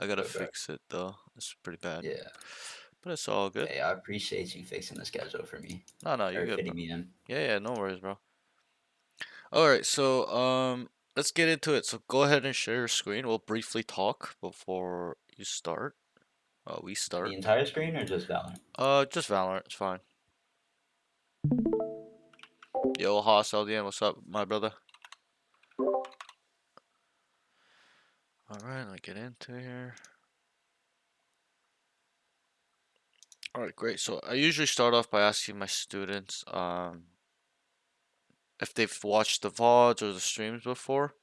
I gotta Okay. fix it though. It's pretty bad, Yeah. but it's all good. Okay. I appreciate you fixing the schedule for me No, no, you're or good, fitting bro. me in. Yeah, yeah, no worries, bro. All right, so let's get into it. So go ahead and share your screen. We'll briefly talk before you start. We The start. entire screen or just Valorant? Just Valorant. It's fine. Yo, Haas LDN, what's up, my brother? All right, let's get into here. All right, great. So I usually start off by asking my students, if they've watched the VODs or the streams before.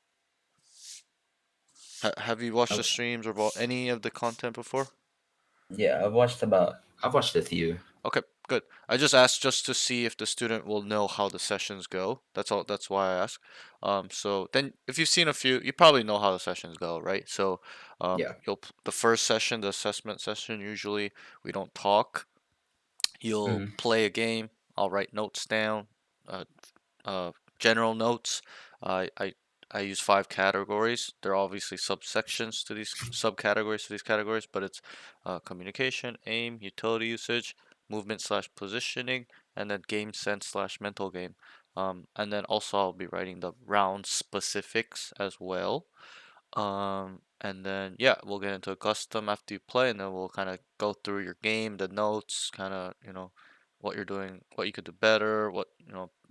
Have you watched the Okay. streams or any of the content before? Yeah, I've watched a few. Okay, good. I just asked just to see if the student will know how the sessions go. That's all. That's why I ask. So then if you've seen a few, you probably know how the sessions go, right? So, Yeah. the first session, the assessment session, usually we don't talk. You'll Hmm. play a game. I'll write notes down, uh, uh, general notes. I I use five categories. There are obviously subsections to these subcategories to these categories, but it's communication, aim, utility usage, movement slash positioning, and then game sense slash mental game. And then also I'll be writing the round specifics as well. And then yeah, we'll get into a custom after you play, and then we'll kind of go through your game, the notes, kind of, what you're doing, what you could do better, what,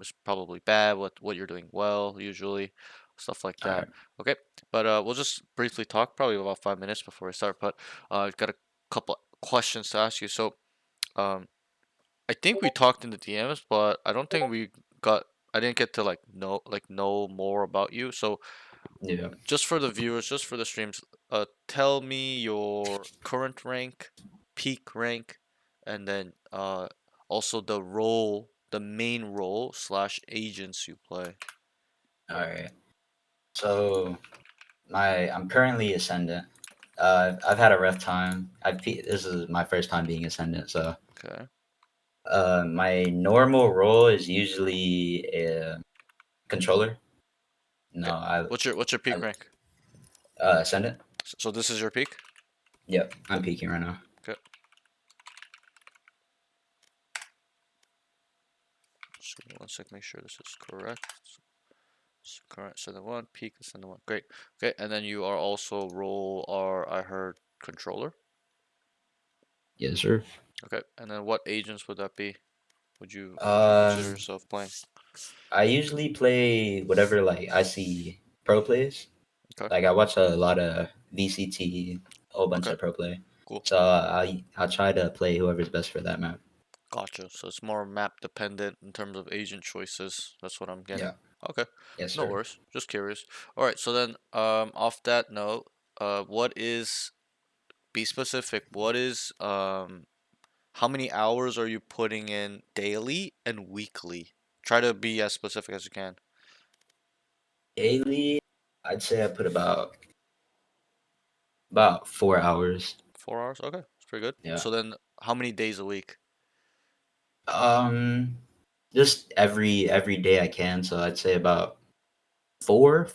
is probably bad, what you're doing well, usually, stuff like All that. right. Okay, but we'll just briefly talk, probably about 5 minutes before we start. But I've got a couple questions to ask you. So, um, I think we talked in the DMs, but I don't think I didn't get to know more about you. So Yeah. just for the viewers, just for the streams, tell me your current rank, peak rank, and then also the main role slash agents you play. All right. So I'm currently ascendant. I've had a rough time. This is my first time being ascendant, so Okay. my normal role is usually a controller. No, Okay. What's your peak I rank? ascendant. So this is your peak? Yep, I'm peaking right now. Okay. So give me one sec, make sure this is correct. So current center one, peak center one. Great. Okay, and then you are also role are I heard controller. Yes, sir. Okay, and then what agents would that be? Would you consider Um, yourself playing? I usually play whatever like I see pro plays. Okay. Like I watch a lot of VCT, a whole bunch Okay. of pro play. Cool. So I try to play whoever's best for that map. Gotcha. So it's more map dependent in terms of agent choices. That's what I'm getting. Yeah. Okay. Yes, No sir. worries. Just curious. All right. So then, off that note, be specific. How many hours are you putting in daily and weekly? Try to be as specific as you can. Daily, I'd say I put about 4 hours. 4 hours? Okay. It's pretty good. Yeah. So then, how many days a week? Um, just every day I can. So I'd say about four.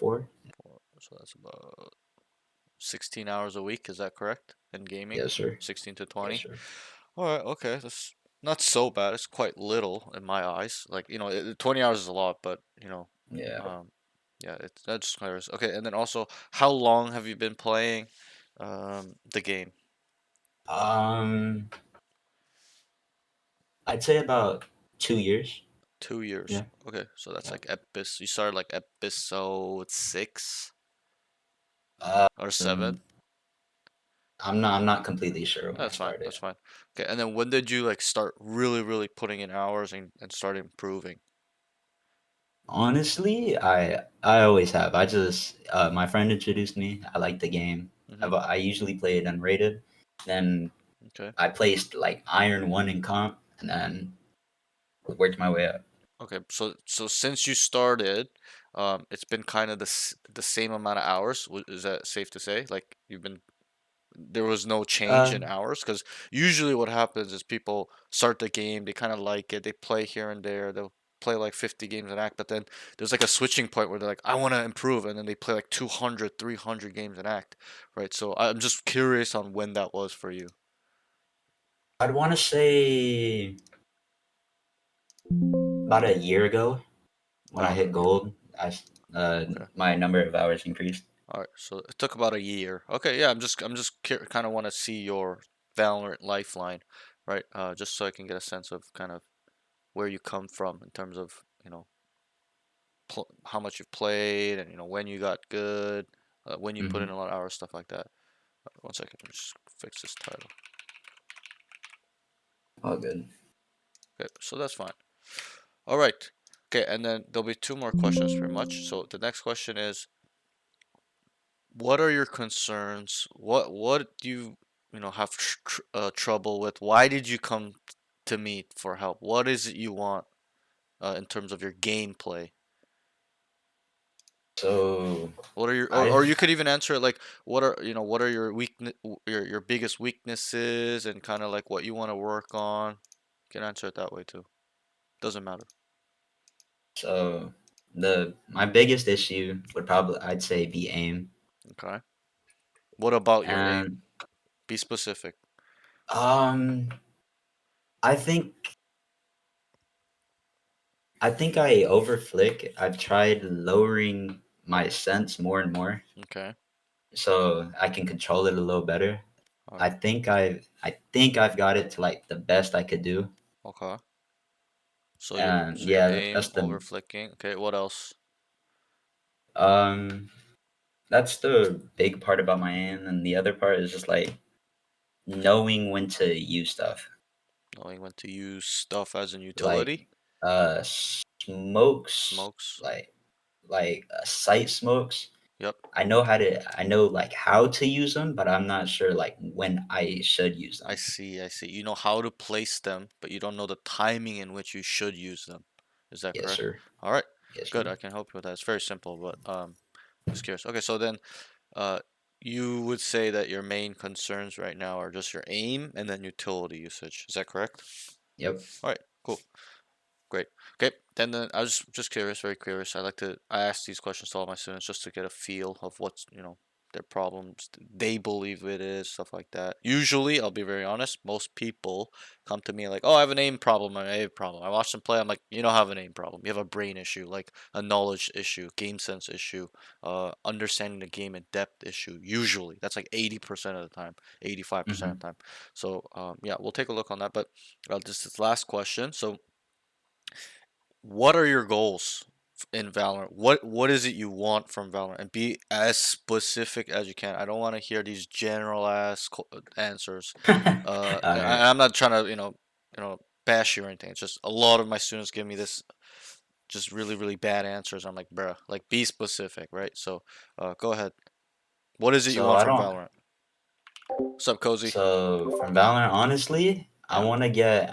So that's about 16 hours a week. Is that correct? In gaming? Yes, sir. 16 to Yes, 20? sir. All right, okay, that's not so bad. It's quite little in my eyes. Like, 20 hours is a lot, but Yeah. um, yeah, it's that's just curious. Okay, and then also, how long have you been playing the game? Um, I'd say about 2 years. 2 years. Yeah. Okay, so that's Yeah. like you started like episode six or seven. Um, I'm not completely sure when I That's fine. started. That's fine. Okay, and then when did you like start really, really putting in hours and start improving? Honestly, I always have. I just my friend introduced me. I like the game. Mm-hmm. I usually play it unrated. Then Okay. I placed like Iron One in comp, and then worked my way up. Okay, so since you started, it's been kind of the same amount of hours. Is that safe to say? Like there was no change Uh, in hours? Because usually what happens is people start the game, they kind of like it, they play here and there, they'll play like 50 games an act, but then there's like a switching point where they're like, I want to improve, and then they play like 200, 300 games an act, right? So I'm just curious on when that was for you. I'd want to say about a year ago when I About hit gold. okay. My number of hours increased. All right, so it took about a year. Okay, yeah, I'm just kind of want to see your Valorant lifeline, right? Just so I can get a sense of kind of where you come from in terms of, pl how much you've played and when you got good, when you put in Hmm. a lot of hours, stuff like that. One second, let me just fix this title. All good. Okay, so that's fine. All right. Okay, and then there'll be two more questions pretty much. So the next question is, what are your concerns? What do you have trouble with? Why did you come to me for help? What is it you want in terms of your gameplay? So What are your or you I've could even answer it like what are your your biggest weaknesses and kind of like what you want to work on. You can answer it that way too. Doesn't matter. so the my biggest issue would probably I'd say be aim. Okay. What about your aim? And Be specific. um I think I overflick. I've tried lowering my sense more and more Okay. so I can control it a little better. All right. I think I've got it to like the best I could do. Okay. So And your yeah, aim that's over the flicking. Okay. What else? um that's the big part about my aim, and the other part is just like knowing when to use stuff. Knowing when to use stuff as an Like utility. smokes, Smokes. sight smokes. Yep. I know like how to use them, but I'm not sure like when I should use I them. see. I see. You know how to place them, but you don't know the timing in which you should use them. Is that Yes, correct? sir. All right. Yes, Good. sir. I can help you with that. It's very simple, but just curious. Okay, so then uh you would say that your main concerns right now are just your aim and then utility usage. Is that correct? Yep. All right. Cool. Great. Okay. Then I was just curious, very curious. I ask these questions to all my students just to get a feel of what's, their problems they believe it is, stuff like that. Usually, I'll be very honest, most people come to me like, "Oh, I have an aim problem, I have a problem." I watch them play, I'm like, "You don't have an aim problem. You have a brain issue, like a knowledge issue, game sense issue, understanding the game in depth issue." Usually, that's like 80% of the time, 85% of Hmm. the time. So, yeah, we'll take a look on that. But this last question. So, what are your goals in Valorant? What is it you want from Valorant? And be as specific as you can. I don't want to hear these general ass answers. All right. I'm not trying to, bash you or anything. It's just a lot of my students give me this just really, really bad answers. I'm like, bruh, like be specific, right? So, go ahead. What is it you So want I from don't. Valorant? What's up, Cozy? So from Valorant, honestly, Yeah.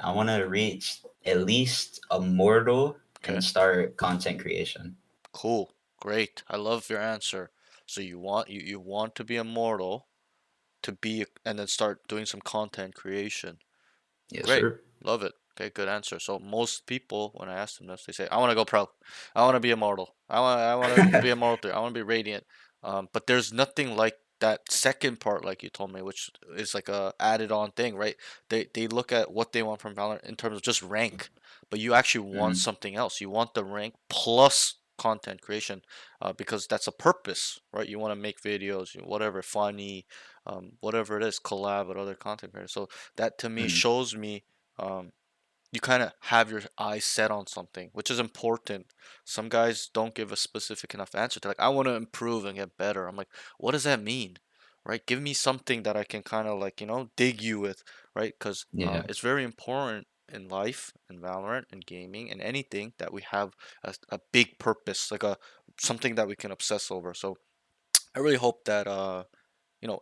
I want to reach at least Immortal Okay. and start content creation. Cool. Great. I love your answer. So you want to be immortal to be and then start doing some content creation. Yes, Great. sir. Love it. Okay, good answer. So most people, when I ask them this, they say, "I want to go pro. I want to be immortal. I want to be immortal 3. I want to be radiant." But there's nothing like that second part, like you told me, which is like a added on thing, right? They look at what they want from Valorant in terms of just rank, but you actually want Hmm. something else. You want the rank plus content creation, because that's a purpose, right? You want to make videos, whatever, funny, whatever it is, collab with other content creators. So that to me Hmm. shows me um, you kind of have your eyes set on something, which is important. Some guys don't give a specific enough answer. They're like, I want to improve and get better. I'm like, what does that mean? Right? Give me something that I can kind of like, dig you with, right? Because Yeah. it's very important in life, in Valorant, in gaming, and anything that we have a big purpose, like a something that we can obsess over. So I really hope that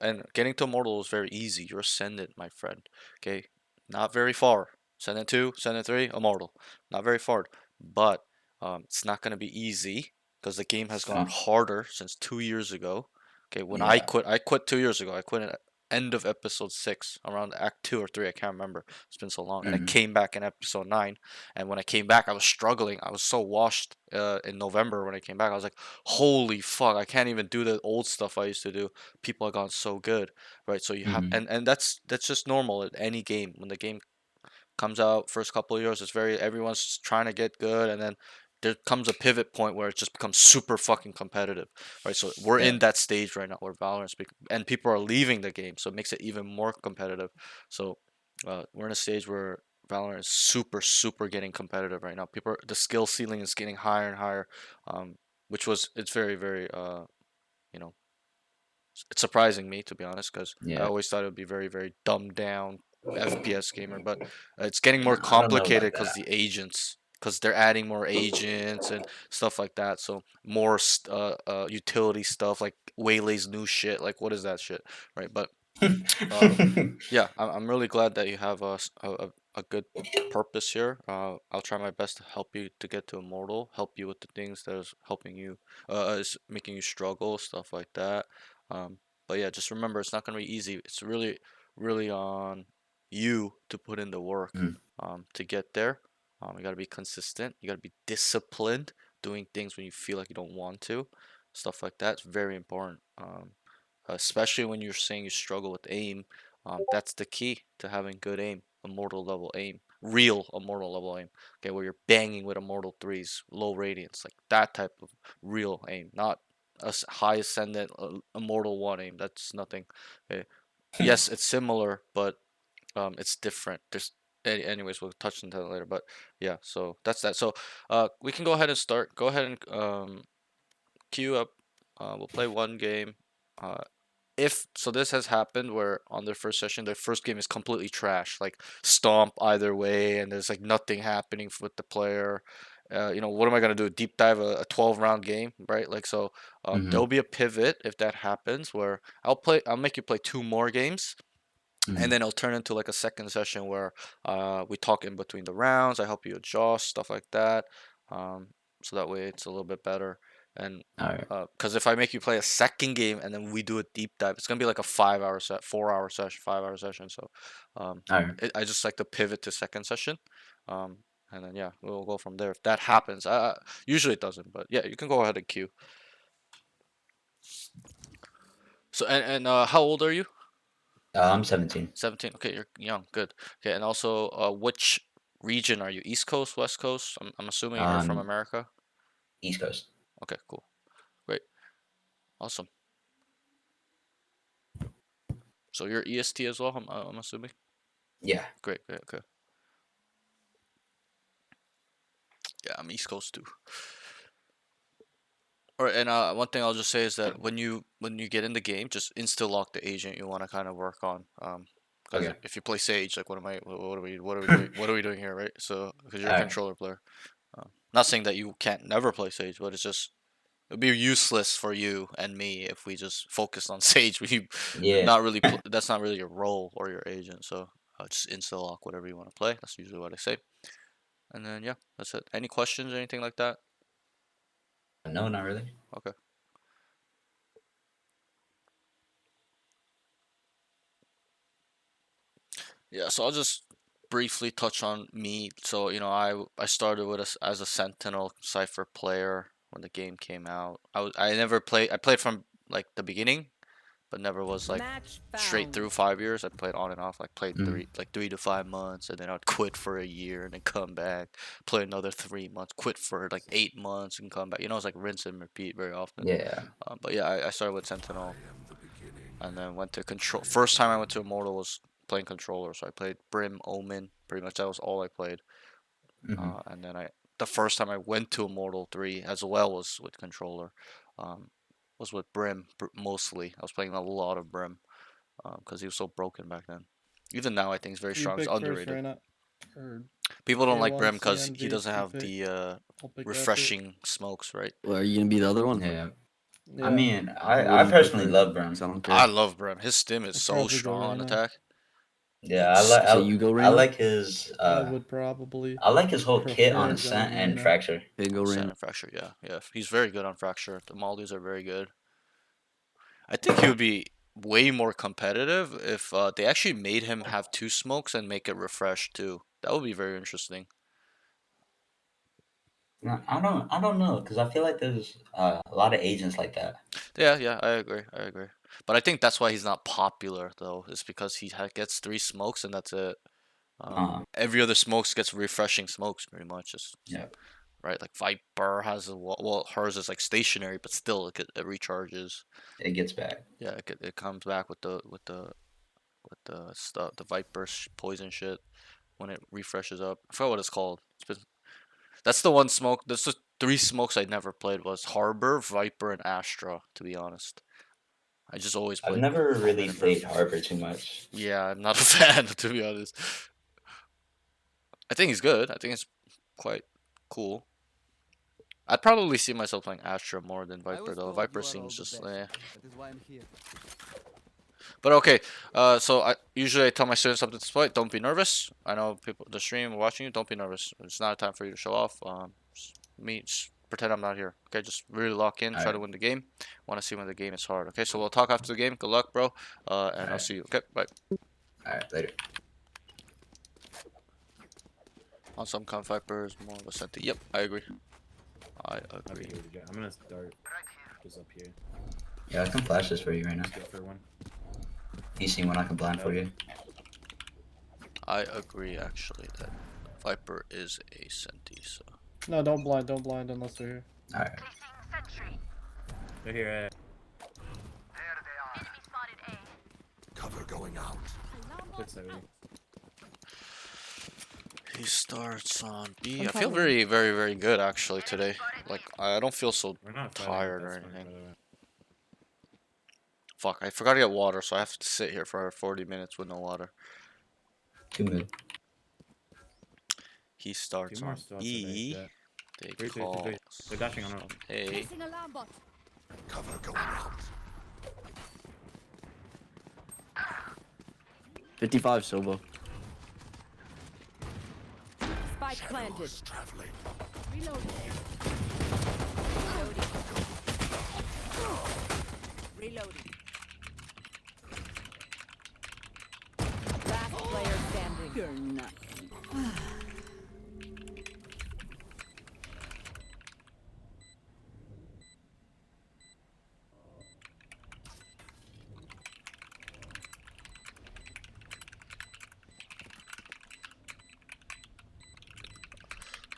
and getting to Immortal is very easy. You're Ascendant, my friend. Okay, not very far. Ascendant 2, Ascendant 3, Immortal. Not very far. But it's not going to be easy because the game has gone Uh, harder since 2 years ago. Okay, when yeah. I quit 2 years ago. I quit it. end of episode 6, around act 2 or 3, I can't remember. It's been so long. And I Hmm. came back in episode 9, and when I came back, I was struggling. I was so washed in November when I came back. I was like, "Holy fuck, I can't even do the old stuff I used to do. People have gone so good." Right? So you have Hmm. and that's just normal at any game. When the game comes out first couple of years, it's very everyone's trying to get good, and then there comes a pivot point where it just becomes super fucking competitive, right? So we're Yeah. in that stage right now where Valorant's and people are leaving the game, so it makes it even more competitive. So we're in a stage where Valorant is super getting competitive right now. The skill ceiling is getting higher and higher, um, which was it's very you know it's surprising me, to be honest, because I Yeah. always thought it would be very dumbed down FPS gamer, but it's getting more I don't know complicated about because that. the agents, because they're adding more agents and stuff like that. So more utility stuff like Waylay's new shit. Like what is that shit, right? But uh, yeah, I'm really glad that you have a good purpose here. I'll try my best to help you to get to Immortal, help you with the things that is helping you, is making you struggle, stuff like that. Um, but yeah, just remember, it's not gonna be easy. It's really on you to put in the work, Mm. to get there. You gotta be consistent. You gotta be disciplined, doing things when you feel like you don't want to, stuff like that. It's very important. Especially when you're saying you struggle with aim. That's the key to having good aim, immortal level aim, real immortal level aim. Okay, where you're banging with immortal threes, low radiance, like that type of real aim, not high ascendant immortal one aim. That's nothing. Okay. Yes, it's similar, but it's different. Anyways, we'll touch into that later. But yeah, so that's that. So we can go ahead and start. Go ahead and queue up. We'll play one game. Uh, if so, this has happened where on their first session, their first game is completely trash, like stomp either way, and there's like nothing happening with the player. What am I gonna do? Deep dive a 12 round game, right? Like so, Hmm. there'll be a pivot if that happens where I'll make you play two more games, and Hmm. then it'll turn into like a second session where we talk in between the rounds. I help you adjust stuff like that, so that way it's a little bit better. And All right. because if I make you play a second game and then we do a deep dive, it's gonna be like a 5 hour set, 4 hour session, 5 hour session. So um, All right. I just like to pivot to second session, um, and then yeah, we'll go from there if that happens. Usually it doesn't, but yeah, you can go ahead and queue. So and how old are you? I'm 17. 17. Okay, you're young. Good. Okay, and also, which region are you? East Coast, West Coast? I'm assuming you're from Um, America. East Coast. Okay, cool. Great. Awesome. So you're EST as well, I'm assuming? Yeah. Great, great, okay. Yeah, I'm East Coast too. All right, and one thing I'll just say is that when you get in the game, just insta lock the agent you want to kind of work on. Because Okay. if you play Sage, like what are we doing here, right? So because you're a All right. controller player. Not saying that you can't never play Sage, but it'd be useless for you and me if we just focused on Sage. We Yeah. not really that's not really your role or your agent. So just insta lock whatever you want to play. That's usually what I say. And then yeah, that's it. Any questions or anything like that? No, not really. Okay. Yeah. So I'll just briefly touch on me. So I started with as a Sentinel Cipher player when the game came out. I never played. I played from like the beginning, but never was like Match straight through found. 5 years. I played on and off, like played Mm. 3 to 5 months, and then I'd quit for a year and then come back, play another 3 months, quit for like 8 months and come back. It's like rinse and repeat very often. Yeah. But yeah, I started with Sentinel and then went to control. First time I went to Immortal was playing controller, so I played Brim, Omen. Pretty much that was all I played. Hmm. And then the first time I went to Immortal 3 as well was with controller. Um, was with Brim mostly. I was playing a lot of Brim because he was so broken back then. Even now, I think he's very Who you strong. He's pick first, underrated. Reyna? Or People don't like A1 Brim because he CNV? doesn't You have pick. the I'll pick after. refreshing smokes, right? Well, are you gonna be the other one? Yeah. I Yeah, mean, What I do you personally prefer? love Because Brim. I don't I care. love Brim. His stim is I'll so probably go strong on Reyna. attack. Yeah, So you go I Reina? like his I would probably I like his whole kit on prefer Ascent going and Reyna. Fracture. Okay, go Center Reina. fracture, yeah, yeah. He's very good on fracture. The Maldis are very good. I think he would be way more competitive if they actually made him have 2 smokes and make it refresh too. That would be very interesting. No, I don't know, because I feel like there's a lot of agents like that. Yeah, I agree. I agree. But I think that's why he's not popular though. Is because he gets 3 smokes and that's it. Every other smokes gets refreshing smokes pretty much. Just, Yeah, right, like Viper has a well, hers is like stationary, but still it recharges. it gets back. Yeah, it comes back with the stuff, the Viper poison shit when it refreshes up. I forgot what it's called. That's the one smoke. That's the 3 smokes I never played was Harbor, Viper, and Astra. To be honest, I just always I've played. never really Viper. played Harbor too much. Yeah, I'm not a fan to be honest. I think he's good. I think it's quite cool. I'd probably see myself playing Astra more than Viper though. Viper seems just eh. That is why I'm here. But okay, so I usually tell my students up to this point, don't be nervous. I know people, the stream watching you, don't be nervous. It's not a time for you to show off. Just pretend I'm not here. Okay, just really lock in, try to Alright. win the game. Want to see when the game is hard. Okay, so we'll talk after the game. Good luck, bro. And I'll Alright. see you. Okay, bye. Alright, later. On some kind Vipers, more of a senti. Yep, I agree. I I'll be agree. here to go. I'm gonna start just up here. Yeah, I can flash this for you right now. Let's go for one. You see when I can blind for you? I agree actually that Viper is a senti. So No, don't blind unless they're here. Alright. They're here. Cover going out. Quick 70. he starts on B. I feel very, very, very good actually today. Like I don't feel so We're not fighting, tired or that's fine, anything. by the way. Fuck, I forgot to get water, so I have to sit here for 40 minutes with no water. Too mid. He starts Two more on spots E. today, They Three, three, call three. They're dashing on us. A. Placing alarm bot. Cover going out. 55 Silva. Spike planted. Traveling. Reloading. Reloading. Last player standing. You're not.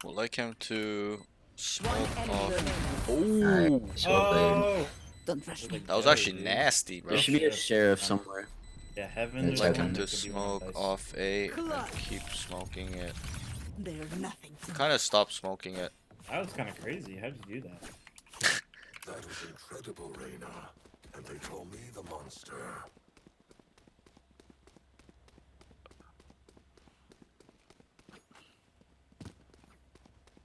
Would like him to One smoke enemy off. remaining. Alright, so played. Don't rush me. That was actually nasty, bro. There should be a sheriff somewhere. Yeah, heaven. Yeah, there's Like check one him him. that to could be one of smoke those. off A and keep smoking it. They're nothing to Kind of stop smoking it. That was kind of crazy. How'd you do that? That was incredible, Reyna. And they told me the monster.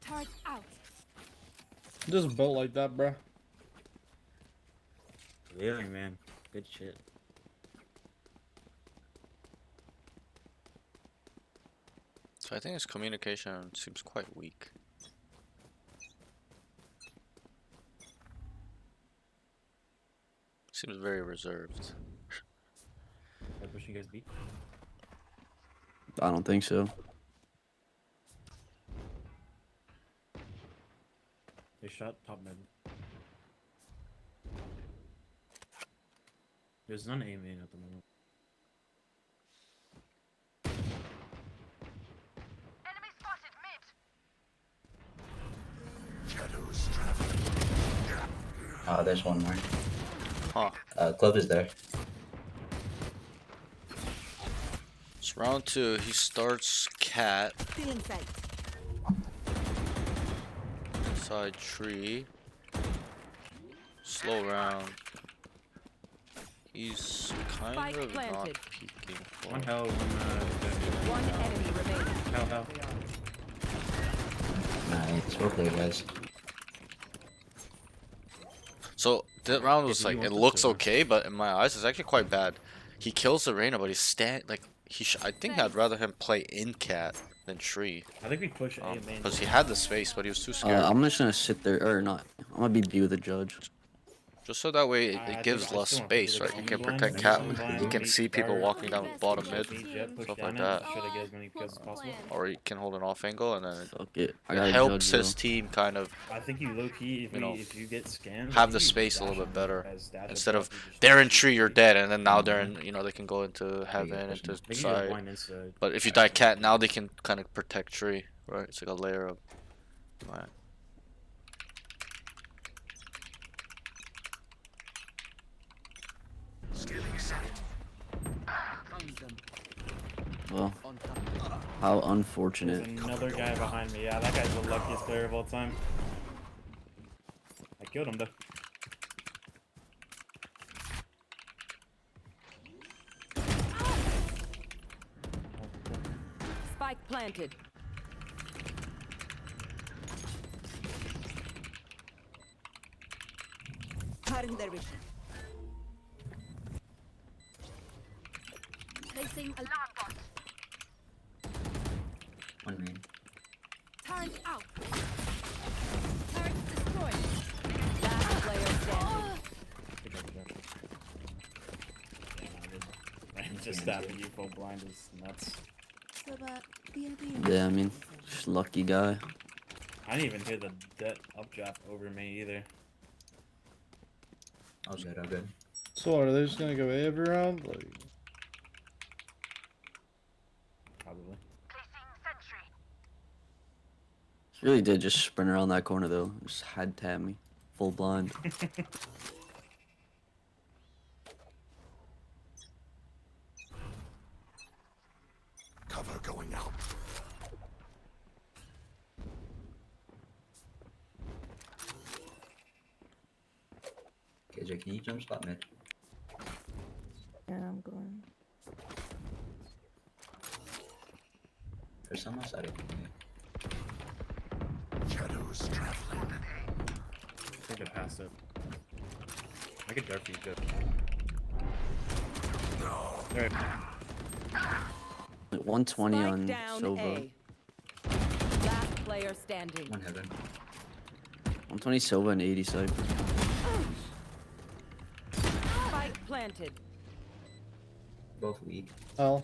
Turret out. Just built like that, bruh. Really, man. Good shit. So I think his communication seems quite weak. Seems very reserved. They're pushing you guys B. I don't think so. They shot top mid. There's none aiming at the moment. Shadows traveling. Oh, there's one more. Huh. Clove is there. It's round 2. He starts cat Still in sight. side tree. Slow round. He's kind Spike of not planted. peeking. For One it. hell, One enemy remaining. hell. Nice. Well played, guys. So that round Yeah, was do you like want it the looks silver? okay, but in my eyes it's actually quite bad. He kills the Reyna, but he's like I think I'd rather him play in cat than tree. I think we push A main. Because he had the space, but he was too scared. I'm just gonna sit there, or not. I'm gonna be B with the judge. Just so that way I it think gives I less still want to do space, the right? You common can blind, protect maybe cat. common blind, You can maybe see people start walking down bottom mid, me, Jet, push stuff down like it, that. try to get as many kills as possible. Or you can hold an off angle, and then Fuck it. I it got a helps judge though. his team kind of, I think you low key you know, if you get scammed, I have think the you just space a dash little on bit these better. guys, dash up Instead of top, you just they're try in to shoot tree, you're free. dead, and then now they're Mhm. in, they can go into heaven, pushing. into They can get side. blind inside. But if you die cat, now they can kind of protect tree, right? It's like a layer of, right. Well, how There's unfortunate. another guy behind me. Yeah, that guy's the luckiest player of all time. I killed him though. Spike planted. Cutting their vision. Placing alarm bot. One main. Turn out. Turret destroyed. Last player standing. Good job, good job. Yeah, I'm just stabbing you full blind is nuts. Yeah, I mean, just lucky guy. I didn't even hear the debt updraft over me either. All good, all good. So what, are they just gonna go A every round? Like, Probably. He really did just sprint around that corner though. Just had tapped me. Full blind. Cover going out. KJ, can you jump spot mid? Yeah, I'm going. There's some outside of me. Shadows traveling. I could pass it. I could dart for you, good. Alright. 120 Spike on down Sova. A. Last player standing. One heaven. 120 Sova and 80 Cypher. Spike planted. Both weak. L.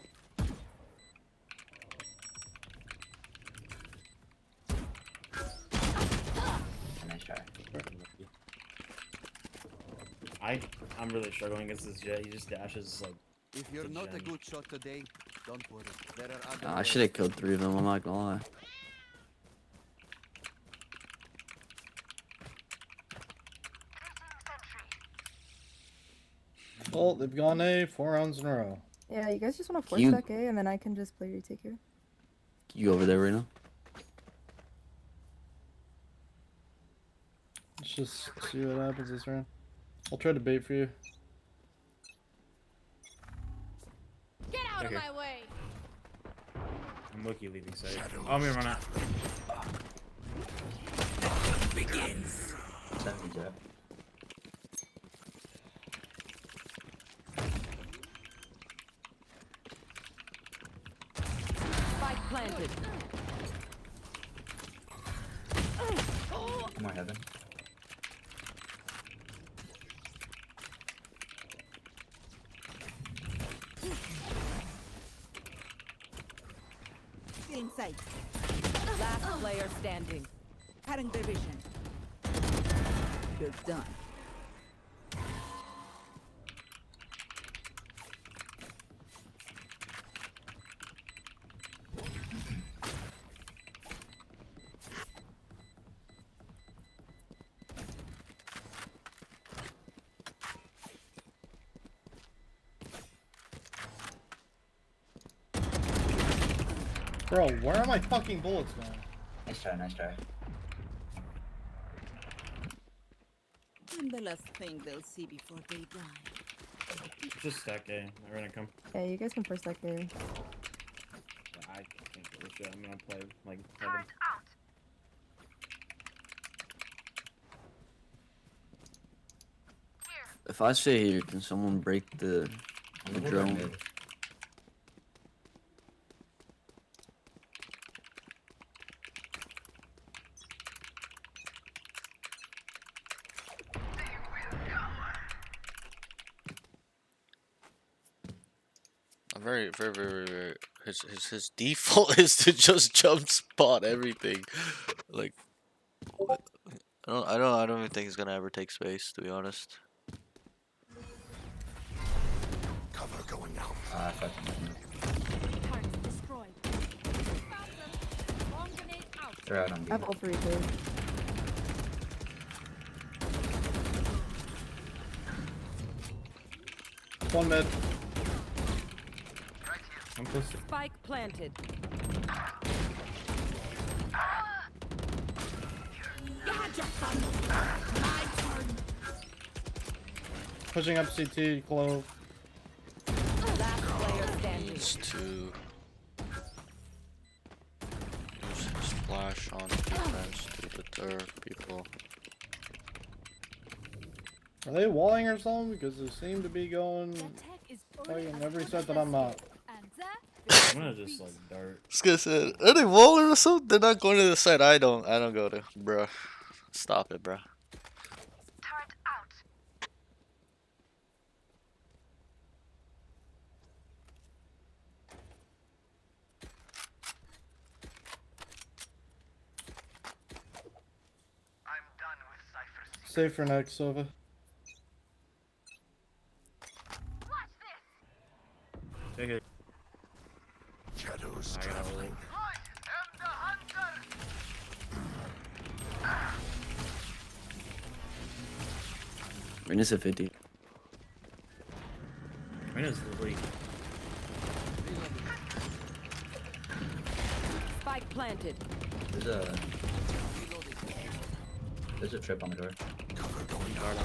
Nice try. I'm really struggling against this Jet. He just dashes like. If you're Good not a job. good shot today, don't worry. There are other I ways. should have killed 3 of them, I'm not gonna lie. Well, they've gone A 4 rounds in a row. Yeah, you guys just want to force You- stack A, and then I can just play retake here. You over there right now? Let's just see what happens this round. I'll try to bait for you. Get out Okay. of my way. I'm Loki leaving side. Oh, I'm gonna run out. 70 Jet. Spike planted. More heaven. In sight. Last player standing. Cutting their vision. Good done. Bro, where are my fucking bullets, man? Nice try, nice try. I'm the last thing they'll see before they die. Just stack A. I'm gonna come. Yeah, you guys can force stack A. I can't give a shit. I'm gonna play like heaven. If I stay here, can someone break the I'm The gonna go drone. mid. very. His default is to just jump spot everything. Like I don't even think he's gonna ever take space, to be honest. Cover going out. I fucking Target destroyed. Found them. Bomb grenade out. they're out on I B. have all three too. One mid. I'm close to. Spike planted. Gotcha, son. My turn. Pushing up CT, Clove. Last player standing. Needs to use his flash on defense to deter people. Are they walling or something? Because they seem to be going The tech is fighting only every as set good that as I'm not. and that I'm gonna just like dart. This guy said, "Are they walling or something? They're not going to the side. I don't go to, bruh. Stop it, bruh." Safe for next, Sova. Take it. Shadows I gotta traveling. Reyna's at 50. Reyna's literally. Spike planted. There's a trip on the door. Cover going out.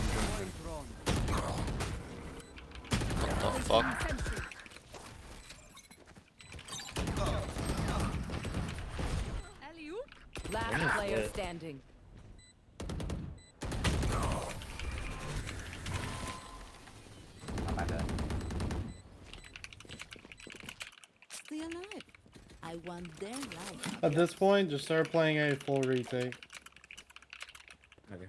What the fuck? Alley-oop. Last Reyna's player lit. standing. Oh my bad. Stay alive. I want their life. At this point, just start playing a full retake. Okay.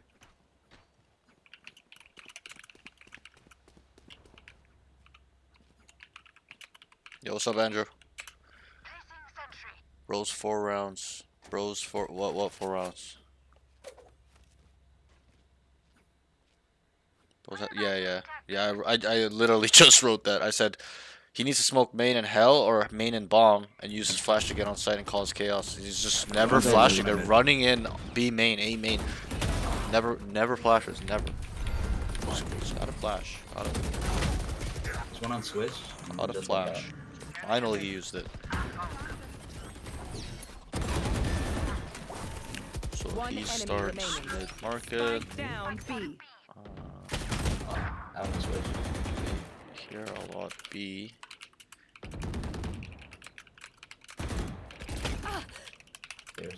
Yo, what's up, Andrew? Rose 4 rounds. Rose 4. What 4 rounds? What was that? Yeah. I literally just wrote that. I said he needs to smoke main and hell or main and bomb and use his flash to get on site and cause chaos. He's just never One's flashing. over. They're running in B main, A main. Never flashes. Never. Just gotta flash. There's one on switch. Gotta Just like flash. Finally, he used it. So One he enemy starts remaining. mid market. Spike down B. out on switch. Here a lot B. There's.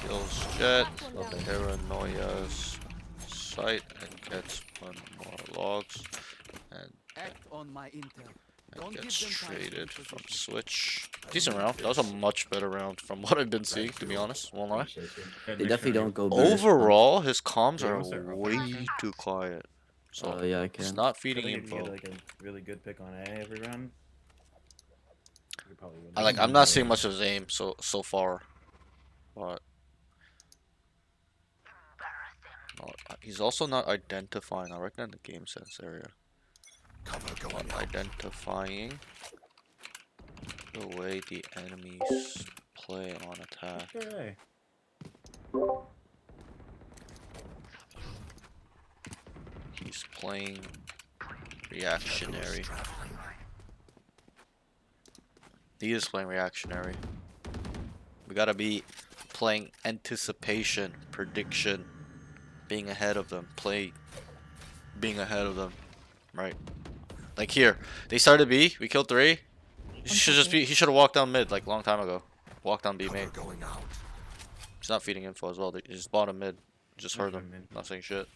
Kills Jet. Okay. Paranoia's sight and gets one more logs. And Act on my intel. Don't give gets them time to traded from reposition. switch. Decent round. That was a much better round from what I've been seeing, to be honest. Won't lie. Appreciate you. They definitely don't go burst. Overall, his comms Yeah, are I'll start off. way too quiet. So Yeah, I it's can. not I feeding think if you info. get like a really good pick on A every round, you could probably win. I'm not seeing much of his aim so far, but he's also not identifying. I reckon in the game sense area, Cover going not out. identifying the way the enemies play on attack. Okay. He's playing reactionary. Shadows traveling. He is playing reactionary. We gotta be playing anticipation, prediction, being ahead of them, being ahead of them, right? Like here, they started B, we killed 3. He should have walked down mid like long time ago. Walked down B Cover main. going out. He's not feeding info as well. He's bottom mid. Just heard Bottom them. mid. Not saying shit.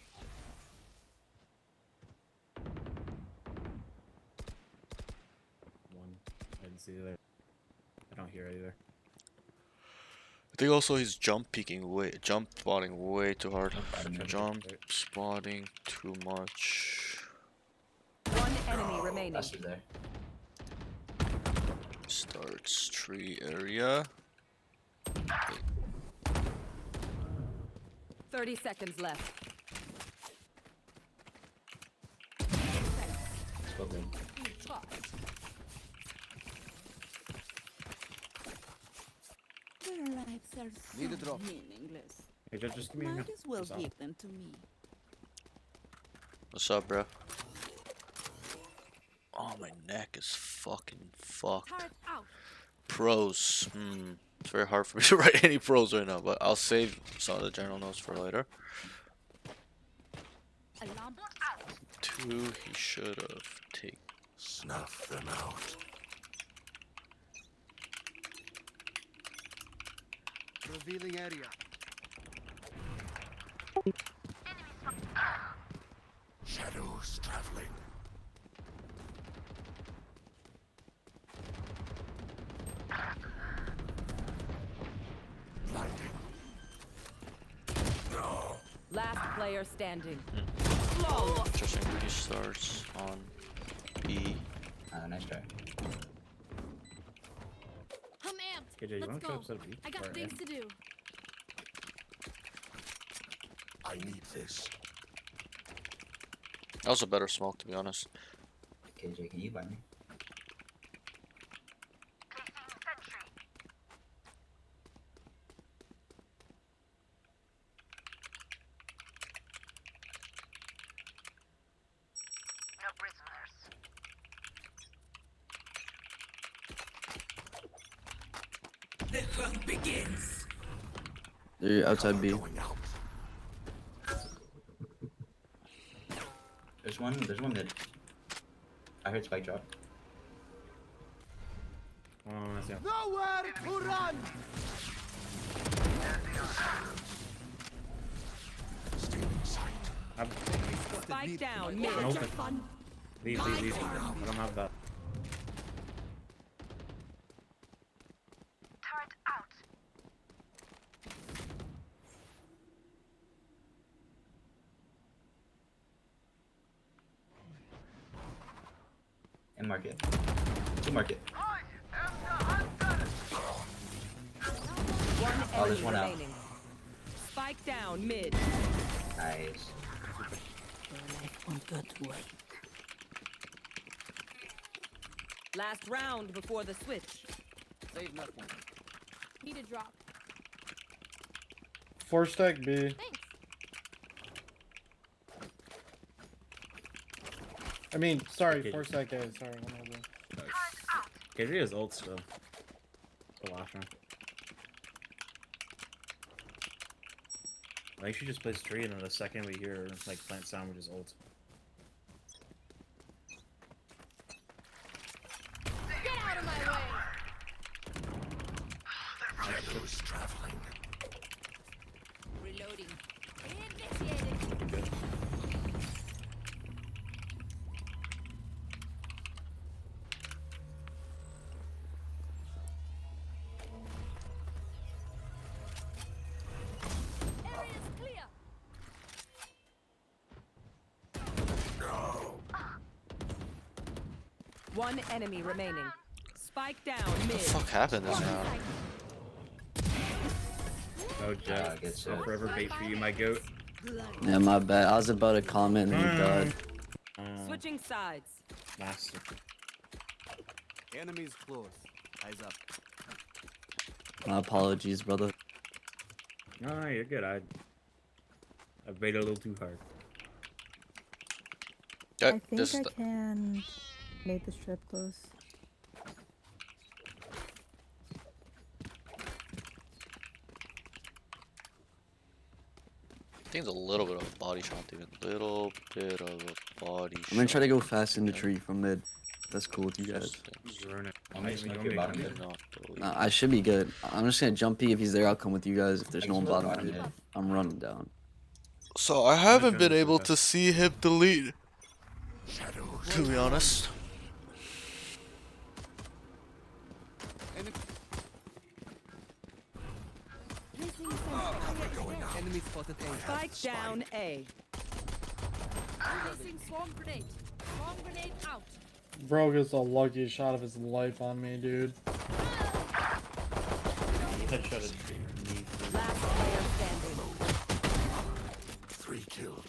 One. I didn't see the other. I don't hear either. I think also he's jump spotting way too hard. Bottom Jump spotting too much. One enemy remaining. That's there. Starts tree area. 30 seconds left. Spoke good. Their lives are so Need a drop. meaningless. Hey, just give me a Might hand. as well What's up? give them to me. What's up, bro? Oh, my neck is fucking fucked. Turret out. Pros. It's very hard for me to write any pros right now, but I'll save some of the general notes for later. Alarm. 2, he should have taken. Snuff them out. Revealing area. Shadows traveling. Blinding. No. Last player standing. Interesting. He starts on B. Nice try. I'm amped. KJ, you Let's want to go. go upset B? I got Or things A? to do. I need this. That was a better smoke, to be honest. KJ, can you buy me? They're outside B. Going out. There's one mid. I heard spike drop. Oh, that's it. Nowhere to run. Still in sight. Spike down. Mid. Open. Leave. I don't have that. In market. To market. One Oh, there's enemy one out. remaining. Spike down. Mid. Nice. Your life won't go to waste. Last round before the switch. Save nothing. Need a drop. 4 stack B. Thanks. I mean, sorry, Okay. 4 stack A. Sorry, one other. KJ is ult still. The last round. I think she just plays tree, and then the second we hear like plant sound, we just ult. Get out of my way. Shadows traveling. Reloading. Initiated. Good. Area's clear. One enemy remaining. Spike down. What Mid. the fuck happened this round? Oh, Jet. good shit. I'll forever bait for you, my goat. Yeah, my bad. I was about to comment and then he died. Switching sides. Master. Enemies close. Eyes up. My apologies, brother. No, you're good. I baited a little too hard. I think This I is the, can make the strip close. I think it's a little bit of a body shot, even. Little bit of a body shot. I'm gonna try to go fast in the tree from mid. That's cool with you guys. Just Ruin it. I'm gonna smoke your bottom mid. not delete. I should be good. I'm just gonna jump P. If he's there, I'll come with you guys. If there's no one Smoke bottom mid, I'm running down. So I haven't been able to see him delete, Shadows. to be honest. Placing sentry. Enemy spotted A. Spike down. A. Placing swarm grenade. Swarm grenade out. Bro gets the luckiest shot of his life on me, dude. Headshot it. Last player standing. 3 killed.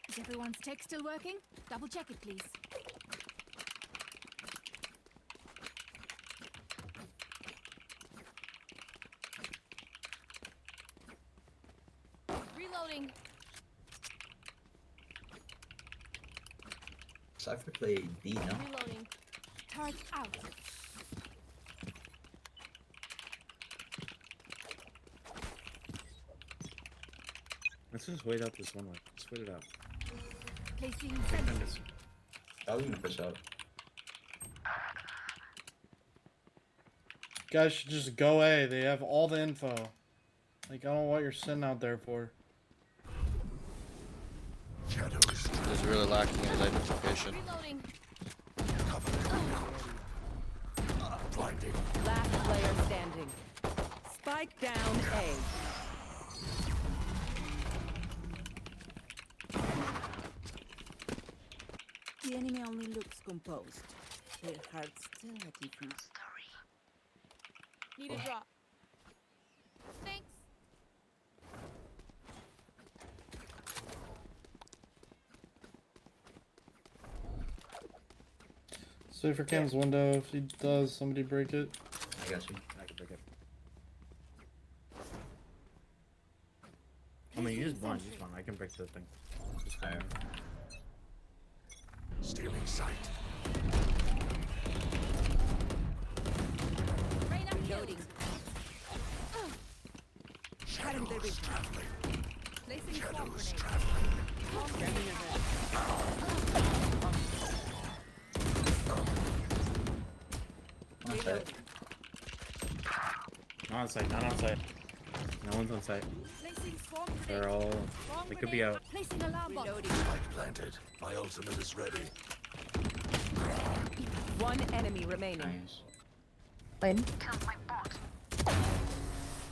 Is everyone's tech still working? Double check it, please. Reloading. Cypher played B, no? Reloading. Turret out. Let's just wait out this one way. Let's wait it out. Placing Take sensor. time to I was gonna push up. Guys should just go A. They have all the info. Like, I don't know what you're sitting out there for. Shadows. He's really lacking in his identification. Reloading. Cover. Blinding. Last player standing. Spike down A. The enemy only looks composed. Their hearts tell a different story. Need a drop. Thanks. Stay for Cam's window. If he does, somebody break it. I got you. I can break it. I mean, you just blind. Just fine. I can break the thing. Just fine. Alright. Stealing sight. Reina Reloading. killed. Shadows traveling. Placing swamp Shadows grenade. traveling. On site. Not on site. Not on site. No one's on site. Placing swamp They're grenade. all. Swamp They could be grenade. out. Placing alarm bot. Reloading. Spike planted. My ultimate is ready. One enemy remaining. Nice. Lane.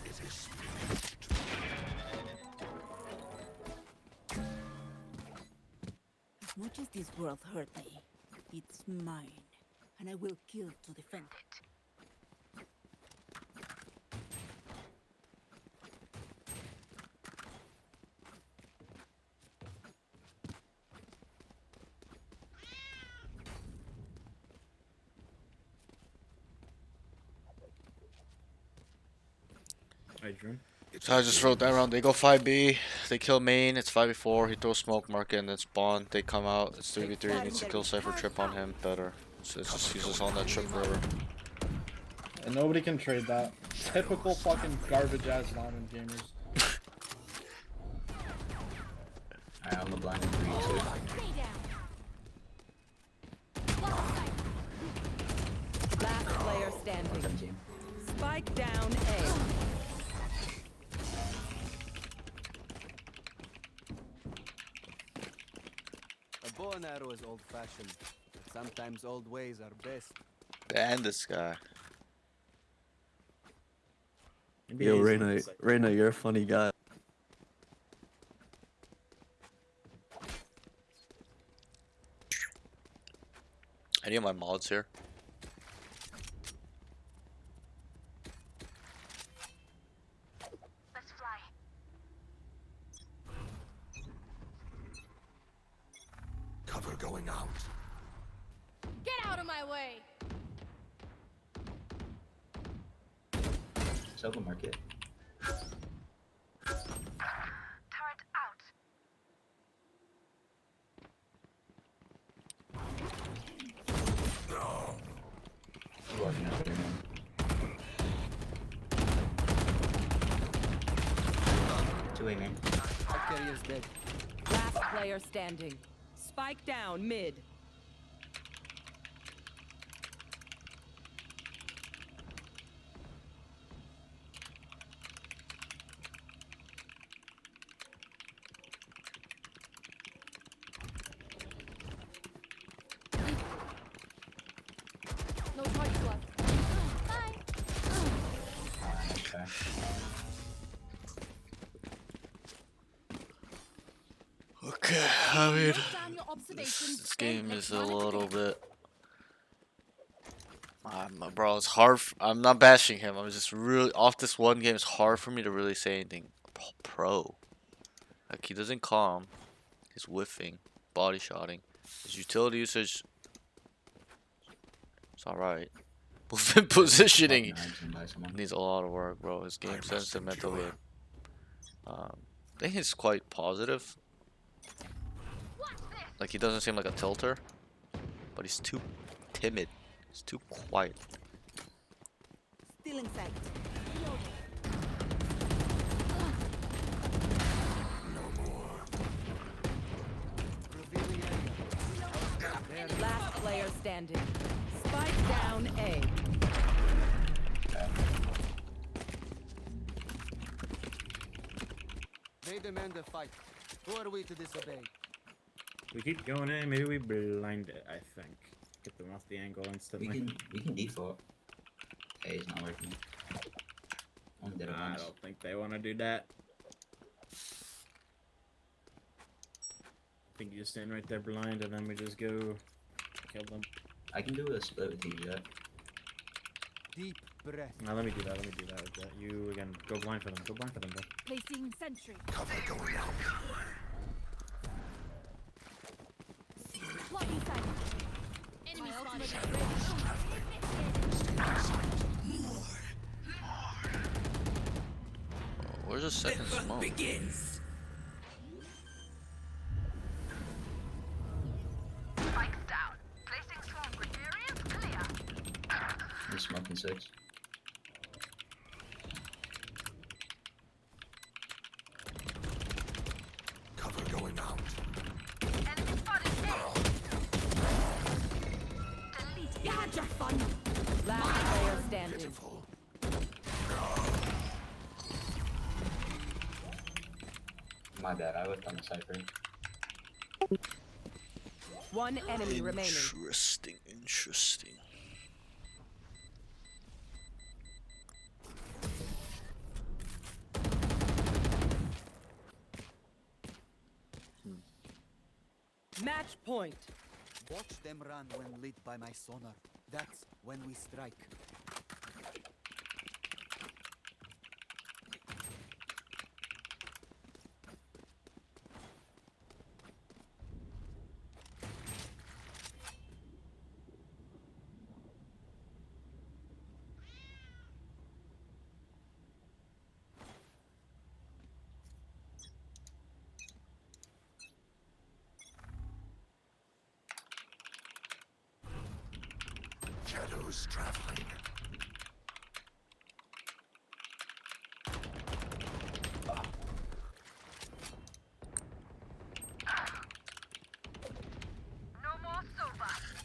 It is finished. As much as this world hurt me, it's mine, and I will kill to defend it. Alright, Drew. So I just wrote that around. They go 5B, they kill main, it's 5v4, he throws smoke market and then spawn, they come out, it's 3v3, he needs to kill Cypher trip on him, better. So it's just, he's just on that trip forever. And nobody can trade that. Typical fucking garbage ass diamond gamers. Alright, I'm a blind in 3, 2. Stay down. Lost sight. Last player standing. 117. Spike down A. A bow and arrow is old-fashioned, but sometimes old ways are best. And this guy. Maybe Yo, he's on Reyna, site. Reyna, you're a funny guy. Any of my mods here? Let's fly. Cover going out. Get out of my way. Silver market. Turret out. You walking out there, man. Two-way, man. Our carrier's dead. Last player standing. Spike down mid. No targets left. Bye. Okay. Okay, I mean, Note down your observations. this then game let's is a run it little again. bit. Bro, it's hard. I'm not bashing him. I'm just really off this one game. It's hard for me to really say anything pro. Like he doesn't calm. He's whiffing, body shotting. His utility usage, it's all right. Movement positioning needs a lot of work, bro. His game sense and mental game. I think he's quite positive. Like he doesn't seem like a tilter, but he's too timid. He's too quiet. Still in sight. Revealing area. Last player standing. Spike down A. They demand a fight. Who are we to disobey? We keep going in. Maybe we blind it. I think. Get them off the angle instantly. We can default. Okay, it's not working. Only did it I once. don't think they want to do that. I think you just stand right there blind, and then we just go kill them. I can do a split with you, Jet. Deep breath. Now let me do that. Let me do that. You again. Go blind for them. Go blind for them, bro. Placing sentry. Cover going out. Blocking sight. Enemy spotted. Where's the second smoke? He's smoking 6. Cover going out. You had your fun. Last player standing. Pitiful. My bad, I whipped on the Cypher. One enemy remaining. Interesting, interesting. Match point. Watch them run when lit by my sonar. That's when we strike. Shadows traveling.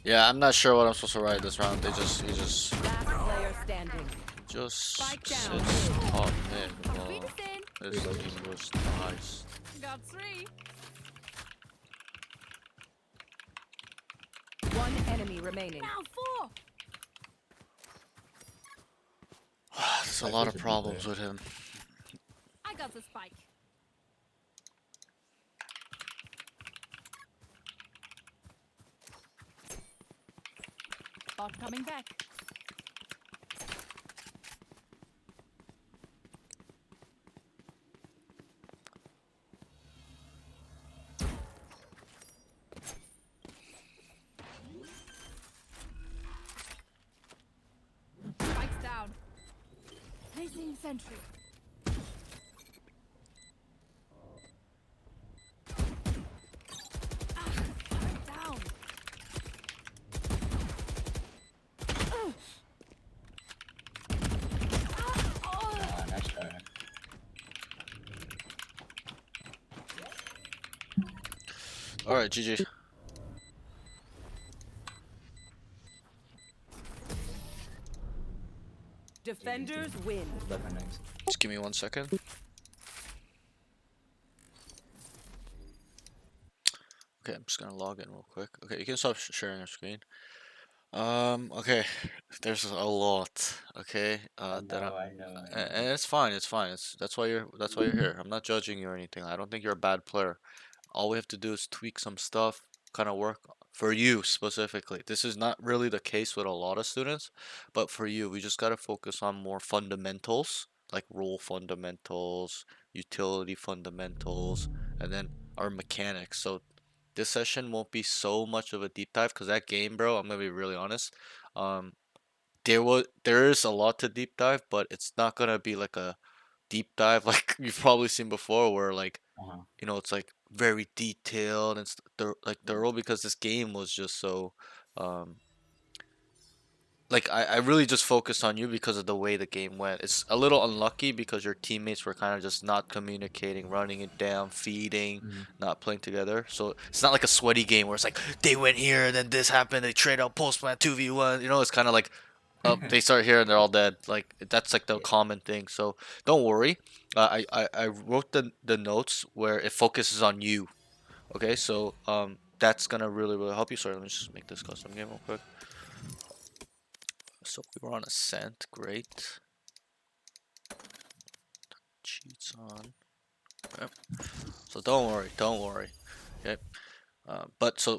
Yeah, I'm not sure what I'm supposed to write this round. He just Last player standing. sits down. top mid. Well, Read in. this team was nice. Got 3. One enemy remaining. Now 4. There's a lot of problems with him. I got the spike. Bot coming back. Spikes down. Placing sentry. Down. Ah, nice try. All right, GG. Defenders win. Left my next. Just give me 1 second. Okay, I'm just gonna log in real quick. Okay, you can stop sharing your screen. Okay, there's a lot. Okay, I that know, I, I know. and it's fine. It's fine. That's why you're here. I'm not judging you or anything. I don't think you're a bad player. All we have to do is tweak some stuff, kind of work for you specifically. This is not really the case with a lot of students, but for you, we just got to focus on more fundamentals, like rule fundamentals, utility fundamentals, and then our mechanics. So this session won't be so much of a deep dive because that game, bro, I'm gonna be really honest. Um, there is a lot to deep dive, but it's not gonna be like a deep dive like you've probably seen before, where like Uh-huh. it's like very detailed and like Yeah. thorough because this game was just so um like I really just focused on you because of the way the game went. It's a little unlucky because your teammates were kind of just not communicating, running it down, feeding, Mhm. not playing together. So it's not like a sweaty game where it's like they went here and then this happened, they trade out postman 2v1. It's kind of like they start here and they're all dead. Like that's like the Yeah. common thing. So don't worry. I wrote the notes where it focuses on you. Okay, so that's gonna really help you. Sorry, let me just make this custom game real quick. So we were on Ascent, great. Cheats on. Okay. So don't worry. Okay. But so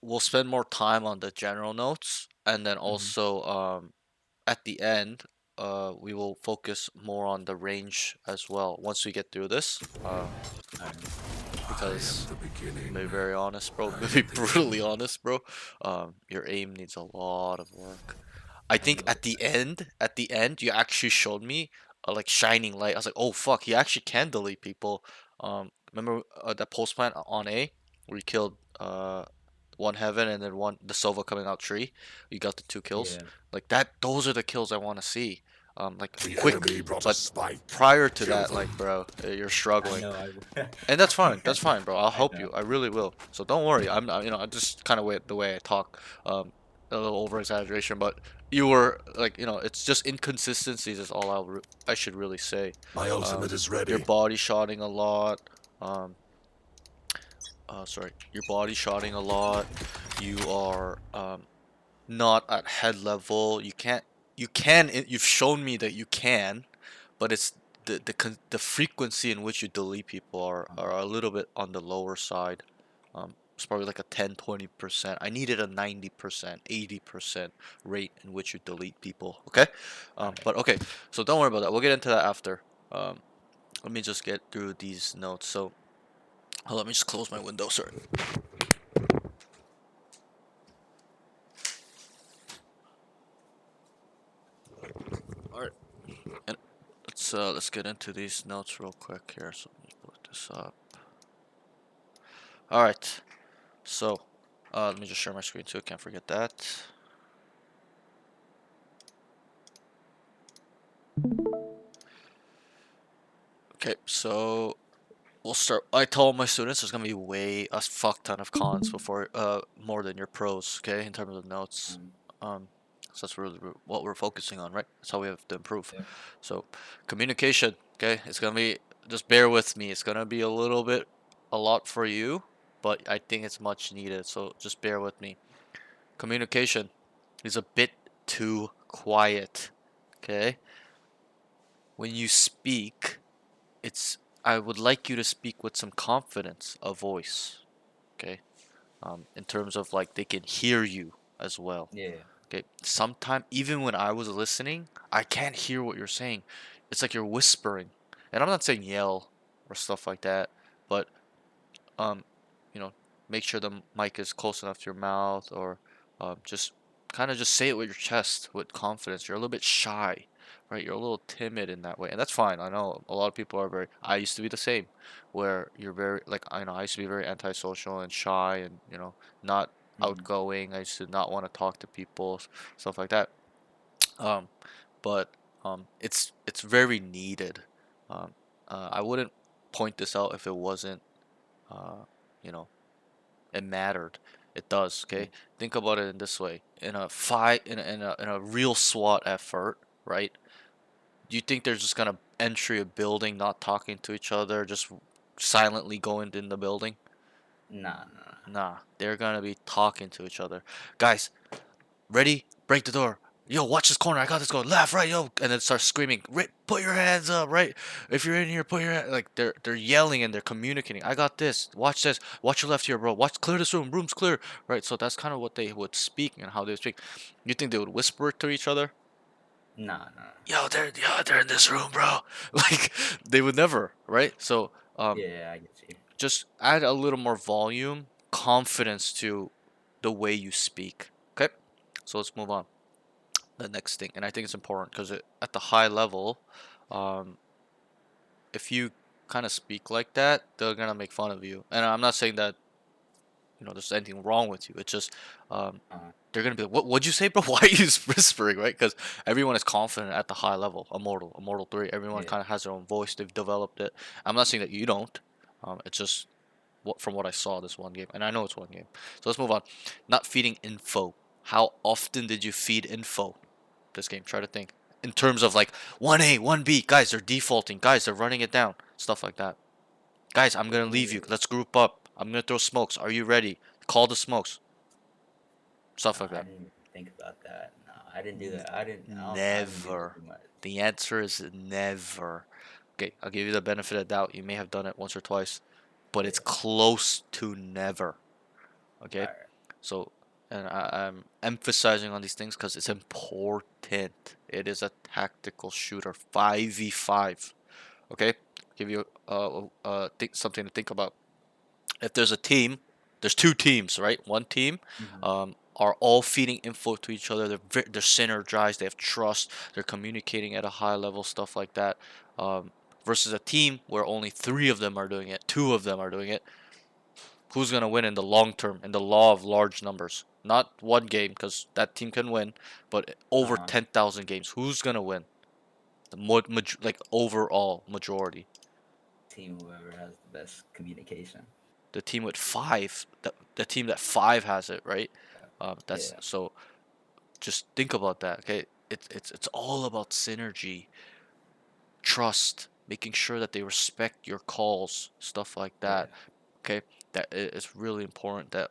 we'll spend more time on the general notes, and then Mhm. also at the end we will focus more on the range as well once we get through this. Alright. I am Because the I'm beginning gonna be very honest, bro. I'm gonna be and the brutally end. honest, bro. Your aim needs a lot of work. I I think know. at the end, you actually showed me a like shining light. I was like, oh fuck, he actually can delete people. Remember that post plant on A where you killed one heaven and then one the Sova coming out tree. You got the two kills. Yeah. Like that. Those are the kills I want to see. Like The quick. enemy brought a But spike. prior to Kill that, like them. bro, you're I struggling. know. I. And that's fine. That's fine, bro. I'll I help know. you. I really will. So don't worry. I'm not, I just kind of the way I talk, a little over exaggeration, but you were like, it's just inconsistencies is all I should really say. My ultimate Um, is your ready. body shotting a lot. Um, sorry, your body shotting a lot. You are not at head level. You've shown me that you can, but it's the frequency in which you delete people are a little bit on the lower side. It's probably like a 10-20%. I needed a 90%, 80% rate in which you delete people. Okay? Alright. But okay, so don't worry about that. We'll get into that after. Let me just get through these notes. So let me just close my window. Sorry. All right. And let's get into these notes real quick here. So let me put this up. All right. So let me just share my screen too. Can't forget that. Okay. So we'll start. I told my students there's gonna be a fuck ton of cons before more than your pros. Okay, in terms of notes. Um, Um. So that's really what we're focusing on, right? That's how we have to improve. yeah. So communication. Okay, it's gonna be. Just bear with me. It's gonna be a lot for you, but I think it's much needed. So just bear with me. Communication is a bit too quiet. Okay? When you speak, it's I would like you to speak with some confidence, a voice. Okay? In terms of like they can hear you as well. Yeah. Okay? Sometime even when I was listening, I can't hear what you're saying. It's like you're whispering. And I'm not saying yell or stuff like that, but um, you know, make sure the mic is close enough to your mouth, or just kind of just say it with your chest with confidence. You're a little bit shy, right? You're a little timid in that way, and that's fine. I know a lot of people are very. I used to be the same, where you're very like I used to be very antisocial and shy, and not Mhm. outgoing. I used to not want to talk to people, stuff like that. Um, but it's very needed. Um, I wouldn't point this out if it wasn't uh, you know, it mattered. It does, Yeah. okay? Think about it in this way. In a fight, in a real SWAT effort, right? Do you think they're just gonna enter a building, not talking to each other, just silently going in the building? Nah. Nah. Nah, they're gonna be talking to each other. Guys, ready? Break the door. yo, watch this corner. I got this going left, right, yo, and then start screaming, put your hands up, right? If you're in here, put your hand. Like they're yelling and they're communicating. I got this. Watch this. Watch your left here, bro. Watch, clear this room. Room's clear, right? So that's kind of what they would speak and how they would speak. You think they would whisper to each other? Nah, nah. Yo, they're in this room, bro. Like they would never, right? So Yeah, I get you. just add a little more volume, confidence to the way you speak. Okay, so let's move on. The next thing, and I think it's important because at the high level, um, if you kind of speak like that, they're gonna make fun of you. And I'm not saying that there's anything wrong with you. It's just they're gonna be like, what'd you say, bro? Why are you whispering, right? Because everyone is confident at the high level. Immortal 3. Everyone Yeah. kind of has their own voice. They've developed it. I'm not saying that you don't. It's just from what I saw this one game, and I know it's one game. So let's move on. Not feeding info. How often did you feed info this game? Try to think in terms of like 1A, 1B. Guys, they're defaulting. Guys, they're running it down. Stuff like that. Guys, I'm gonna leave you. Let's group up. I'm gonna throw smokes. Are you ready? Call the smokes. Stuff like I that. didn't think about that. No, I didn't do that. I didn't. I didn't do Never. that too much. The answer is never. Okay, I'll give you the benefit of doubt. You may have done it once or twice, but it's Yeah. close to never. Okay, Alright. so and I'm emphasizing on these things because it's important. It is a tactical shooter, 5v5. Okay, give you something to think about. If there's a team, there's two teams, right? One team are all feeding info to each other. They're synergized. They have trust. They're communicating at a high level, stuff like that. Versus a team where only three of them are doing it, two of them are doing it. Who's gonna win in the long term? In the law of large numbers, not one game, because that team can win, but over 10,000 games, who's gonna win? Like overall majority. Team whoever has the best communication. The team with five, the team that five has it, right? That's Yeah. so. Just think about that, okay? It's all about synergy, trust, making sure that they respect your calls, stuff like that. Okay, it's really important that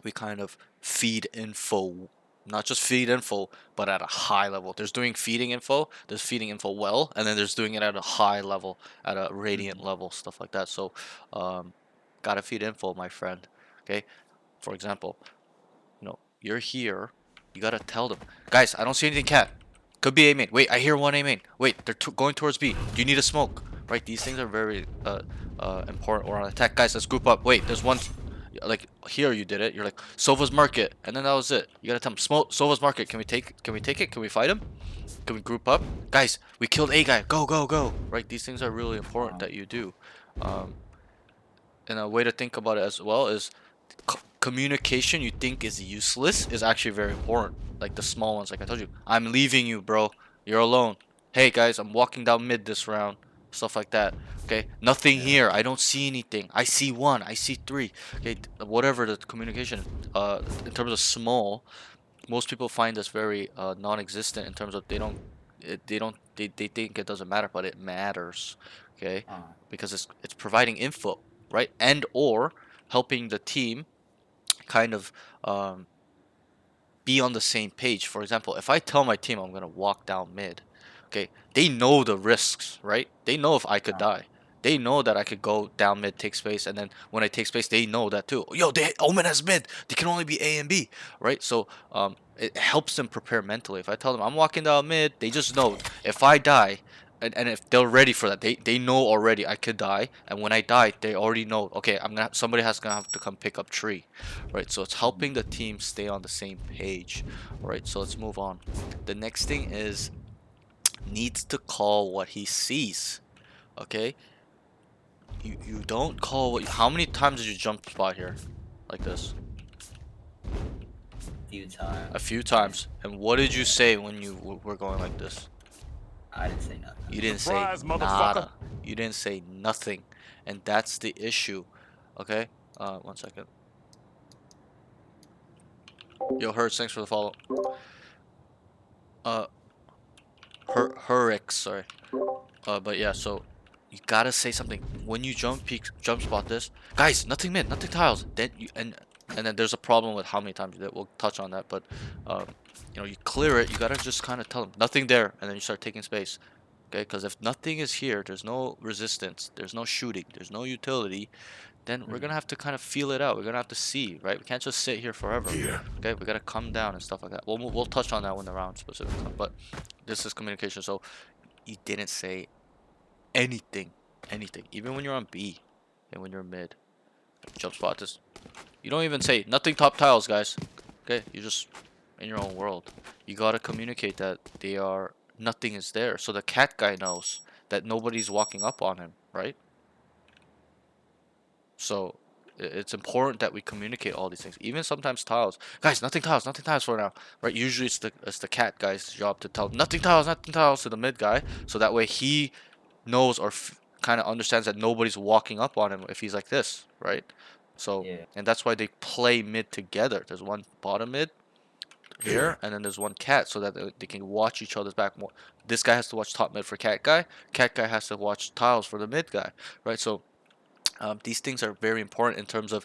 we kind of feed info, not just feed info, but at a high level. There's doing feeding info, there's feeding info well, and then there's doing it at a high level, at a radiant level, stuff like that. So, gotta feed info, my friend. Okay, for example, you're here, you gotta tell them, guys, I don't see anything, cat. Could be A main. Wait, I hear one A main. Wait, they're going towards B. Do you need a smoke? Right, these things are very important. Or on attack, guys. Let's group up. Wait, there's one. Like here, you did it. You're like Sova's market, and then that was it. You gotta tell them, smoke Sova's market. Can we take it? Can we fight him? Can we group up? Guys, we killed A guy. Go, go, go. Right, these things are really important that you do. And a way to think about it as well is communication you think is useless is actually very important. Like the small ones, like I told you, I'm leaving you, bro. You're alone. Hey guys, I'm walking down mid this round. Stuff like that. Okay, nothing here. I don't see anything. I see one. I see three. Okay, whatever the communication. In terms of small, most people find this very non-existent in terms of they think it doesn't matter, but it matters. Okay, because it's providing info, right, and or helping the team kind of be on the same page. For example, if I tell my team I'm gonna walk down mid, okay, they know the risks, right? They know if I could die. They know that I could go down mid, take space, and then when I take space, they know that too. Yo, Omen has mid. They can only be A and B, right? So it helps them prepare mentally. If I tell them I'm walking down mid, they just know if I die, and if they're ready for that, they know already I could die, and when I die, they already know. Okay, somebody has gonna have to come pick up tree, right? So it's helping the team stay on the same page, right? So let's move on. The next thing is needs to call what he sees. Okay, you don't call what. How many times did you jump spot here, like this? Few times. A few times. And what did you say when you were going like this? I didn't say nothing. You didn't Surprise, say motherfucker. nada. You didn't say nothing, and that's the issue. Okay. 1 second. Yo, Hertz, thanks for the follow. Hurrix, sorry. But yeah, so you gotta say something when you jump spot this, guys. Nothing mid, nothing tiles. Then and then there's a problem with how many times you do it. We'll touch on that, but you know, you clear it, you gotta just kind of tell them nothing there, and then you start taking space. Okay, because if nothing is here, there's no resistance, there's no shooting, there's no utility, then we're gonna have to kind of feel it out. We're gonna have to see, right? We can't just sit here forever. Here. Okay, we gotta come down and stuff like that. We'll touch on that when the round specific comes, but this is communication. So you didn't say anything, even when you're on B and when you're mid. Jump spot this. You don't even say nothing top tiles, guys. Okay, you're just in your own world. You gotta communicate that they are nothing is there, so the cat guy knows that nobody's walking up on him, right? So it's important that we communicate all these things. Even sometimes tiles, guys, nothing tiles for now, right? Usually it's the cat guy's job to tell nothing tiles to the mid guy, so that way he knows or kind of understands that nobody's walking up on him if he's like this, right? So Yeah. and that's why they play mid together. There's one bottom mid here, and then there's one cat, so that they can watch each other's back more. This guy has to watch top mid for cat guy. Cat guy has to watch tiles for the mid guy, right? So these things are very important in terms of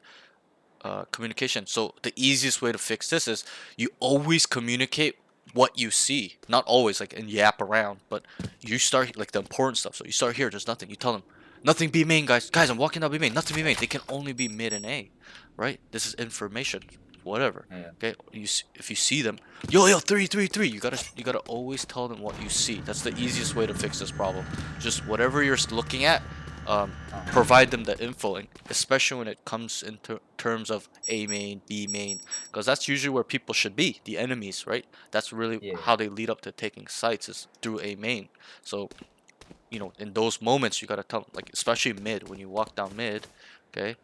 communication. So the easiest way to fix this is you always communicate what you see. Not always like and yap around, but you start like the important stuff. So you start here, there's nothing. You tell them, nothing B main, guys. Guys, I'm walking down B main. Nothing B main. They can only be mid and A, right? This is information. Whatever. Yeah. Okay. If you see them, yo, 3. You gotta always tell them what you see. That's the easiest way to fix this problem. Just whatever you're looking at, provide them the info, and especially when it comes into terms of A main, B main, because that's usually where people should be, the enemies, right? That's really Yeah. how they lead up to taking sites is through A main. So, you know, in those moments, you gotta tell them, like especially mid, when you walk down mid, okay,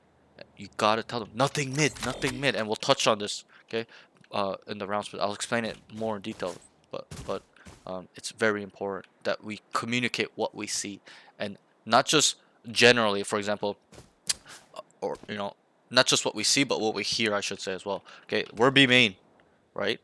you gotta tell them nothing mid, and we'll touch on this, okay, in the rounds, but I'll explain it more in detail. But it's very important that we communicate what we see, and not just generally, for example, or you know, not just what we see, but what we hear, I should say as well. Okay, we're B main, right?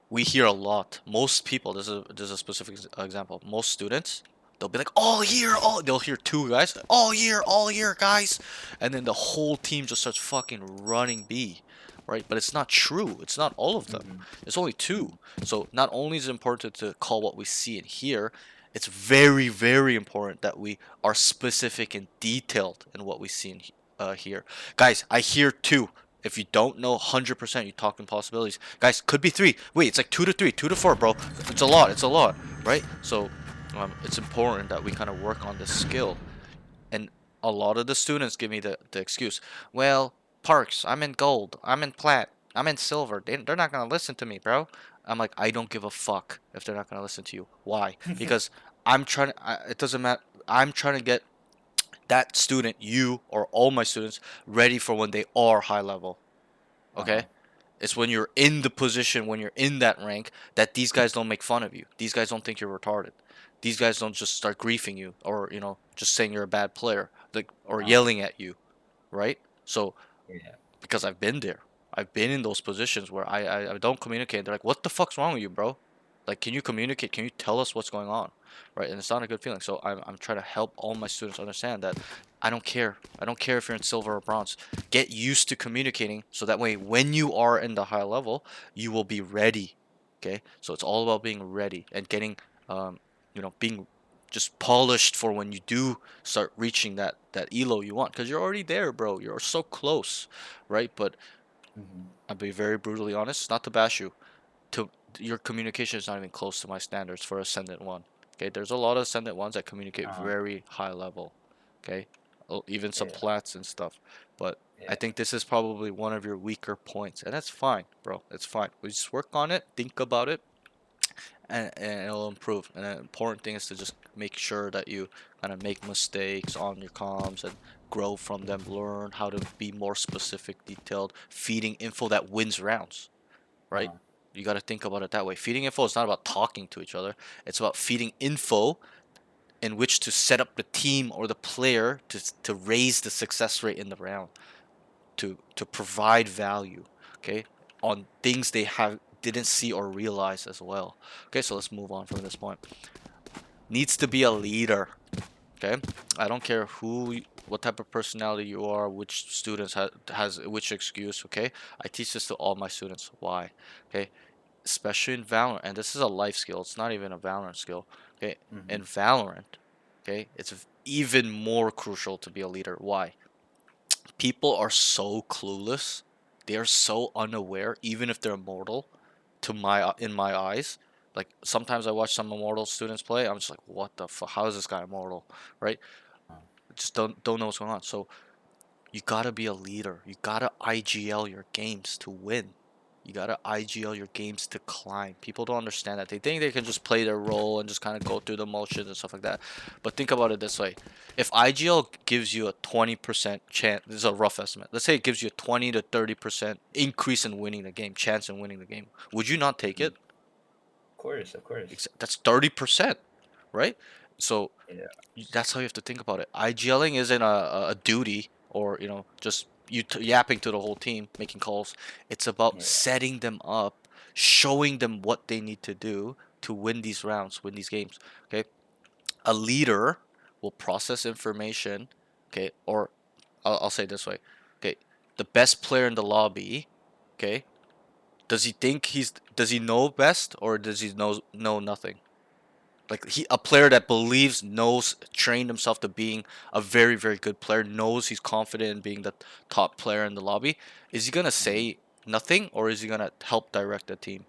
We hear a lot. Most people, this is a specific example. Most students, they'll be like, all here, all. They'll hear two guys, all here, guys, and then the whole team just starts fucking running B, right? But it's not true. It's not all of them. It's only two. So not only is it important to call what we see and hear, it's very, very important that we are specific and detailed in what we see and hear. Guys, I hear two. If you don't know 100%, you talk in possibilities. Guys, could be three. Wait, it's like 2 to 3, 2 to 4, bro. It's a lot, right? So it's important that we kind of work on this skill. And a lot of the students give me the excuse. Well, Parks, I'm in gold. I'm in plat. I'm in silver. They're not going to listen to me, bro. I'm like, I don't give a fuck if they're not going to listen to you. Why? Because I'm trying to, it doesn't matter. I'm trying to get that student, you or all my students, ready for when they are high level. Okay? It's when you're in the position, when you're in that rank, that these guys don't make fun of you. These guys don't think you're retarded. These guys don't just start griefing you, or you know, just saying you're a bad player, like, or yelling at you, right? So Yeah. because I've been there. I've been in those positions where I don't communicate. They're like, what the fuck's wrong with you, bro? Like, can you communicate? Can you tell us what's going on? Right? And it's not a good feeling. So I'm trying to help all my students understand that I don't care. I don't care if you're in silver or bronze. Get used to communicating so that way when you are in the high level, you will be ready. Okay? So it's all about being ready and getting, you know, being just polished for when you do start reaching that elo you want, because you're already there, bro. You're so close, right? But I'll be very brutally honest, not to bash you, to your communication is not even close to my standards for Ascendant 1. Okay, there's a lot of Ascendant 1s that communicate very high level. Okay, even some Yeah. plats and stuff. But I Yeah. think this is probably one of your weaker points, and that's fine, bro. It's fine. We just work on it, think about it, and it'll improve. And the important thing is to just make sure that you kind of make mistakes on your comms and grow from them, learn how to be more specific, detailed, feeding info that wins rounds, right? You got to think about it that way. Feeding info is not about talking to each other. It's about feeding info in which to set up the team or the player to raise the success rate in the round, to provide value, okay, on things they didn't see or realize as well. Okay, so let's move on from this point. Needs to be a leader. Okay, I don't care who what type of personality you are, which students has which excuse. Okay, I teach this to all my students. Why? Okay, especially in Valorant, and this is a life skill. It's not even a Valorant skill. Okay, Mm-hmm. in Valorant, okay, it's even more crucial to be a leader. Why? People are so clueless. They are so unaware, even if they're immortal. To my in my eyes, like sometimes I watch some immortal students play. I'm just like, what the fuck? How is this guy immortal? Right? Just don't know what's going on. So you gotta be a leader. You gotta IGL your games to win. You gotta IGL your games to climb. People don't understand that. They think they can just play their role and just kind of go through the motions and stuff like that. But think about it this way. If IGL gives you a 20% chance, this is a rough estimate. Let's say it gives you a 20 to 30% increase in winning the game, chance in winning the game. Would you not take it? Of course, of course. That's 30%, right? So Yeah. that's how you have to think about it. IGLing isn't a duty or just you yapping to the whole team, making calls. It's about Yeah. setting them up, showing them what they need to do to win these rounds, win these games. Okay, a leader will process information. Okay, or I'll say it this way. Okay, the best player in the lobby. Okay, does he know best or does he know nothing? Like a player that believes, knows, trained himself to being a very, very good player, knows he's confident in being the top player in the lobby. Is he gonna Mm-hmm. say nothing or is he gonna help direct the team?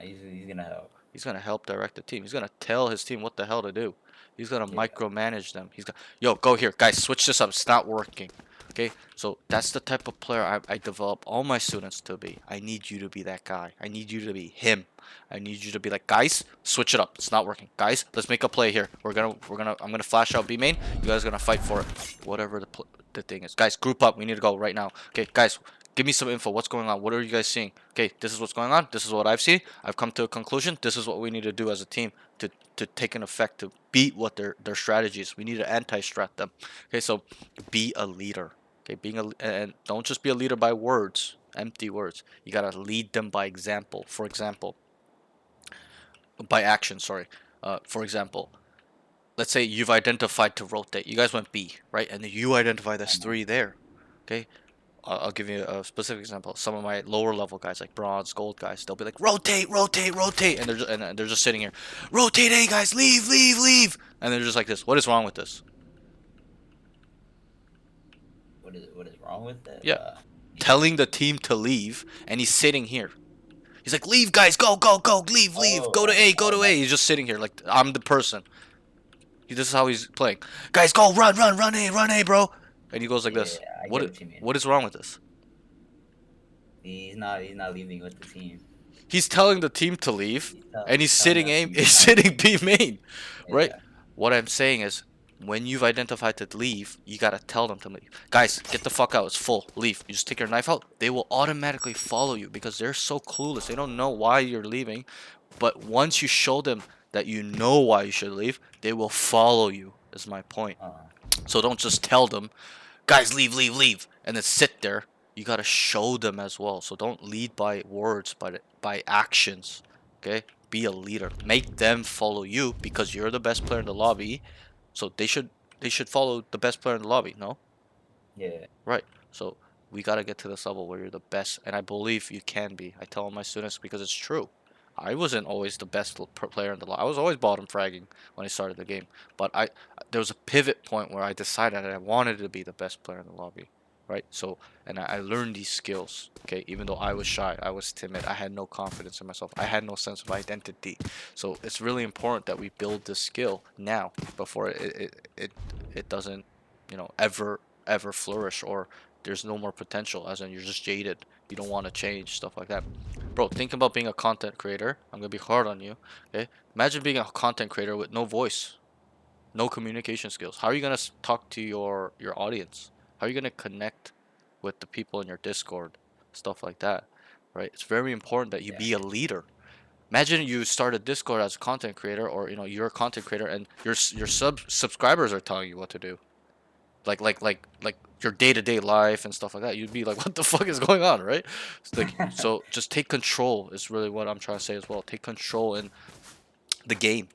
He's gonna help. He's gonna help direct the team. He's gonna tell his team what the hell to do. He's gonna Yeah. micromanage them. He's gonna, yo, go here, guys, switch this up. It's not working. Okay, so that's the type of player I develop all my students to be. I need you to be that guy. I need you to be him. I need you to be like, guys, switch it up. It's not working. Guys, let's make a play here. I'm gonna flash out B main. You guys are gonna fight for it. Whatever the thing is. Guys, group up. We need to go right now. Okay, guys, give me some info. What's going on? What are you guys seeing? Okay, this is what's going on. This is what I've seen. I've come to a conclusion. This is what we need to do as a team to take an effect to beat what their strategy is. We need to anti-strat them. Okay, so be a leader. Okay, and don't just be a leader by words, empty words. You gotta lead them by example. For example, by action. Sorry. For example, let's say you've identified to rotate. You guys went B, right? And you identify there's three there. Okay, I'll give you a specific example. Some of my lower level guys, like bronze, gold guys, they'll be like, rotate, rotate, rotate, and they're just sitting here, rotate, hey guys, leave, leave, leave, and they're just like this. What is wrong with this? What is wrong with it? Yeah, telling the team to leave, and he's sitting here. He's like, leave, guys, go, go, go, leave, leave, go to A, go to A. He's just sitting here like I'm the person. This is how he's playing. Guys, go, run, run, run A, bro. And he goes like this. I get what you mean. What is wrong with this? He's not leaving with the team. He's telling the team to leave, and he's telling sitting them aim. to He's leave. sitting B main, right? Yeah. What I'm saying is, when you've identified to leave, you gotta tell them to leave. Guys, get the fuck out. It's full. Leave. You just take your knife out. They will automatically follow you because they're so clueless. They don't know why you're leaving, but once you show them that you know why you should leave, they will follow you. Is my point. So don't just tell them, guys, leave, leave, leave, and then sit there. You gotta show them as well. So don't lead by words, but by actions. Okay? Be a leader. Make them follow you because you're the best player in the lobby. So they should follow the best player in the lobby. No? Yeah. Right. So we gotta get to this level where you're the best, and I believe you can be. I tell my students because it's true. I wasn't always the best player in the lobby. I was always bottom fragging when I started the game, but there was a pivot point where I decided that I wanted to be the best player in the lobby, right? So and I learned these skills. Okay, even though I was shy, I was timid, I had no confidence in myself, I had no sense of identity. So it's really important that we build this skill now before it doesn't, ever flourish, or there's no more potential, as in you're just jaded, you don't want to change, stuff like that. Bro, think about being a content creator. I'm gonna be hard on you. Okay, imagine being a content creator with no voice, no communication skills. How are you gonna talk to your audience? How are you gonna connect with the people in your Discord, stuff like that, right? It's very important that you be a leader. Imagine you start a Discord as a content creator, or you're a content creator and your subscribers are telling you what to do, like your day-to-day life and stuff like that. You'd be like, what the fuck is going on, right? It's like, so just take control is really what I'm trying to say as well. Take control the game.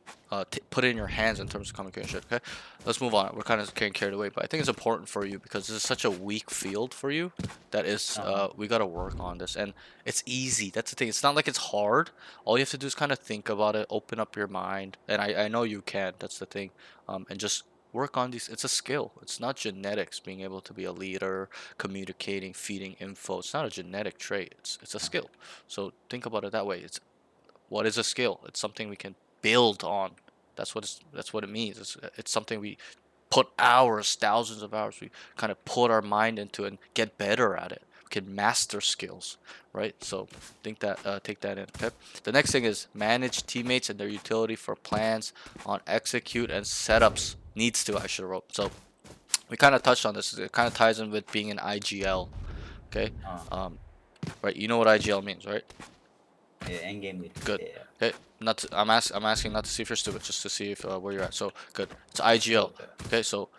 Put it in your hands in terms of communication. Okay, let's move on. We're kind of getting carried away, but I think it's important for you because this is such a weak field for you. That is, we gotta work on this, and it's easy. That's the thing. It's not like it's hard. All you have to do is kind of think about it, open up your mind, and I know you can. That's the thing, and just work on these. It's a skill. It's not genetics. Being able to be a leader, communicating, feeding info. It's not a genetic trait. It's a skill. So think about it that way. What is a skill? It's something we can build on. That's what it means. It's something we put hours, thousands of hours. We kind of put our mind into and get better at it. We can master skills, right? So think that take that in. Okay. The next thing is manage teammates and their utility for plans on execute and setups. Needs to, I should have wrote. So we kind of touched on this. It kind of ties in with being an IGL. Okay. Right. You know what IGL means, right? Yeah, end game lead. Good. Yeah. Okay. I'm asking not to see if you're stupid, just to see if where you're at. So good. It's IGL. Okay. So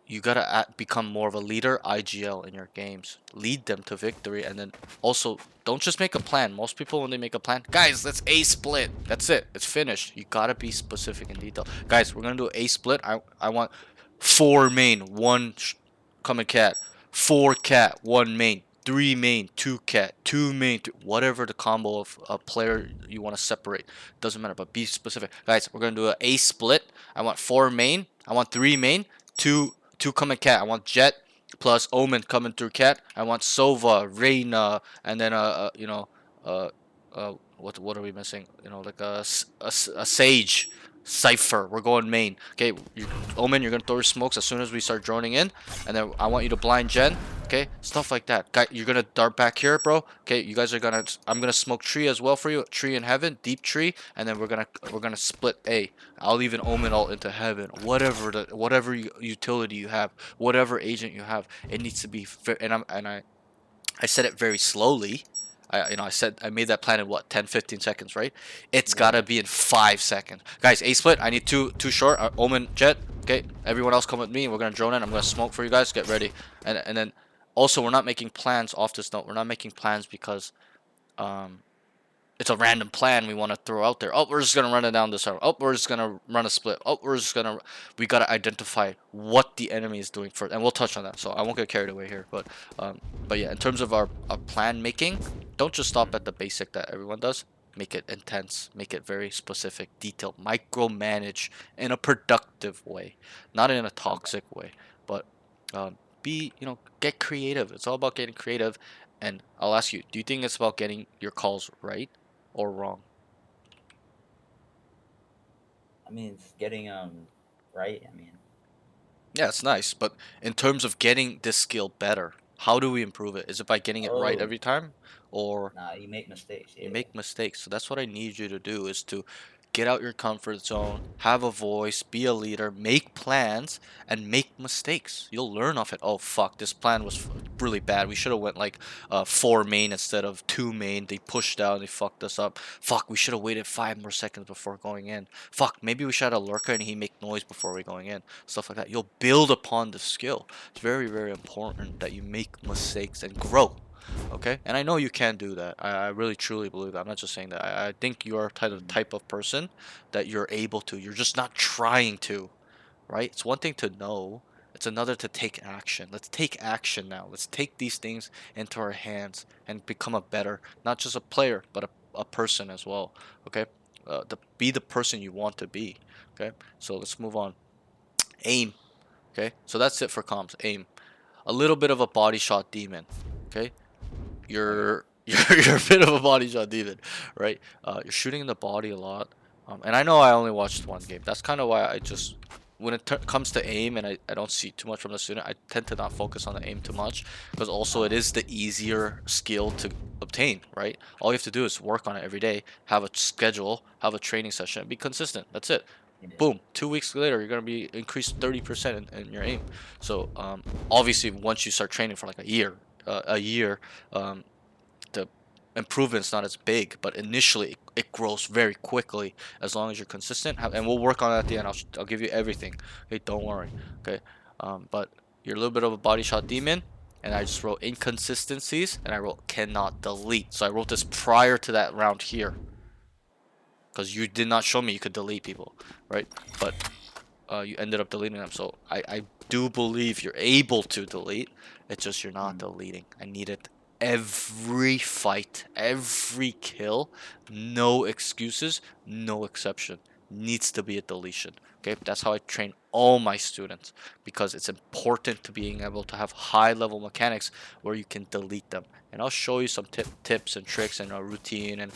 you gotta become more of a leader, IGL in your games. Lead them to victory, and then also don't just make a plan. Most people when they make a plan, guys, let's A split. That's it. It's finished. You gotta be specific in detail. Guys, we're gonna do A split. I want 4 main, 1 common cat, 4 cat, 1 main, 3 main, 2 cat, 2 main, whatever the combo of a player you want to separate. Doesn't matter, but be specific. Guys, we're gonna do an A split. I want 4 main. I want 3 main, 2 coming cat. I want Jet plus Omen coming through cat. I want Sova, Reina, and then what are we missing? You know, like a Sage, Cypher. We're going main. Okay, Omen, you're gonna throw your smokes as soon as we start droning in, and then I want you to blind Gen. Okay, stuff like that. Guy, you're gonna dart back here, bro. Okay, you guys are gonna. I'm gonna smoke tree as well for you. Tree in heaven, deep tree, and then we're gonna split A. I'll even omen ult into heaven. Whatever utility you have, whatever agent you have, it needs to be. I said it very slowly. I made that plan in what 10-15 seconds, right? It's gotta be in 5 seconds, guys. A split. I need two short. Omen Jet. Okay, everyone else come with me. We're gonna drone in. I'm gonna smoke for you guys. Get ready, and then also we're not making plans off this note. We're not making plans because it's a random plan we want to throw out there. Oh, we're just gonna run it down this arrow. Oh, we're just gonna run a split. Oh, we gotta identify what the enemy is doing first, and we'll touch on that. So I won't get carried away here, but yeah, in terms of our plan making, don't just stop at the basic that everyone does. Make it intense, make it very specific, detailed, micromanage in a productive way, not in a toxic way, but get creative. It's all about getting creative. And I'll ask you, do you think it's about getting your calls right or wrong? I mean, it's getting right. I mean, Yeah, it's nice, but in terms of getting this skill better, how do we improve it? Is it by getting it right every time, or nah, you make mistakes. you Yeah. make mistakes? So that's what I need you to do is to get out your comfort zone, have a voice, be a leader, make plans, and make mistakes. You'll learn off it. Oh fuck, this plan was really bad. We should have went like 4 main instead of 2 main. They pushed out, they fucked us up. Fuck, we should have waited 5 more seconds before going in. Fuck, maybe we should have a lurker and he make noise before we going in. Stuff like that. You'll build upon the skill. It's very, very important that you make mistakes and grow. Okay, and I know you can do that. I really truly believe that. I'm not just saying that. I think you are type of person that you're able to. You're just not trying to, right? It's one thing to know. It's another to take action. Let's take action now. Let's take these things into our hands and become a better, not just a player, but a person as well. Okay, be the person you want to be. Okay, so let's move on. Aim. Okay, so that's it for comms. Aim. A little bit of a body shot demon. Okay, you're a bit of a body shot demon, right? You're shooting in the body a lot, and I know I only watched one game. That's kind of why I just when it comes to aim and I don't see too much from the student, I tend to not focus on the aim too much because also it is the easier skill to obtain, right? All you have to do is work on it every day, have a schedule, have a training session, and be consistent. That's it. Boom, 2 weeks later you're gonna be increased 30% in your aim. So obviously once you start training for like a year, the improvement's not as big, but initially it grows very quickly as long as you're consistent. And we'll work on it at the end. I'll give you everything. Okay, don't worry. Okay, but you're a little bit of a body shot demon, and I just wrote inconsistencies, and I wrote cannot delete. So I wrote this prior to that round here. because you did not show me you could delete people, right? But you ended up deleting them. So I do believe you're able to delete. It's just you're not deleting. I need it every fight, every kill, no excuses, no exception. Needs to be a deletion. Okay, that's how I train all my students because it's important to being able to have high level mechanics where you can delete them. And I'll show you some tips and tricks and a routine and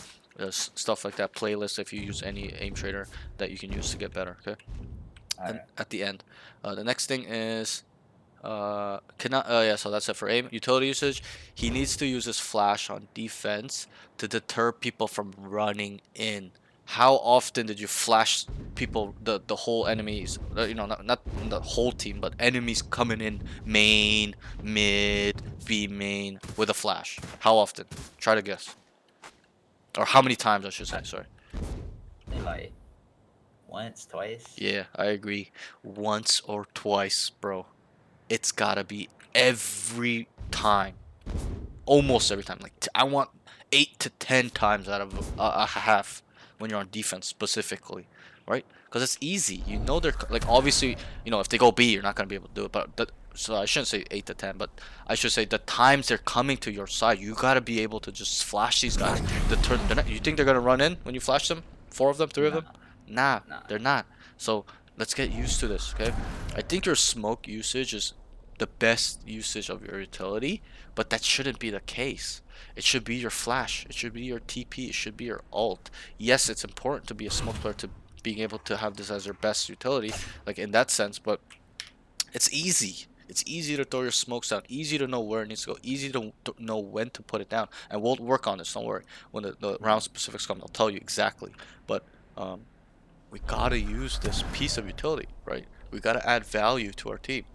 stuff like that. Playlist if you use any aim trader that you can use to get better. Okay. And Alright. at the end, the next thing is cannot yeah, so that's it for aim. Utility usage, he needs to use his flash on defense to deter people from running in. How often did you flash people, the whole enemies, you know, not the whole team, but enemies coming in main, mid, B main with a flash? How often? Try to guess. Or how many times I should say, sorry. Like once, twice. Yeah, I agree. Once or twice, bro. It's gotta be every time, almost every time. Like I want 8 to 10 times out of a half when you're on defense specifically, right? Because it's easy. You know they're like obviously if they go B, you're not gonna be able to do it. But so I shouldn't say 8 to 10, but I should say the times they're coming to your side, you gotta be able to just flash these guys. You think they're gonna run in when you flash them? 4 of them, 3 of them? Nah, Nah. they're not. So let's get used to this, okay? I think your smoke usage is the best usage of your utility, but that shouldn't be the case. It should be your flash. It should be your TP. It should be your ult. Yes, it's important to be a smoke player to being able to have this as your best utility, like in that sense, but it's easy. It's easy to throw your smokes down, easy to know where it needs to go, easy to know when to put it down. And we'll work on this, don't worry. When the round specifics come, I'll tell you exactly. But we gotta use this piece of utility, right? We gotta add value to our team,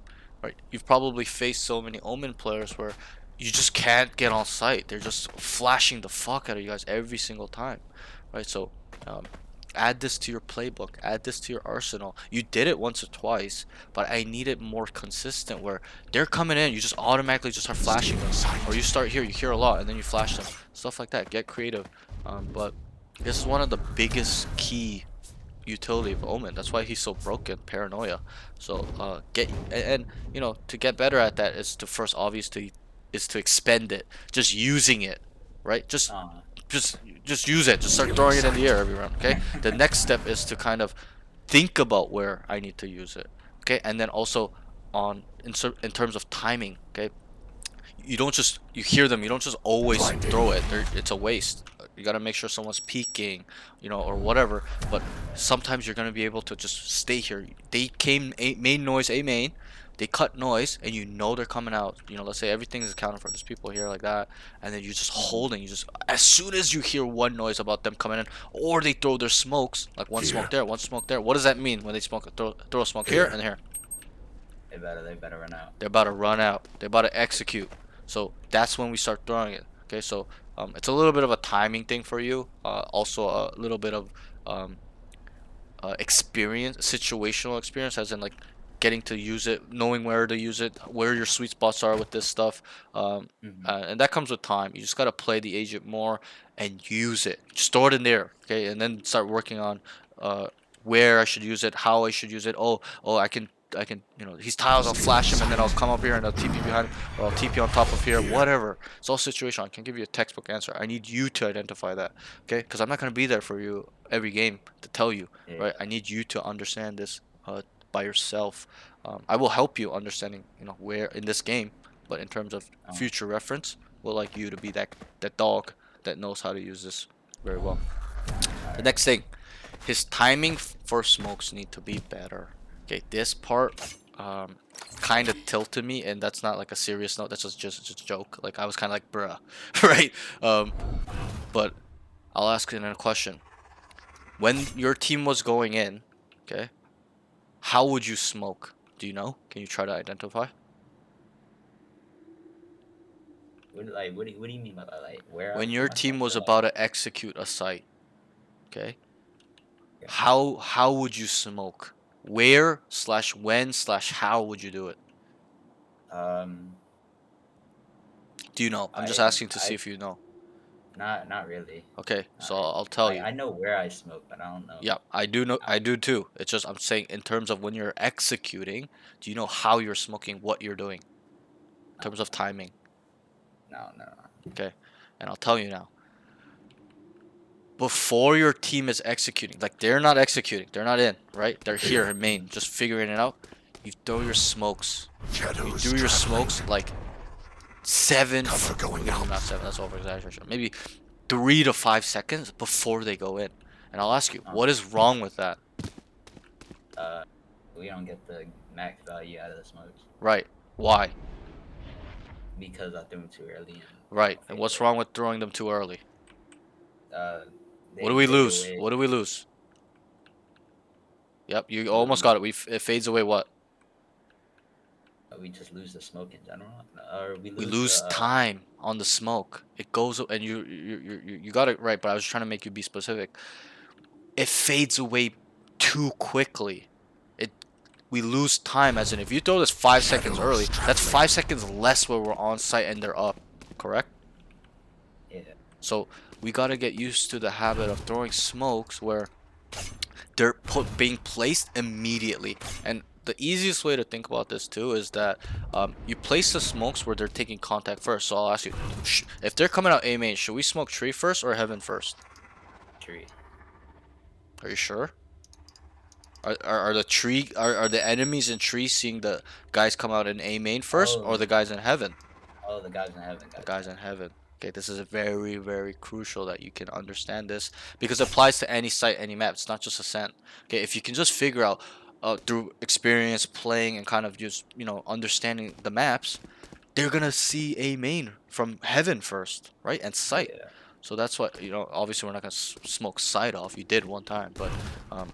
right? You've probably faced so many Omen players where you just can't get on site. They're just flashing the fuck out of you guys every single time, right? So add this to your playbook, add this to your arsenal. You did it once or twice, but I need it more consistent where they're coming in, you just automatically just start flashing them, or you start here, you hear a lot, and then you flash them, stuff like that. Get creative, but this is one of the biggest key utility of Omen. That's why he's so broken, paranoia. So to get better at that is to first obviously is to expend it, just using it, right? Just use it. Just start throwing it in the air every round. Okay. The next step is to kind of think about where I need to use it. Okay, and then also in terms of timing. Okay, you hear them, you don't just always throw it. It's a waste. You gotta make sure someone's peeking, or whatever. But sometimes you're gonna be able to just stay here. They made noise a main, they cut noise, and they're coming out. Let's say everything is accounted for. There's people here like that, and then you're just holding. You just as soon as you hear one noise about them coming in, or they throw their smokes, like one smoke there, one smoke there. What does that mean when they throw a smoke here and here? They better run out. They're about to run out. They're about to execute. So that's when we start throwing it. Okay, so it's a little bit of a timing thing for you. Also a little bit of experience, situational experience, as in like getting to use it, knowing where to use it, where your sweet spots are with this stuff. And that comes with time. You just gotta play the agent more and use it. Just throw it in there, okay, and then start working on where I should use it, how I should use it. Oh, I can, he's tiles. I'll flash him, and then I'll come up here and I'll TP behind him, or I'll TP on top of here. Whatever. It's all situational. I can't give you a textbook answer. I need you to identify that, okay? Because I'm not gonna be there for you every game to tell you, right? I need you to understand this by yourself. I will help you understanding, where in this game, but in terms of future reference, we'll like you to be that dog that knows how to use this very well. The next thing, his timing for smokes need to be better. Okay, this part kind of tilted me, and that's not like a serious note. That's just a joke. Like I was kind of like, bruh, right? But I'll ask you a question. When your team was going in, okay, how would you smoke? Do you know? Can you try to identify? What do you mean by that? Like where? When your team was about to execute a site, okay, how would you smoke? Where/when/how would you do it? Um. Do you know? I'm just asking to see if you know. Not really. Okay, Not so really. I'll tell Like you. I know where I smoke, but I don't know. Yeah, I do know. I do too. It's just I'm saying in terms of when you're executing, do you know how you're smoking, what you're doing in No, terms of timing? no. Okay, and I'll tell you now. Before your team is executing, like they're not executing, they're not in, right? They're here in main, just figuring it out. You throw your smokes. You Shadows do your traveling. smokes like seven. Cover going Maybe out. not seven. That's over exaggeration. Maybe 3 to 5 seconds before they go in. And I'll ask you, Oh, what is wrong with that? uh, we don't get the max value out of the smokes Right? Why? because I threw them too early and they Right. don't And fade what's away. wrong with throwing them too early? Uh, What do they we fade lose? away. What do we lose? Yep, you We almost lose. got it. It fades away what? We just lose the smoke in general, or we We lose the. lose time on the smoke. It goes and you got it right, but I was trying to make you be specific. It fades away too quickly. It we lose time as in if you throw this 5 seconds early, Shadows that's traveling. 5 seconds less where we're on site and they're up. Correct? Yeah. So we gotta get used to the habit of throwing smokes where they're being placed immediately. And the easiest way to think about this too is that you place the smokes where they're taking contact first. So I'll ask you, if they're coming out A main, should we smoke tree first or heaven first? Tree. Are you sure? Are the tree are the enemies in tree seeing the guys come out in A main first or Oh, the guys in heaven? oh, the guys in heaven, The guys in guys in heaven. heaven. Okay, this is very, very crucial that you can understand this because it applies to any site, any map. It's not just Ascent. Okay, if you can just figure out through experience playing and kind of just understanding the maps, they're gonna see a main from heaven first, right? And sight. Yeah. So that's what obviously, we're not gonna smoke sight off. You did one time, but um,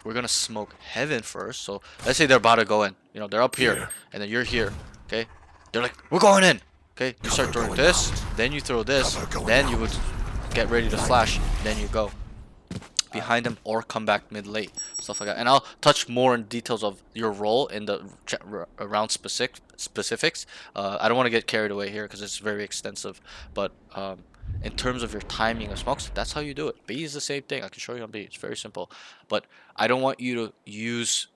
we're gonna smoke heaven first. So let's say they're about to go in. They're up here, Here. and then you're here. Okay, they're like, we're going in. Okay, you start Cover throwing going this, out. then you throw this, Cover going then you out. would get ready to flash, then you go Uh, behind them or come back mid late, stuff like that. And I'll touch more in details of your role in the round specifics. I don't want to get carried away here because it's very extensive, but in terms of your timing of smokes, that's how you do it. B is the same thing. I can show you on B. It's very simple, but I don't want you to use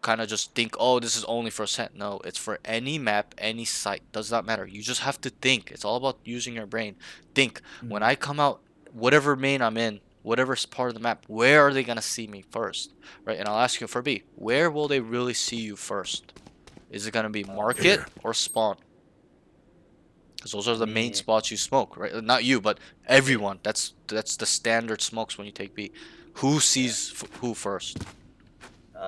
kind of just think, oh, this is only for Ascent. No, it's for any map, any site. Does not matter. You just have to think. It's all about using your brain. Think. When I come out, whatever main I'm in, whatever part of the map, where are they gonna see me first, right? And I'll ask you for B. Where will they really see you first? Is it gonna be market Here. or spawn? Because those are I the main mean, spots you smoke, right? Not you, but everyone. That's the standard smokes when you take B. Who yeah. sees who first?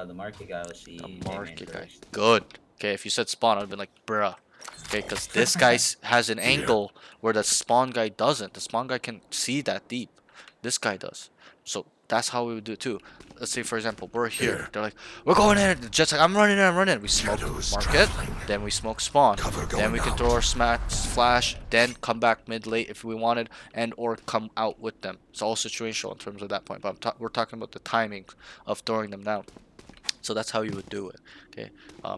The market guy will The see A main market guy. first. Good. Okay, if you said spawn, I'd been like, bruh. Okay, because this guy has an angle where the spawn guy doesn't. The spawn guy can see that deep. This guy does. So that's how we would do it too. Let's say, for example, we're here. Here. They're like, we're going in. The jet's like, I'm running in, I'm running in. We smoke Shadows market. traveling. Then we smoke spawn. Cover Then going we can out. throw our smack flash. Then come back mid late if we wanted, and or come out with them. It's all situational in terms of that point. But we're talking about the timing of throwing them down. So that's how you would do it. Okay,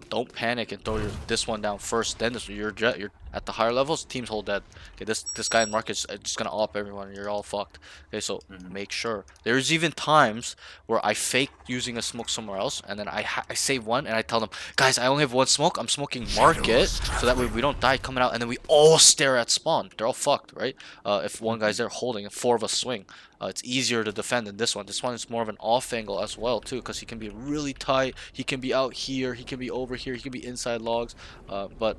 don't panic and throw this one down first. Then your jet. You're at the higher levels. Teams hold dead. Okay, this guy in market's just gonna op everyone. And you're all fucked. Okay, so make sure. There's even times where I fake using a smoke somewhere else, and then I save one, and I tell them, guys, I only have one smoke. I'm smoking market, so that way we don't die coming out, and then we all stare at spawn. They're all fucked, right? If one guy's there holding, and four of us swing. It's easier to defend than this one. This one is more of an off angle as well too, because he can be really tight. He can be out here. He can be over here. He can be inside logs. But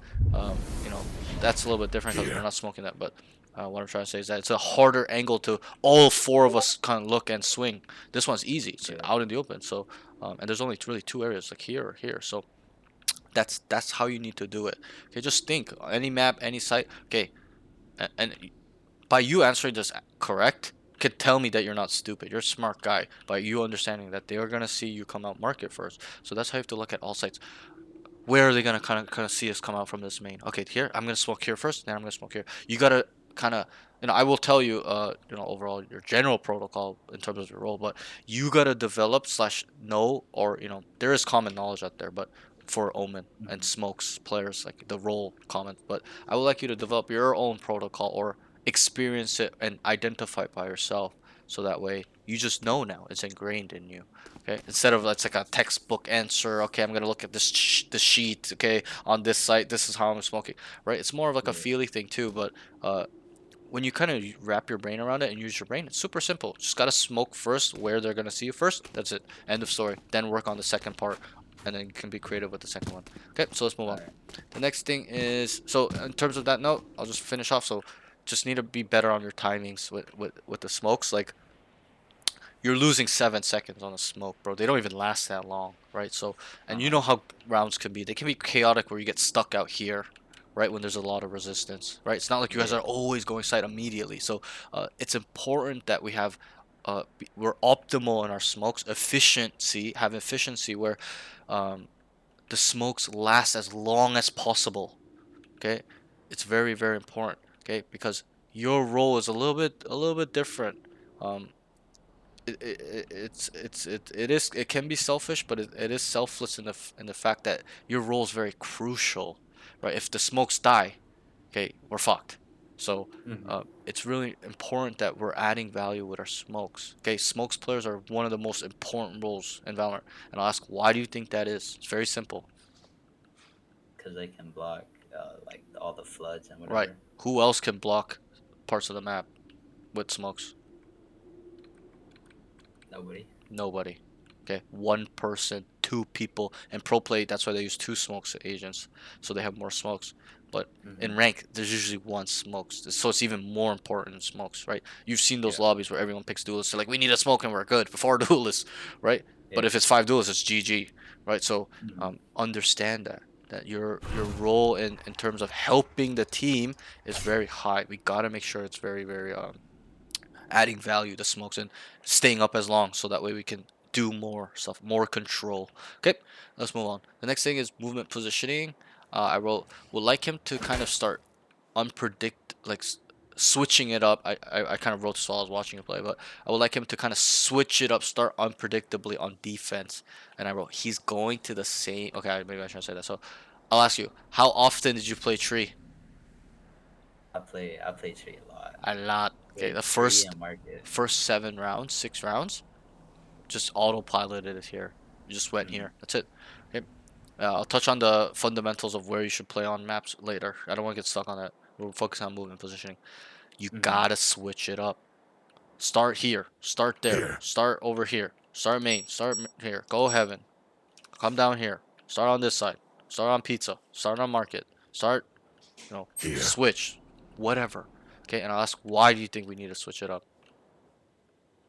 that's a little bit different because we're not smoking that. But what I'm trying to say is that it's a harder angle to all four of us kind of look and swing. This one's easy. It's Yeah. out in the open. So and there's only really two areas, like here or here. So that's how you need to do it. Okay, just think. Any map, any site. Okay, and by you answering this correct could tell me that you're not stupid. You're a smart guy by you understanding that they are gonna see you come out market first. So that's how you have to look at all sites. Where are they gonna kind of see us come out from this main? Okay, here I'm gonna smoke here first, then I'm gonna smoke here. You gotta kind of I will tell you overall your general protocol in terms of your role, but you gotta develop slash know, or there is common knowledge out there, but for Omen and Smokes players, like the role common, but I would like you to develop your own protocol or experience it and identify it by yourself. So that way you just know now. It's ingrained in you. Okay, instead of it's like a textbook answer. Okay, I'm gonna look at this the sheet. Okay, on this site, this is how I'm smoking. Right? It's more of like a Yeah. feely thing too. But when you kind of wrap your brain around it and use your brain, it's super simple. Just gotta smoke first where they're gonna see you first. That's it. End of story. Then work on the second part, and then you can be creative with the second one. Okay, so let's move on. Alright. The next thing is, so in terms of that note, I'll just finish off. So just need to be better on your timings with the smokes. Like you're losing 7 seconds on a smoke, bro. They don't even last that long, right? So, and you know how rounds can be. They can be chaotic where you get stuck out here, right? When there's a lot of resistance, right? It's not like you guys Yeah. are always going side immediately. So, it's important that we have, we're optimal in our smokes, have efficiency where, the smokes last as long as possible. Okay, it's very very important. Okay, because your role is a little bit different. Um, it can be selfish, but it is selfless in the fact that your role is very crucial, right? If the smokes die, okay, we're fucked. So Mhm. it's really important that we're adding value with our smokes. Okay, smokes players are one of the most important roles in Valorant, and I'll ask why do you think that is? It's very simple, Because they can block like all the floods and right? whatever. Who else can block parts of the map with smokes? Nobody. Nobody. Okay, one person, two people, and pro play. That's why they use two smokes agents, so they have more smokes. But in Hmm. rank, there's usually one smokes, so it's even more important in smokes, right? You've seen those Yeah. lobbies where everyone picks duelists. They're like, we need a smoke and we're good before duelists, right? But Yeah. if it's five duelists, it's GG, right? So Hmm. understand that your role in terms of helping the team is very high. We gotta make sure it's very very adding value to smokes and staying up as long so that way we can do more stuff, more control. Okay, let's move on. The next thing is movement positioning. I wrote would like him to kind of start switching it up. I kind of wrote this while I was watching him play, but I would like him to kind of switch it up, start unpredictably on defense. And I wrote he's going to the same. Okay, maybe I shouldn't say that. So I'll ask you, how often did you play tree? I play tree a lot. A lot. Okay, Play the tree and market. first 7 rounds, 6 rounds, just autopiloted it here. You just went Hmm. here. That's it. Okay. I'll touch on the fundamentals of where you should play on maps later. I don't want to get stuck on that. We'll focus on movement positioning. You Hmm. gotta switch it up. Start here. Start there. Here. Start over here. Start main. Here. Go heaven. Come down here. Start on this side. Start on pizza. Start on market. Start, Here. switch. Whatever. Okay, and I'll ask why do you think we need to switch it up?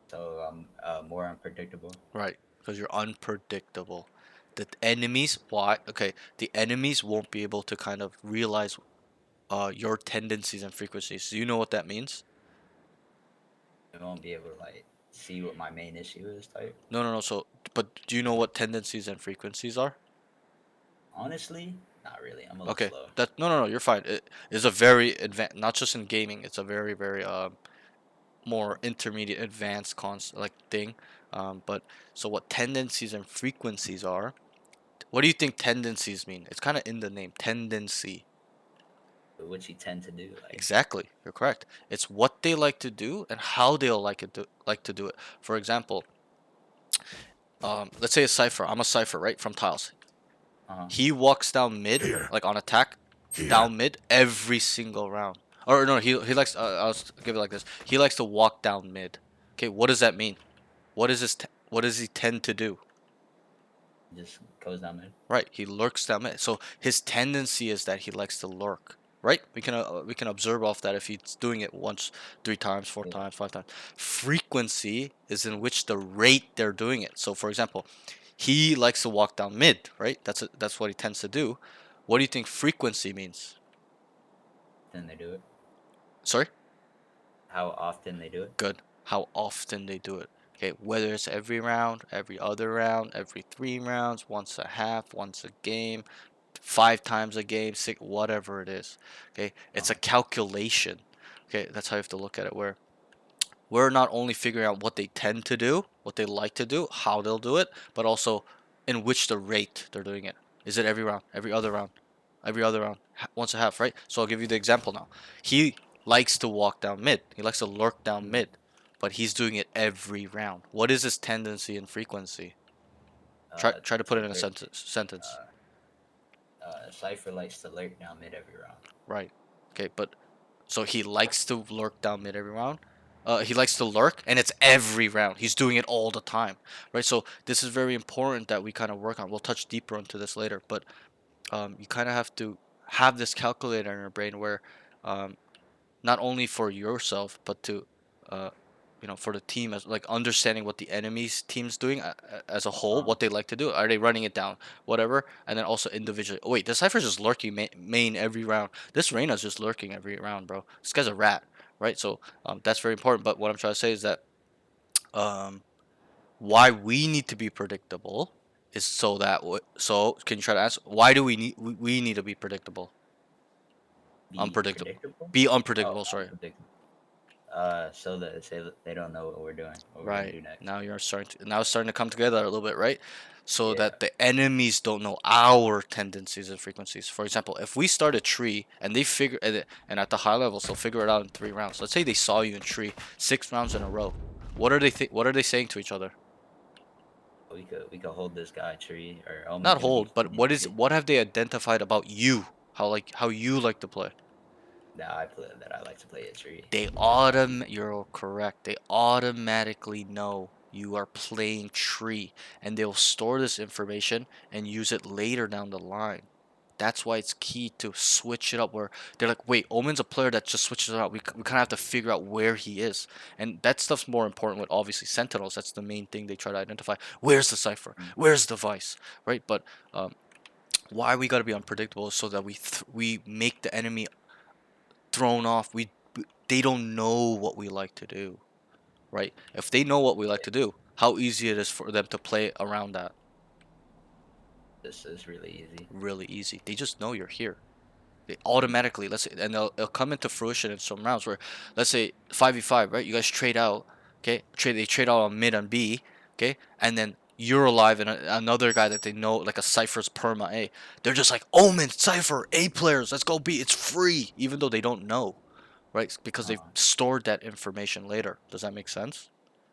So I'm more unpredictable. Right, because you're unpredictable. The enemies, why? Okay, the enemies won't be able to kind of realize your tendencies and frequencies. Do you know what that means? I won't be able to like see what my main issue is type. No, no, no. So, but do you know what tendencies and frequencies are? Honestly, not really. I'm a little Okay, slow. that no, no, no. You're fine. It is a very advanced, not just in gaming. It's a very, very more intermediate, advanced like thing. But so what tendencies and frequencies are? What do you think tendencies mean? It's kind of in the name, tendency. What you tend to do, like. Exactly, you're correct. It's what they like to do and how they'll like to do it. For example, let's say a cipher. I'm a cipher, right, from tiles. Uh-huh. He walks down mid, Here. like on attack, Here. down mid every single round. Or no, he likes. I'll give it like this. He likes to walk down mid. Okay, what does that mean? What does he tend to do? Just goes down there. Right, he lurks down mid. So his tendency is that he likes to lurk. Right, we can observe off that if he's doing it once, 3 times, four Yeah. times, 5 times. Frequency is in which the rate they're doing it. So for example, he likes to walk down mid. Right, that's what he tends to do. What do you think frequency means? Then they do it. Sorry. How often they do it. Good. How often they do it. Okay, whether it's every round, every other round, every 3 rounds, once a half, once a game, 5 times a game, six, whatever it is. Okay, it's a Uh-huh. calculation. Okay, that's how you have to look at it. Where we're not only figuring out what they tend to do, what they like to do, how they'll do it, but also in which the rate they're doing it. Is it every round, every other round, every other round, once a half, right? So I'll give you the example now. He likes to walk down mid. He likes to lurk down Mhm. mid, but he's doing it every round. What is his tendency and frequency? Try to put To it in a lurk. sentence. Cipher likes to lurk down mid every round. Right. Okay, but so he likes to lurk down mid every round. He likes to lurk, and it's every round. He's doing it all the time, right? So this is very important that we kind of work on. We'll touch deeper into this later, but you kind of have to have this calculator in your brain where um, not only for yourself but to uh, for the team, as like understanding what the enemy's team's doing as a whole, Uh, what they like to do, are they running it down, whatever, and then also individually. Oh wait, this Cypher's just lurking main every round. This Reyna's just lurking every round, bro. This guy's a rat, right? So that's very important. But what I'm trying to say is that um, why we need to be predictable is so that so can you try to answer why do we need to be predictable? be Unpredictable. predictable. Be Oh, unpredictable, sorry. unpredictable. So that they don't know what we're doing, what we're gonna Right. do next. Now it's starting to come together a little bit, right? So Yeah. that the enemies don't know our tendencies and frequencies. For example, if we start a tree and they figure and at the high levels they'll figure it out in 3 rounds. Let's say they saw you in tree 6 rounds in a row. What are they saying to each other? We could hold this guy tree, or Omen's Not gonna be hold, but in tree. what have they identified about you? How you like to play? That I like to play a tree. You're correct. They automatically know you are playing tree, and they'll store this information and use it later down the line. That's why it's key to switch it up where they're like, wait, Omen's a player that just switches it out. We kind of have to figure out where he is. And that stuff's more important with obviously Sentinels. That's the main thing they try to identify. Where's the Cypher? Mm. Where's the Vice? Right? But why we got to be unpredictable is so that we make the enemy thrown off. They don't know what we like to do, right? If they know what we like to do, how easy it is for them to play around that. This is really easy. Really easy. They just know you're here. They automatically, let's say, and it'll come into fruition in some rounds where, let's say 5v5, right? You guys trade out, okay? They trade out on mid and B, okay? And then you're alive and another guy that they know, like a Cypher's perma A. They're just like, Omen, Cypher, A players, let's go B. It's free, even though they don't know, right? Because they've Uh, stored that information later. Does that make sense?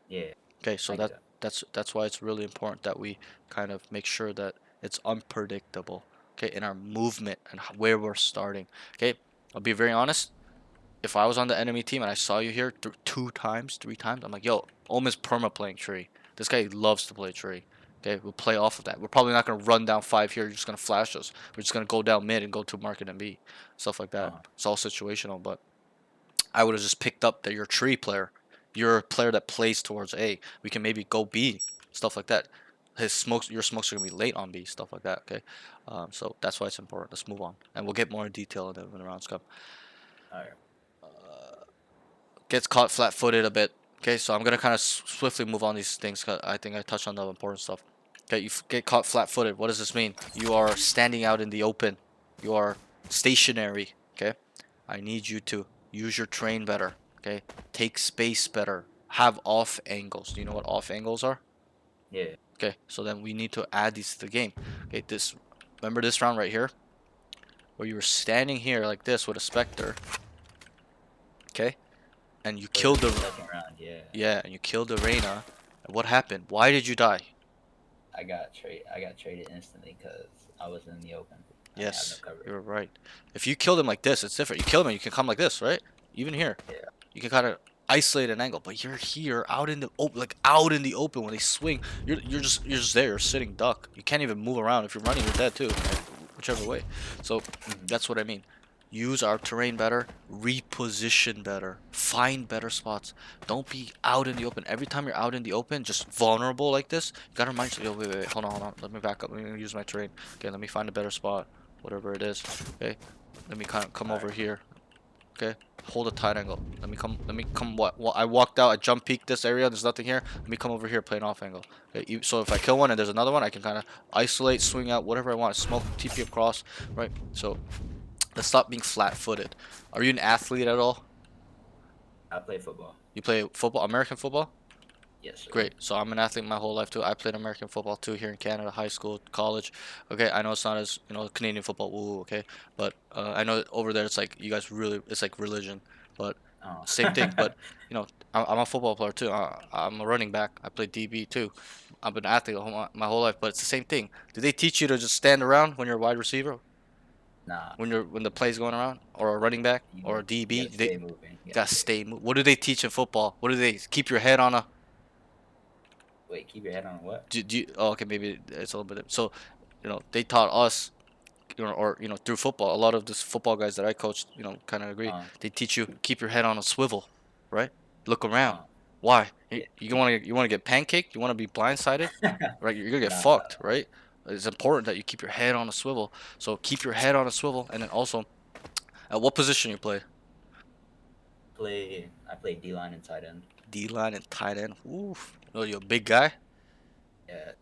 yeah, Okay, so I get it. that's why it's really important that we kind of make sure that it's unpredictable. Okay, in our movement and where we're starting. Okay, I'll be very honest. If I was on the enemy team and I saw you here 2 times, 3 times, I'm like, yo, Omen's perma playing tree. This guy loves to play tree. Okay, we'll play off of that. We're probably not gonna run down 5 here. You're just gonna flash us. We're just gonna go down mid and go to market and B, stuff like that. Uh, It's all situational, but I would have just picked up that you're a tree player. You're a player that plays towards A. We can maybe go B, stuff like that. Your smokes are gonna be late on B, stuff like that. Okay, so that's why it's important. Let's move on, and we'll get more in detail in when the rounds come. all right. Gets caught flat-footed a bit. Okay, so I'm gonna kind of swiftly move on these things. 'Cause I think I touched on the important stuff. Okay, you get caught flat-footed. What does this mean? You are standing out in the open. You are stationary. Okay, I need you to use your terrain better. Okay, take space better. Have off angles. Do you know what off angles are? Yeah. Okay, so then we need to add these to the game. Okay, remember this round right here, where you were standing here like this with a Spectre. Okay, and you killed the second round. Yeah. yeah, and you killed the Reyna. What happened? Why did you die? I got traded instantly because I was in the open. I didn't have no Yes, cover. you're right. If you kill them like this, it's different. You kill them and you can come like this, right? Even here. Yeah. You can kind of isolate an angle, but you're here out in the open, like out in the open when they swing. You're just there, you're sitting duck. You can't even move around. If you're running, you're dead too, like, whichever way. So that's what I mean. Use our terrain better, reposition better, find better spots. Don't be out in the open. Every time you're out in the open, just vulnerable like this, you gotta remind yourself, yo, wait, hold on. Let me back up. Let me use my terrain. Okay, let me find a better spot, whatever it is. Okay, let me kind of come over here. Okay, hold a tight angle. Let me come. I walked out. I jump peeked this area. There's nothing here. Let me come over here, play an off angle. Okay, so if I kill one and there's another one, I can kind of isolate, swing out, whatever I want. Smoke, TP across, right? So let's stop being flat-footed. Are you an athlete at all? I play football. You play football, American football? Yes, sir. Great. So I'm an athlete my whole life too. I played American football too here in Canada, high school, college. Okay, I know it's not as Canadian football, woo, okay, but I know over there it's like you guys really, it's like religion, but Oh. same thing. But you know, I'm a football player too. I'm a running back. I play DB too. I've been an athlete my whole life, but it's the same thing. Do they teach you to just stand around when you're a wide receiver, Nah, when the play's going around, or a running back, or a you DB? gotta stay moving. You gotta Gotta stay stay. moving. What do they teach in football? What do they keep your head on a? Wait, keep your head on what? Oh, okay, maybe it's a little bit. So, they taught us, or through football. A lot of this football guys that I coached, kind of agree. Uh, They teach you keep your head on a swivel, right? Look around. uh, Why? You yeah. you want to you want to get pancaked? You want to be blindsided, right? You're gonna get Nah, nah. fucked, right? It's important that you keep your head on a swivel. So keep your head on a swivel, and then also, at what position you play? I play D line and tight end. D line and tight end. Oof. Oh, you're a big guy. Yeah.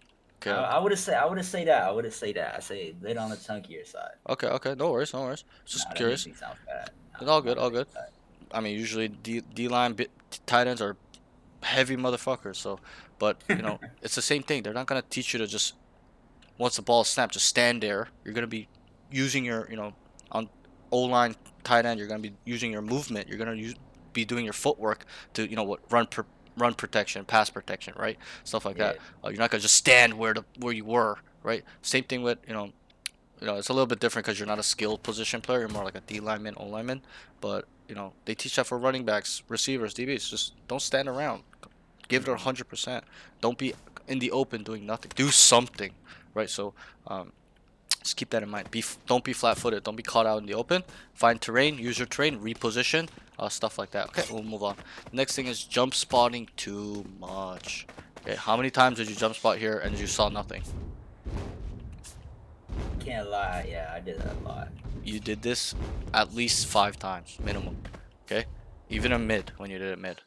Okay, okay. I wouldn't say that. I wouldn't say that. I say lit on the chunkier side. Okay, okay. No worries, no worries. Just Nah, that makes curious. me sound fat. Nah, It's all I'm good, not all really good. fat. I mean, usually D line tight ends are heavy motherfuckers. So, but it's the same thing. They're not gonna teach you to just once the ball is snapped, just stand there. You're gonna be using your on O line tight end. You're gonna be using your movement. You're gonna be doing your footwork to run protection, pass protection, right? Stuff like Yeah. that. You're not gonna just stand where you were, right? Same thing with it's a little bit different because you're not a skilled position player. You're more like a D lineman, O lineman. But they teach that for running backs, receivers, DBs. Just don't stand around. Give it Mhm. 100%. Don't be in the open doing nothing. Do something, right? So just keep that in mind. Don't be flat-footed. Don't be caught out in the open. Find terrain. Use your terrain. Reposition. Stuff like that. Okay, we'll move on. Next thing is jump spotting too much. Okay, how many times did you jump spot here and you saw nothing? Can't lie. Yeah, I did that a lot. You did this at least 5 times minimum. Okay, even in mid when you did it mid.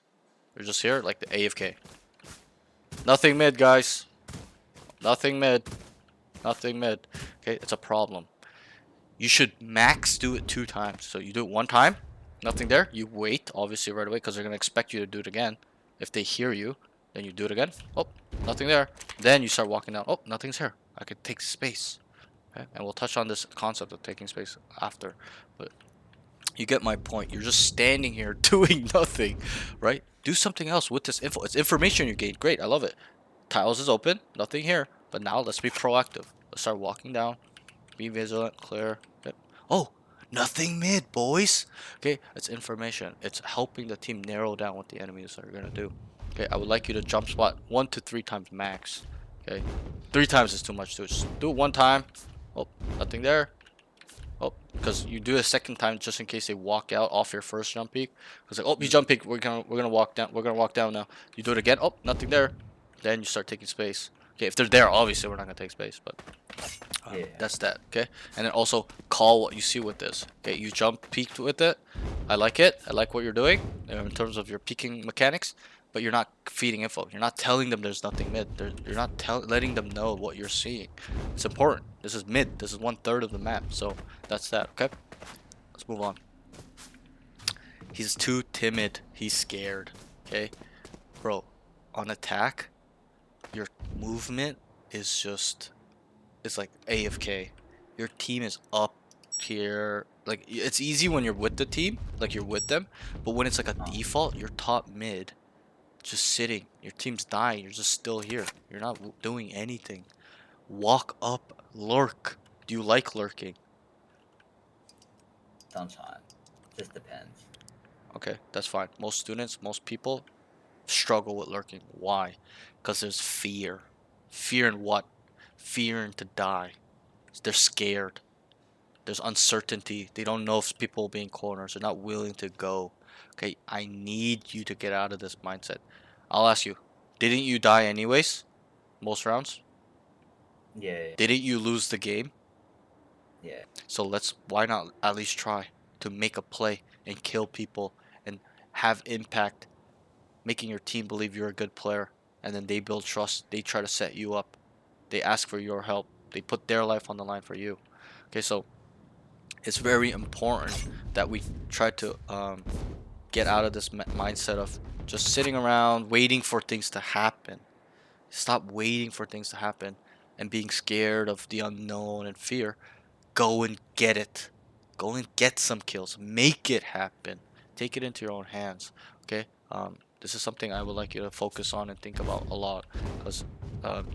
You're just here like the AFK. Nothing mid, guys. Nothing mid. Nothing mid. Okay, it's a problem. You should max do it 2 times. So you do it 1 time, nothing there. You wait, obviously, right away, because they're gonna expect you to do it again. If they hear you, then you do it again. Oh, nothing there. Then you start walking down. Oh, nothing's here. I could take space. Okay, and we'll touch on this concept of taking space after. But you get my point. You're just standing here doing nothing, right? Do something else with this info. It's information you gain. Great, I love it. Tiles is open, nothing here. But now let's be proactive. Let's start walking down. Be vigilant, clear. Yep. Oh, nothing mid, boys. Okay, it's information. It's helping the team narrow down what the enemies are gonna do. Okay, I would like you to jump spot 1 to 3 times max. Okay, 3 times is too much too. Just do it 1 time. Oh, nothing there. Oh, because you do a second time just in case they walk out off your first jump peak. Because like, oh, you jump peak, we're gonna walk down. We're gonna walk down now. You do it again. Oh, nothing there. Then you start taking space. Okay, if they're there, obviously we're not gonna take space, but Yeah. that's that. Okay, and then also call what you see with this. Okay, you jump peaked with it. I like it. I like what you're doing in terms of your peaking mechanics, but you're not feeding info. You're not telling them there's nothing mid. You're not letting them know what you're seeing. It's important. This is mid. This is 1/3 of the map. So that's that. Okay, let's move on. He's too timid. He's scared. Okay, bro, on attack, your movement is just it's like AFK. Your team is up here. Like it's easy when you're with the team, like you're with them, but when it's like a default, you're top mid, just sitting. Your team's dying. You're just still here. You're not doing anything. Walk up, lurk. Do you like lurking? Sometimes. Just depends. Okay, that's fine. Most students, most people struggle with lurking. Why? Because there's fear. Fear in what? Fear in to die. They're scared. There's uncertainty. They don't know if people will be in corners. They're not willing to go. Okay, I need you to get out of this mindset. I'll ask you, didn't you die anyways? Most rounds? Yeah. Didn't you lose the game? Yeah. So why not at least try to make a play and kill people and have impact, making your team believe you're a good player, and then they build trust. They try to set you up. They ask for your help. They put their life on the line for you. Okay, so it's very important that we try to get out of this mindset of just sitting around waiting for things to happen. Stop waiting for things to happen and being scared of the unknown and fear. Go and get it. Go and get some kills. Make it happen. take it into your own hands. Okay. This is something I would like you to focus on and think about a lot, because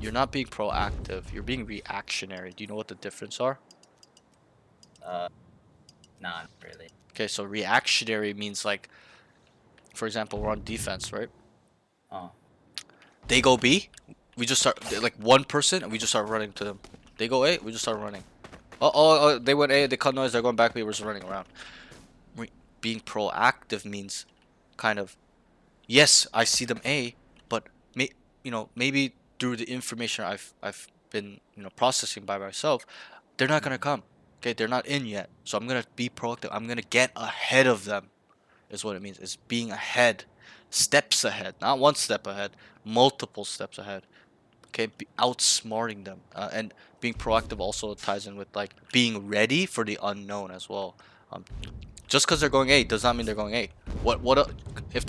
you're not being proactive. You're being reactionary. Do you know what the difference are? Nah, not really. Okay, so reactionary means like, for example, we're on defense, right? Oh. They go B, we just start like one person, and we just start running to them. They go A, we just start running. Oh, they went A, they cut noise, they're going back B, we're just running around. Being proactive means kind of, yes, I see them A, but maybe through the information I've been processing by myself, they're not gonna come. Okay, they're not in yet, so I'm gonna be proactive. I'm gonna get ahead of them. Is what it means. It's being ahead, steps ahead, not one step ahead, multiple steps ahead. Okay, outsmarting them, and being proactive also ties in with like being ready for the unknown as well. Um, just because they're going A does not mean they're going A. If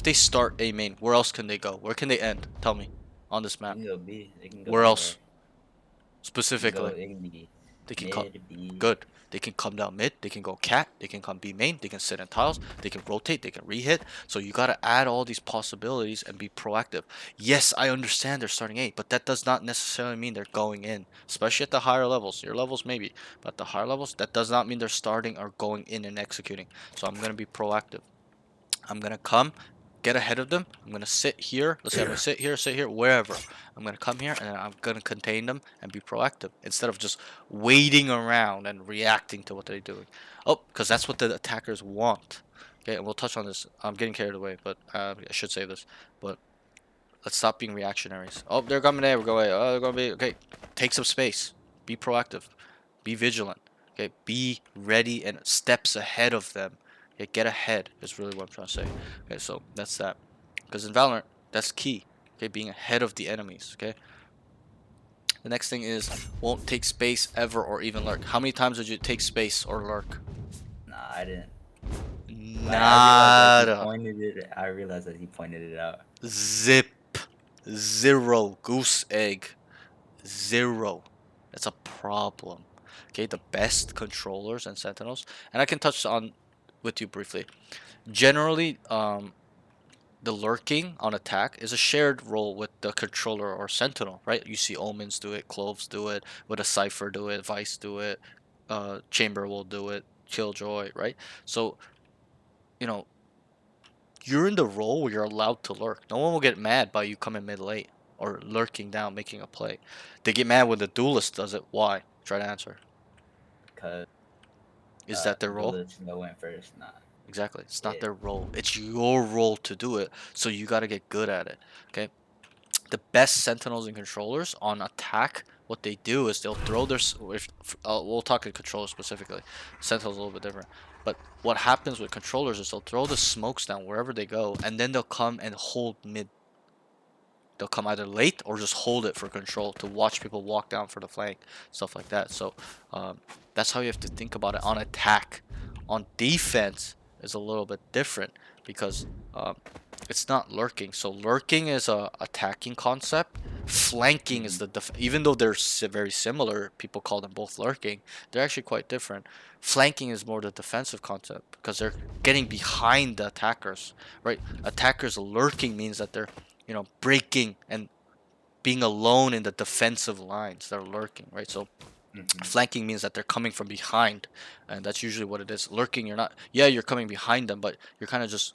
they start A main, where else can they go? Where can they end? Tell me, on this They map. can go B. They can go Where anywhere. else specifically? They can be They can come. mid, B. Good. They can come down mid. They can go cat. They can come B main. They can sit in tiles. They can rotate. They can rehit. So you gotta add all these possibilities and be proactive. Yes, I understand they're starting A, but that does not necessarily mean they're going in. Especially at the higher levels. Your levels maybe, but at the higher levels, that does not mean they're starting or going in and executing. So I'm gonna be proactive. I'm gonna come, get ahead of them. I'm gonna sit here. Let's say I'm gonna sit here, wherever. I'm gonna come here and I'm gonna contain them and be proactive instead of just waiting around and reacting to what they're doing. Oh, because that's what the attackers want. Okay, and we'll touch on this. I'm getting carried away, but I should say this. But let's stop being reactionaries. Oh, they're coming there. We're going. Oh, they're gonna be okay. Take some space. Be proactive. Be vigilant. Okay, be ready and steps ahead of them. Okay, get ahead is really what I'm trying to say. Okay, so that's that. Because in Valorant, that's key. Okay, being ahead of the enemies. Okay. The next thing is won't take space ever or even lurk. How many times did you take space or lurk? Nah, I didn't. Like Nada. I realized that he pointed it out. Zip. Zero. Goose egg. Zero. That's a problem. Okay, the best controllers and sentinels, and I can touch on with you briefly. Generally, the lurking on attack is a shared role with the controller or sentinel, right? You see omens do it, cloves do it, with a cipher do it, vice do it, chamber will do it, killjoy, right? So you know you're in the role where you're allowed to lurk. No one will get mad by you coming mid late or lurking down, making a play. They get mad when the duelist does it. Why? Try to answer. Because Is that their role? duelists go in first. Nah. Exactly. It's not Yeah. their role. It's your role to do it. So you got to get good at it. Okay. The best sentinels and controllers on attack, what they do is they'll throw their. We'll talk to controllers specifically. Sentinels a little bit different. But what happens with controllers is they'll throw the smokes down wherever they go, and then they'll come and hold mid. They'll come either late or just hold it for control to watch people walk down for the flank, stuff like that. So that's how you have to think about it on attack. On defense is a little bit different because it's not lurking. So lurking is a attacking concept. Flanking is the even though they're very similar, people call them both lurking. They're actually quite different. Flanking is more the defensive concept because they're getting behind the attackers, right? Attackers lurking means that they're breaking and being alone in the defensive lines. They're lurking, right? So flanking means that they're coming from behind, and that's usually what it is. Lurking, you're coming behind them, but you're kind of just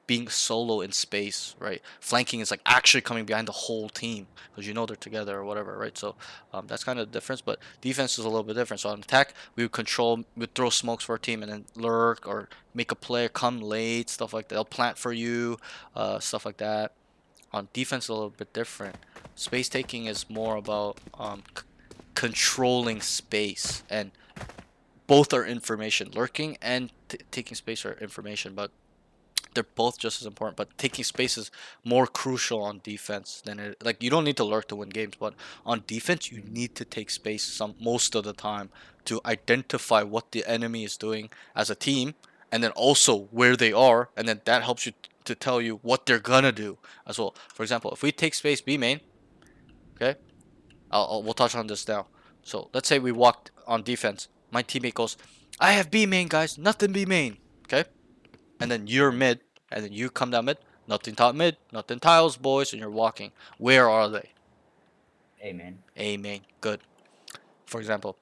being solo in space, right? Flanking is like actually coming behind the whole team because they're together or whatever, right? So that's kind of the difference. But defense is a little bit different. So on attack, we'd throw smokes for our team and then lurk or make a play, come late, stuff like that. They'll plant for you, stuff like that. On defense, a little bit different. Space taking is more about controlling space, and both are information. Lurking and taking space are information, but they're both just as important. But taking space is more crucial on defense than it. Like you don't need to lurk to win games, but on defense you need to take space most of the time to identify what the enemy is doing as a team, and then also where they are, and then that helps you to tell you what they're gonna do as well. For example, if we take space B main, okay, we'll touch on this now. So let's say we walked on defense. My teammate goes, "I have B main, guys. Nothing B main." Okay. and then you're mid, and then you come down mid. Nothing top mid, nothing tiles, boys, and you're walking. Where are they? A main. A main. Good. For example,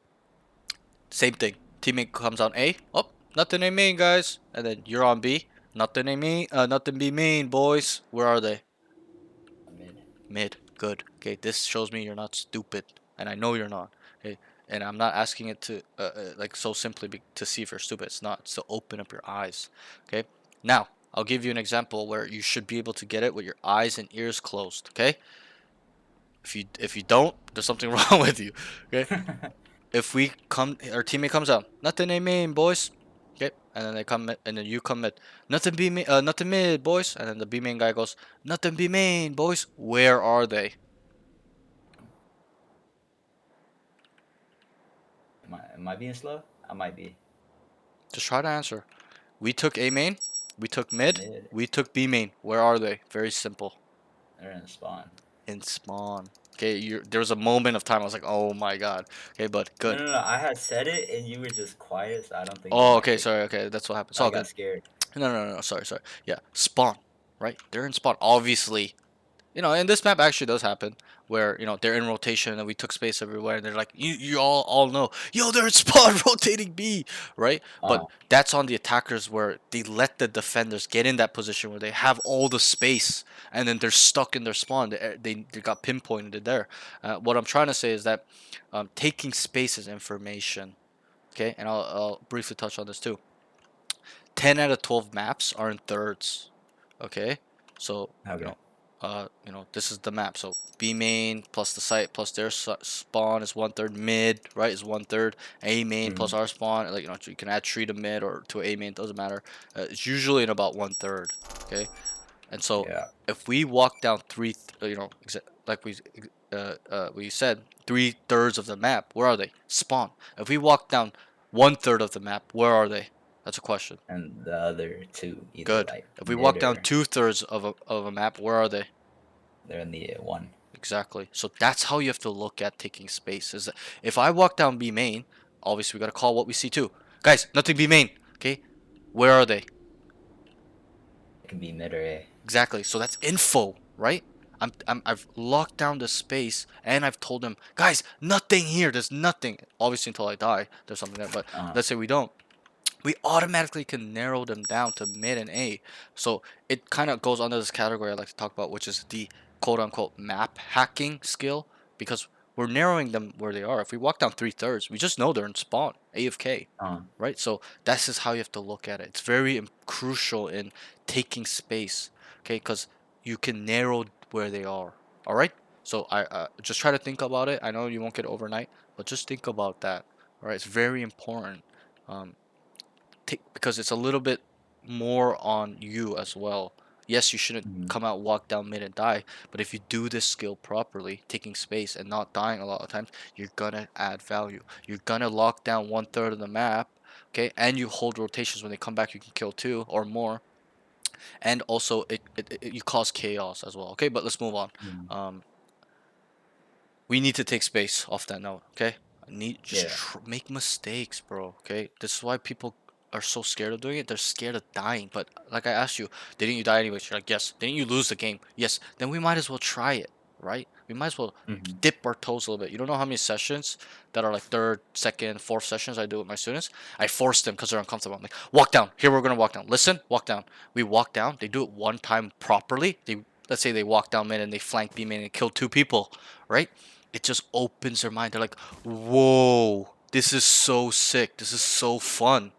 same thing. Teammate comes on A. Oh, nothing A main, guys. And then you're on B. Nothing A main. Nothing B main, boys. Where are they? Mid. Mid. Good. Okay, this shows me you're not stupid, and I know you're not. Okay, and I'm not asking it to like so simply to see if you're stupid. It's not. It's to open up your eyes. Okay. Now I'll give you an example where you should be able to get it with your eyes and ears closed. Okay. If you don't, there's something wrong with you. Okay. If we come, our teammate comes out, nothing A main, boys. Okay, and then they come mid, and then you come mid, nothing B main, nothing mid, boys. And then the B main guy goes, nothing B main, boys. Where are they? Am I being slow? I might be. Just try to answer. We took A main, we took mid, Mid. we took B main. Where are they? Very simple. They're in the spawn. In spawn. Okay, there was a moment of time I was like, oh my god. Okay, but No, good. no, no. I had said it and you were just quiet, so I don't think you Oh, okay, actually. sorry. Okay, that's what happened. It's I all got good. scared. No, no, no, no. Sorry, sorry. Yeah, spawn. Right? They're in spawn. Obviously, and this map actually does happen where, they're in rotation and we took space everywhere and they're like, you all know, yo, they're in spawn rotating B, right? But that's on the attackers where they let the defenders get in that position where they have all the space and then they're stuck in their spawn. They got pinpointed there. What I'm trying to say is that taking space is information, okay? And I'll briefly touch on this too. 10 out of 12 maps are in thirds, okay? So, Okay. this is the map. So B main plus the site plus their spawn is 1/3. Mid, right, is 1/3. A main plus our spawn, like, you can add tree to mid or to A main, doesn't matter. It's usually in about 1/3. Okay, and so Yeah. if we walk down like we said, 3/3 of the map, where are they? Spawn. If we walk down 1/3 of the map, where are they? That's a question. And the other two, either Good. like If we mid walk down or 2/3 of a map, where are they? they're in the one. Exactly. So that's how you have to look at taking space. Is that if I walk down B main, obviously we gotta call what we see too. Guys, nothing B main. Okay, where are they? It can be mid or A. Exactly. So that's info, right? I've locked down the space and I've told them, guys, nothing here. There's nothing. Obviously until I die, there's something there. But let's say we don't. We automatically can narrow them down to mid and A. So it kind of goes under this category I like to talk about, which is the quote unquote map hacking skill, because we're narrowing them where they are. If we walk down 3/3, we just know they're in spawn, AFK, right? So this is how you have to look at it. It's very crucial in taking space, okay? Because you can narrow where they are. All right. So I just try to think about it. I know you won't get it overnight, but just think about that. All right. It's very important. Um, because it's a little bit more on you as well. Yes, you shouldn't come out, walk down mid and die, but if you do this skill properly, taking space and not dying a lot of times, you're gonna add value. You're gonna lock down 1/3 of the map, okay, and you hold rotations. When they come back, you can kill 2 or more, and also you cause chaos as well. Okay, but let's move on. We need to take space off that note. Okay, make mistakes, bro. Okay, this is why people are so scared of doing it. They're scared of dying. But like I asked you, didn't you die anyways? You're like, yes. Didn't you lose the game? Yes. Then we might as well try it, right? We might as well dip our toes a little bit. You don't know how many sessions that are like third, second, fourth sessions I do with my students. I force them because they're uncomfortable. I'm like, walk down. Here we're gonna walk down. Listen, walk down. We walk down. They do it one time properly. Let's say they walk down mid and they flank B main and kill 2 people, right? It just opens their mind. They're like, whoa, this is so sick. This is so fun.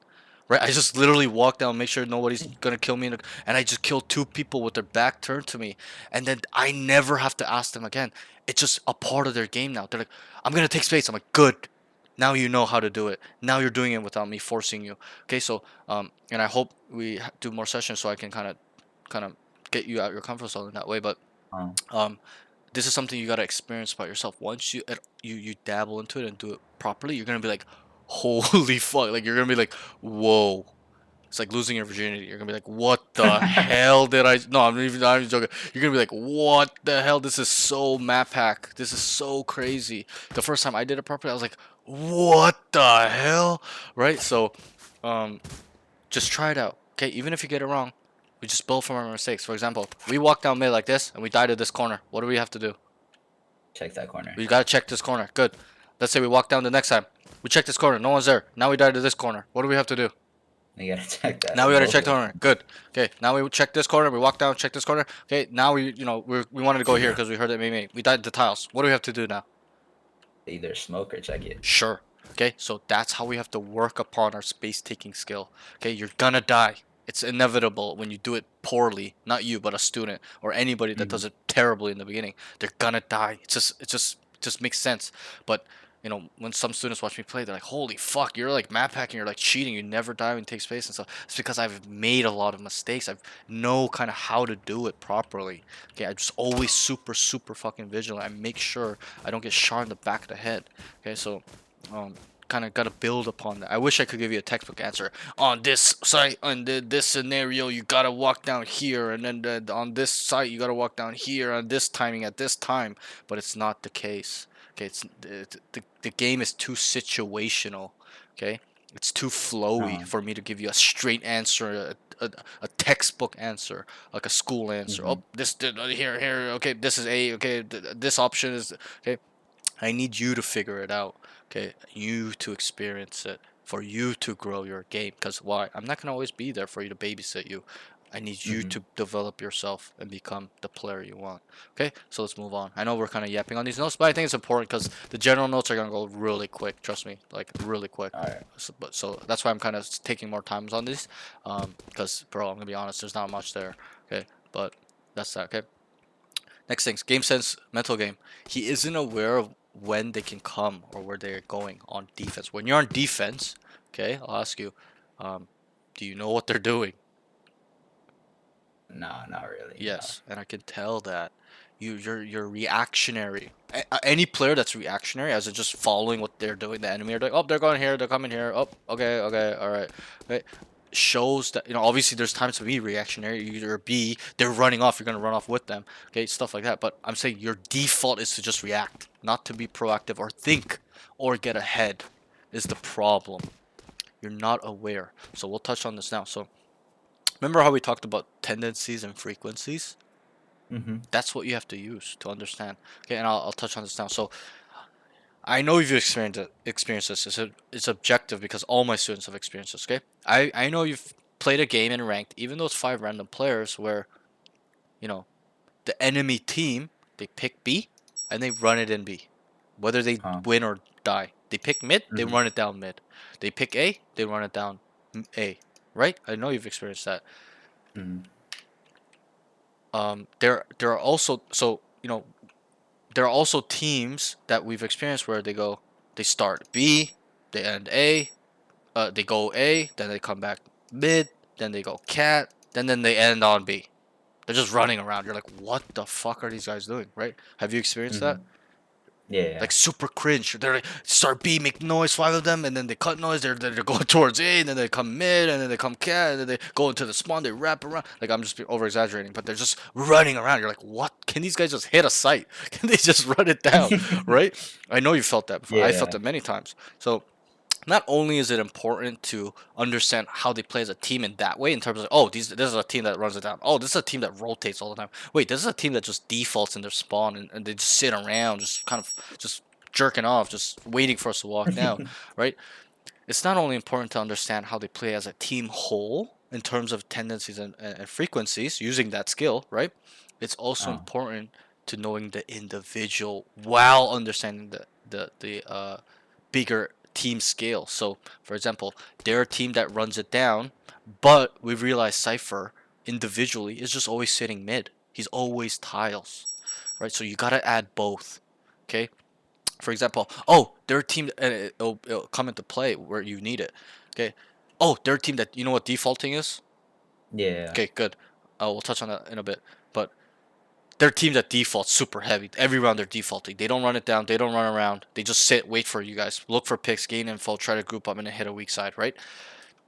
Right? I just literally walk down, make sure nobody's gonna kill me, and I just kill 2 people with their back turned to me. And then I never have to ask them again. It's just a part of their game now. They're like, I'm gonna take space. I'm like, good. Now you know how to do it. Now you're doing it without me forcing you. Okay, so and I hope we do more sessions so I can kind of get you out your comfort zone in that way. But this is something you gotta experience by yourself. Once you dabble into it and do it properly, you're gonna be like, holy fuck! Like you're gonna be like, whoa! It's like losing your virginity. You're gonna be like, what the hell did I? No, I'm not even joking. You're gonna be like, what the hell? This is so map hack. This is so crazy. The first time I did it properly, I was like, what the hell? Right? So, just try it out. Okay, even if you get it wrong, we just build from our mistakes. For example, we walk down mid like this and we die to this corner. What do we have to do? Check that corner. We gotta check this corner. Good. Let's say we walk down the next time. We check this corner. No one's there. Now we die to this corner. What do we have to do? We gotta check that. Now we gotta both check the of corner. Good. Okay. Now we check this corner. We walk down. Check this corner. Okay. Now we wanted to go here because we heard it made. We died to tiles. What do we have to do now? either smoke or check it. Sure. Okay. So that's how we have to work upon our space taking skill. Okay. You're gonna die. It's inevitable when you do it poorly. Not you, but a student or anybody that does it terribly in the beginning. They're gonna die. It just makes sense. But when some students watch me play, they're like, "Holy fuck, you're like map hacking, you're like cheating, you never die when you take space and stuff." It's because I've made a lot of mistakes. I know kind of how to do it properly. Okay, I'm just always super, super fucking vigilant. I make sure I don't get shot in the back of the head. Okay, so kind of got to build upon that. I wish I could give you a textbook answer. On this site, on this scenario, you got to walk down here, and then on this site, you got to walk down here, on this timing, at this time. But it's not the case. Okay, the game is too situational. Okay, it's too flowy for me to give you a straight answer, a textbook answer, like a school answer. Oh, this here. Okay, this is A. Okay, this option is okay. I need you to figure it out. Okay, you to experience it, for you to grow your game. Because why? I'm not gonna always be there for you to babysit you. I need you to develop yourself and become the player you want. Okay, so let's move on. I know we're kind of yapping on these notes, but I think it's important because the general notes are gonna go really quick. Trust me, like really quick. Alright. So that's why I'm kind of taking more times on these. Because bro, I'm gonna be honest, there's not much there. Okay, but that's that. Okay. Next things, game sense, mental game. He isn't aware of when they can come or where they're going on defense. When you're on defense, okay, I'll ask you, do you know what they're doing? No, not really. Yes, and I can tell that you're reactionary. Any player that's reactionary, as in just following what they're doing, the enemy are doing. Oh, they're going here. They're coming here. Oh, okay, okay, all right. Okay. Shows that obviously there's times to be reactionary. Either B, they're running off. You're gonna run off with them. Okay, stuff like that. But I'm saying your default is to just react, not to be proactive or think or get ahead. Is the problem? You're not aware. So we'll touch on this now. So remember how we talked about tendencies and frequencies? That's what you have to use to understand. Okay, and I'll touch on this now. So I know you've experienced this. It's objective because all my students have experienced this. Okay, I know you've played a game in ranked, even though it's 5 random players, where the enemy team, they pick B and they run it in B, whether they win or die. They pick mid, they run it down mid. They pick A, they run it down A. Right? I know you've experienced that. There are also there are also teams that we've experienced where they start B, they end A, they go A, then they come back mid, then they go cat, then they end on B. They're just running around. You're like, what the fuck are these guys doing, right? Have you experienced that? Yeah. Like super cringe. They're like start B, make noise, 5 of them, and then they cut noise. They're going towards A, and then they come mid, and then they come cat, and then they go into the spawn. They wrap around. Like I'm just over exaggerating, but they're just running around. You're like, what? Can these guys just hit a site? Can they just run it down, right? I know you felt that before. I felt it many times. So not only is it important to understand how they play as a team in that way, in terms of, oh, this is a team that runs it down. Oh, this is a team that rotates all the time. Wait, this is a team that just defaults in their spawn and they just sit around, just kind of just jerking off, just waiting for us to walk down, right? It's not only important to understand how they play as a team whole in terms of tendencies and frequencies using that skill, right? It's also important to knowing the individual while understanding the bigger team scale. So, for example, they're a team that runs it down, but we realize Cypher individually is just always sitting mid. He's always tiles, right? So you gotta add both, okay? For example, oh, they're a team, and it'll come into play where you need it, okay? Oh, they're a team that, you know what defaulting is? Yeah. Okay, good. We'll touch on that in a bit, but they're a team that defaults super heavy. Every round they're defaulting. They don't run it down. They don't run around. They just sit, wait for you guys. Look for picks, gain info, try to group up, and then hit a weak side, right?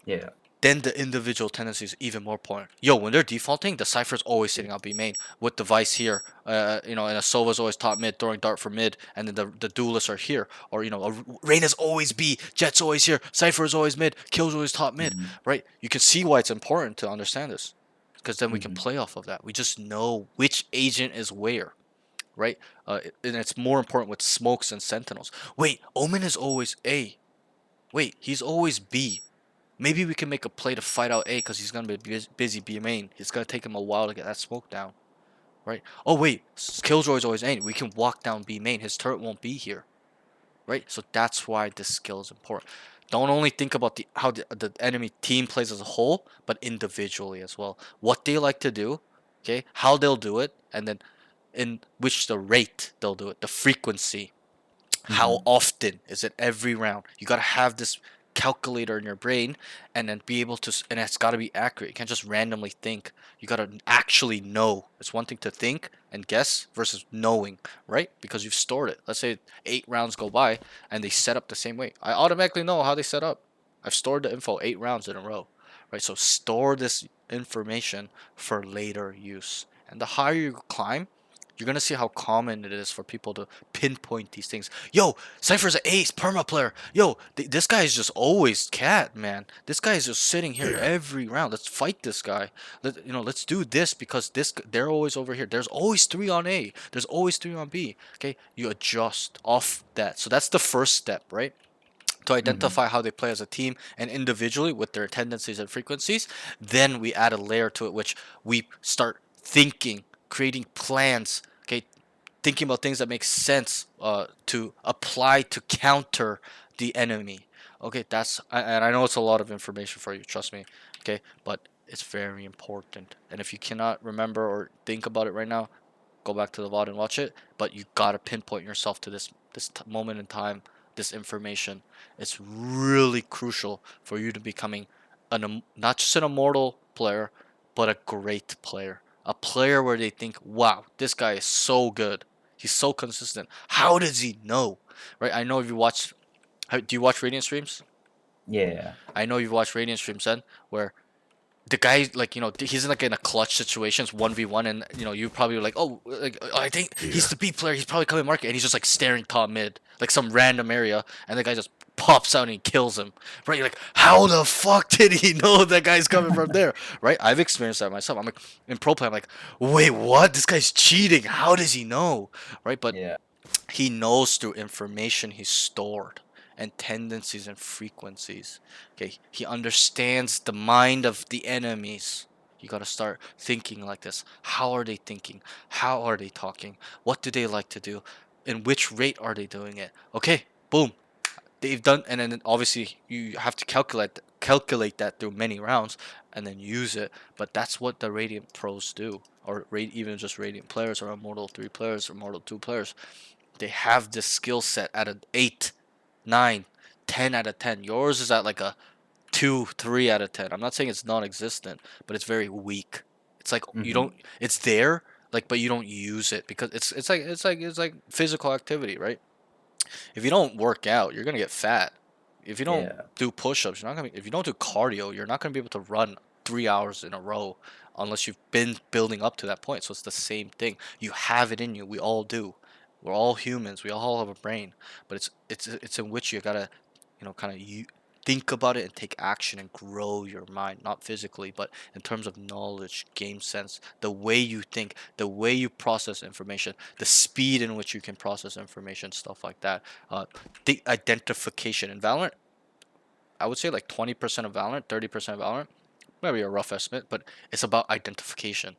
Yeah. then the individual tendency is even more important. Yo, when they're defaulting, the Cypher's always sitting out B main with the Vice here. You know, and a Sova's always top mid, throwing dart for mid, and then the duelists are here. Or, you know, Reyna's always B, Jet's always here, Cypher's always mid, Kill's always top mid, right? You can see why it's important to understand this. Because then we can play off of that. We just know which agent is where, right? And it's more important with smokes and sentinels. Wait, Omen is always A. Wait, he's always B. Maybe we can make a play to fight out A because he's going to be busy B main. It's going to take him a while to get that smoke down. Right? Oh, wait. Killjoy's always A. We can walk down B main. His turret won't be here. Right? So that's why this skill is important. Don't only think about how the enemy team plays as a whole, but individually as well. What they like to do, okay? How they'll do it, and then in which the rate they'll do it, the frequency. How often is it every round? You gotta have this calculator in your brain and then be able to, and it's gotta be accurate. You can't just randomly think. You gotta actually know. It's one thing to think and guess versus knowing, right? Because you've stored it. Let's say 8 rounds go by and they set up the same way. I automatically know how they set up. I've stored the info 8 rounds in a row, right? So store this information for later use. And the higher you climb, you're gonna see how common it is for people to pinpoint these things. Yo, Cypher's an ace, perma player. Yo, this guy is just always cat, man. This guy is just sitting here every round. Let's fight this guy. Let's do this because they're always over here. There's always 3 on A. There's always 3 on B. Okay, you adjust off that. So that's the first step, right? To identify how they play as a team and individually with their tendencies and frequencies. Then we add a layer to it, which we start thinking, creating plans, okay, thinking about things that make sense to apply to counter the enemy. Okay, and I know it's a lot of information for you, trust me, okay, but it's very important. And if you cannot remember or think about it right now, go back to the VOD and watch it, but you gotta pinpoint yourself to this moment in time, this information. It's really crucial for you to becoming not just an immortal player, but a great player. A player where they think, wow, this guy is so good. He's so consistent. How does he know? Right? I know if you watch, do you watch Radiant streams? Yeah. I know you've watched Radiant streams then, where the guy, like, he's like in a clutch situations 1v1, and you probably like, oh, like, I think he's the B player, he's probably coming market, and he's just like staring top mid, like some random area, and the guy just pops out and he kills him, right? You're like, how the fuck did he know that guy's coming from there, right? I've experienced that myself. I'm like, in pro play, I'm like, wait, what? This guy's cheating. How does he know, right? But Yeah. he knows through information he's stored and tendencies and frequencies. Okay, he understands the mind of the enemies. You gotta start thinking like this. How are they thinking? How are they talking? What do they like to do? In which rate are they doing it? Okay, boom. They've done, and then obviously you have to calculate that through many rounds and then use it. But that's what the Radiant pros do, or even just Radiant players, or Immortal 3 players, or Immortal 2 players. They have this skill set at an 8, 9, 10 out of 10. Yours is at like a 2, 3 out of 10. I'm not saying it's non-existent, but it's very weak. It's like you don't. It's there, like, but you don't use it because it's like physical activity, right? If you don't work out, you're gonna get fat. If you don't Yeah. do push-ups, you're not gonna. If you don't do cardio, you're not gonna be able to run 3 hours in a row unless you've been building up to that point. So it's the same thing. You have it in you. We all do. We're all humans. We all have a brain, but it's in which you gotta, kind of you think about it and take action and grow your mind, not physically, but in terms of knowledge, game sense, the way you think, the way you process information, the speed in which you can process information, stuff like that. The identification in Valorant, I would say like 20% of Valorant, 30% of Valorant, maybe a rough estimate, but it's about identification.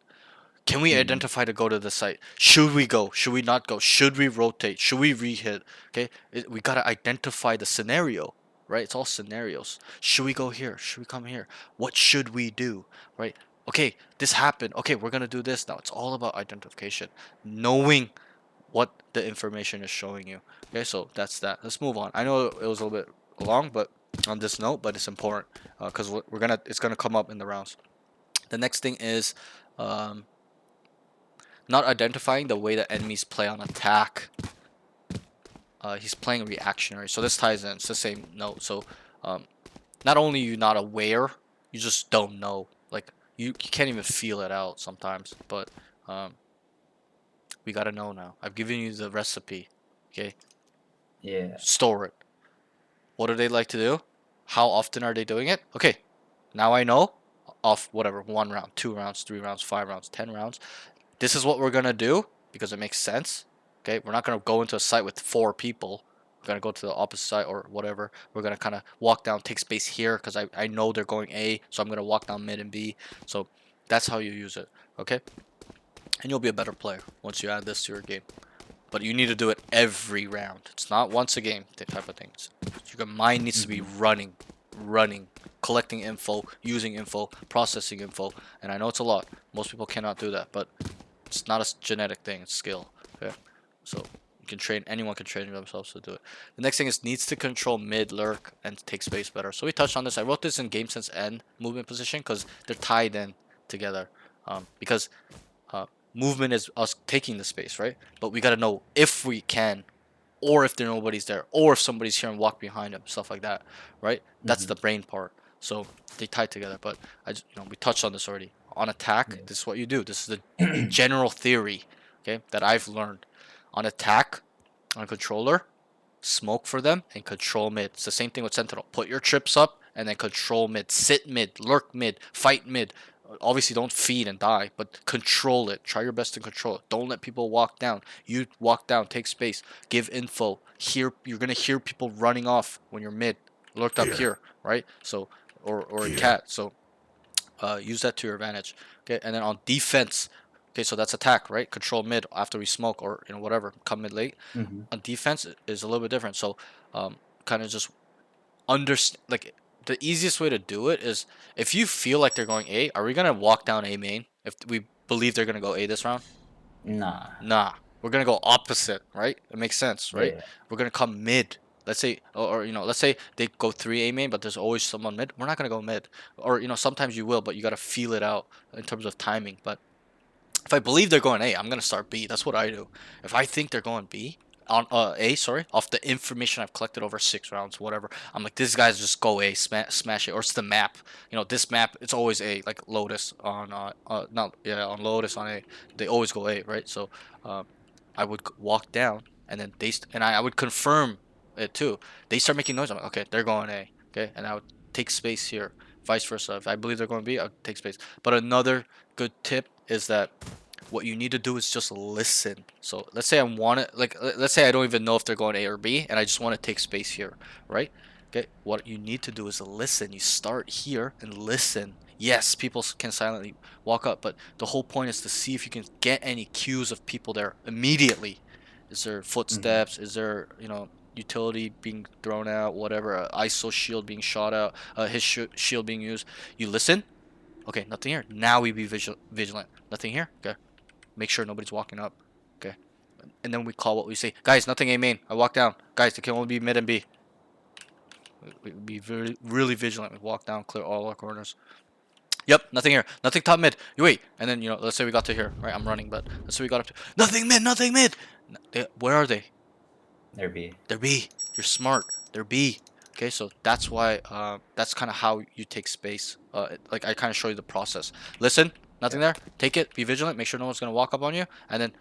Can we identify to go to the site? Should we go? Should we not go? Should we rotate? Should we re-hit? Okay, we gotta identify the scenario, right? It's all scenarios. Should we go here? Should we come here? What should we do, right? Okay, this happened. Okay, we're gonna do this now. It's all about identification, knowing what the information is showing you. Okay, so that's that. Let's move on. I know it was a little bit long, but on this note, but it's important because it's gonna come up in the rounds. The next thing is. Not identifying the way that enemies play on attack. He's playing reactionary, so this ties in. It's the same note. So, not only are you not aware you just don't know. Like you can't even feel it out sometimes. But um, we gotta know now. I've given you the recipe. Okay, Yeah. store it. What do they like to do? How often are they doing it? Okay, now I know. Off whatever 1 round, 2 rounds, 3 rounds, 5 rounds, 10 rounds. This is what we're gonna do because it makes sense. Okay, we're not gonna go into a site with 4 people. We're gonna go to the opposite side or whatever. We're gonna kind of walk down, take space here because I know they're going A, so I'm gonna walk down mid and B. So that's how you use it. Okay, and you'll be a better player once you add this to your game. But you need to do it every round. It's not once a game type of things. Your mind needs to be running, collecting info, using info, processing info. And I know it's a lot. Most people cannot do that, but it's not a genetic thing. It's skill. Okay, so you can train. Anyone can train themselves to do it. The next thing is needs to control mid, lurk, and take space better. So we touched on this. I wrote this in game sense and movement position because they're tied in together. Because uh, movement is us taking the space, right? But we gotta know if we can, or if there nobody's there, or if somebody's here and walk behind them, stuff like that, right? That's the brain part. So they tie together. But we touched on this already. On attack, Yes. this is what you do. This is the general theory, okay, that I've learned. On attack, on controller, smoke for them and control mid. It's the same thing with Sentinel. Put your trips up and then control mid. Sit mid, lurk mid, fight mid. Obviously, don't feed and die, but control it. Try your best to control it. Don't let people walk down. You walk down, take space, give info. You're gonna hear people running off when you're mid, lurked up here, right? So, or in Here. cat. So, use that to your advantage. Okay, and then on defense. Okay, so that's attack, right? Control mid after we smoke or whatever. Come mid late. On defense is a little bit different. So, kind of just understand. Like the easiest way to do it is if you feel like they're going A, are we gonna walk down A main if we believe they're gonna go A this round? Nah. Nah, we're gonna go opposite, right? It makes sense, right? Yeah. We're gonna come mid. Let's say, or let's say they go 3 A main, but there's always someone mid. We're not gonna go mid, or sometimes you will, but you gotta feel it out in terms of timing. But if I believe they're going A, I'm gonna start B. That's what I do. If I think they're going B on A, sorry, off the information I've collected over 6 rounds, whatever, I'm like, this guy's just go A, smash it, or it's the map. This map, it's always A. Like Lotus on not yeah on Lotus on A, they always go A, right? So, I would walk down, and then I would confirm it too. They start making noise. I'm like, okay, they're going A, okay, and I would take space here. Vice versa. If I believe they're going B, I would take space. But another good tip is that what you need to do is just listen. So let's say I want it, like let's say I don't even know if they're going A or B, and I just want to take space here, right? Okay, what you need to do is listen. You start here and listen. Yes, people can silently walk up, but the whole point is to see if you can get any cues of people there immediately. Is there footsteps? Is there utility being thrown out? Whatever, ISO shield being shot out, his shield being used. You listen. Okay, nothing here. Now we be vigilant. Nothing here. Okay. Make sure nobody's walking up. Okay. And then we call what we say. Guys, nothing A main. I walk down. Guys, they can only be mid and B. We be very, really vigilant. We walk down, clear all our corners. Yep, nothing here. Nothing top mid. You wait. And then, let's say we got to here. Right, I'm running, but let's say we got up to. Nothing mid, nothing mid! Where are they? They're B. They're B. You're smart. They're B. Okay, so that's why, that's kind of how you take space. Like, I kind of show you the process. Listen, nothing there. Take it. Be vigilant. Make sure no one's going to walk up on you. And then,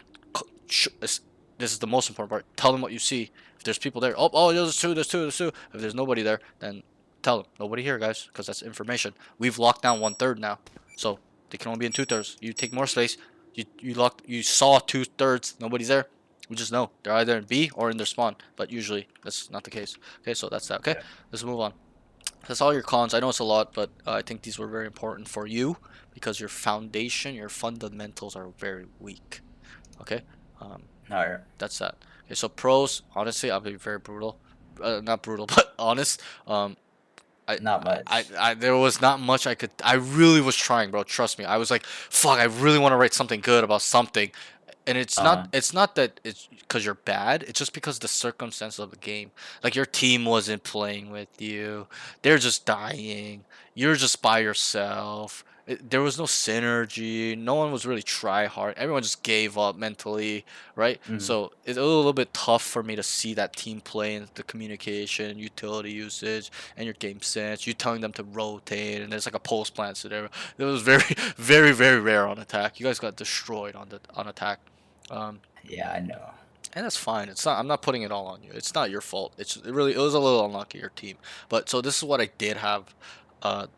this is the most important part. Tell them what you see. If there's people there, oh, there's two. If there's nobody there, then tell them. Nobody here, guys, because that's information. We've locked down 1/3 now. So, they can only be in 2/3. You take more space. You saw 2/3. Nobody's there. We just know they're either in B or in their spawn, but usually that's not the case. Okay, so that's that. Okay, let's move on. That's all your cons. I know it's a lot, but I think these were very important for you because your foundation, your fundamentals are very weak. Okay, Alright. that's that. Okay, so pros. Honestly, I'll be very brutal. Not brutal, but honest. Not much. There was not much I really was trying, bro. Trust me. I was like, fuck, I really want to write something good about something. And it's not that it's because you're bad. It's just because the circumstance of the game. Like your team wasn't playing with you. They're just dying. You're just by yourself. There was no synergy. No one was really try hard. Everyone just gave up mentally, right? Mhm. So it's a little bit tough for me to see that team play and the communication, utility usage, and your game sense. You telling them to rotate, and there's like a post plant so there. It was very, very, very rare on attack. You guys got destroyed on attack. Um, Yeah, I know. and that's fine. It's not. I'm not putting it all on you. It's not your fault. It was a little unlucky your team. But so this is what I did have.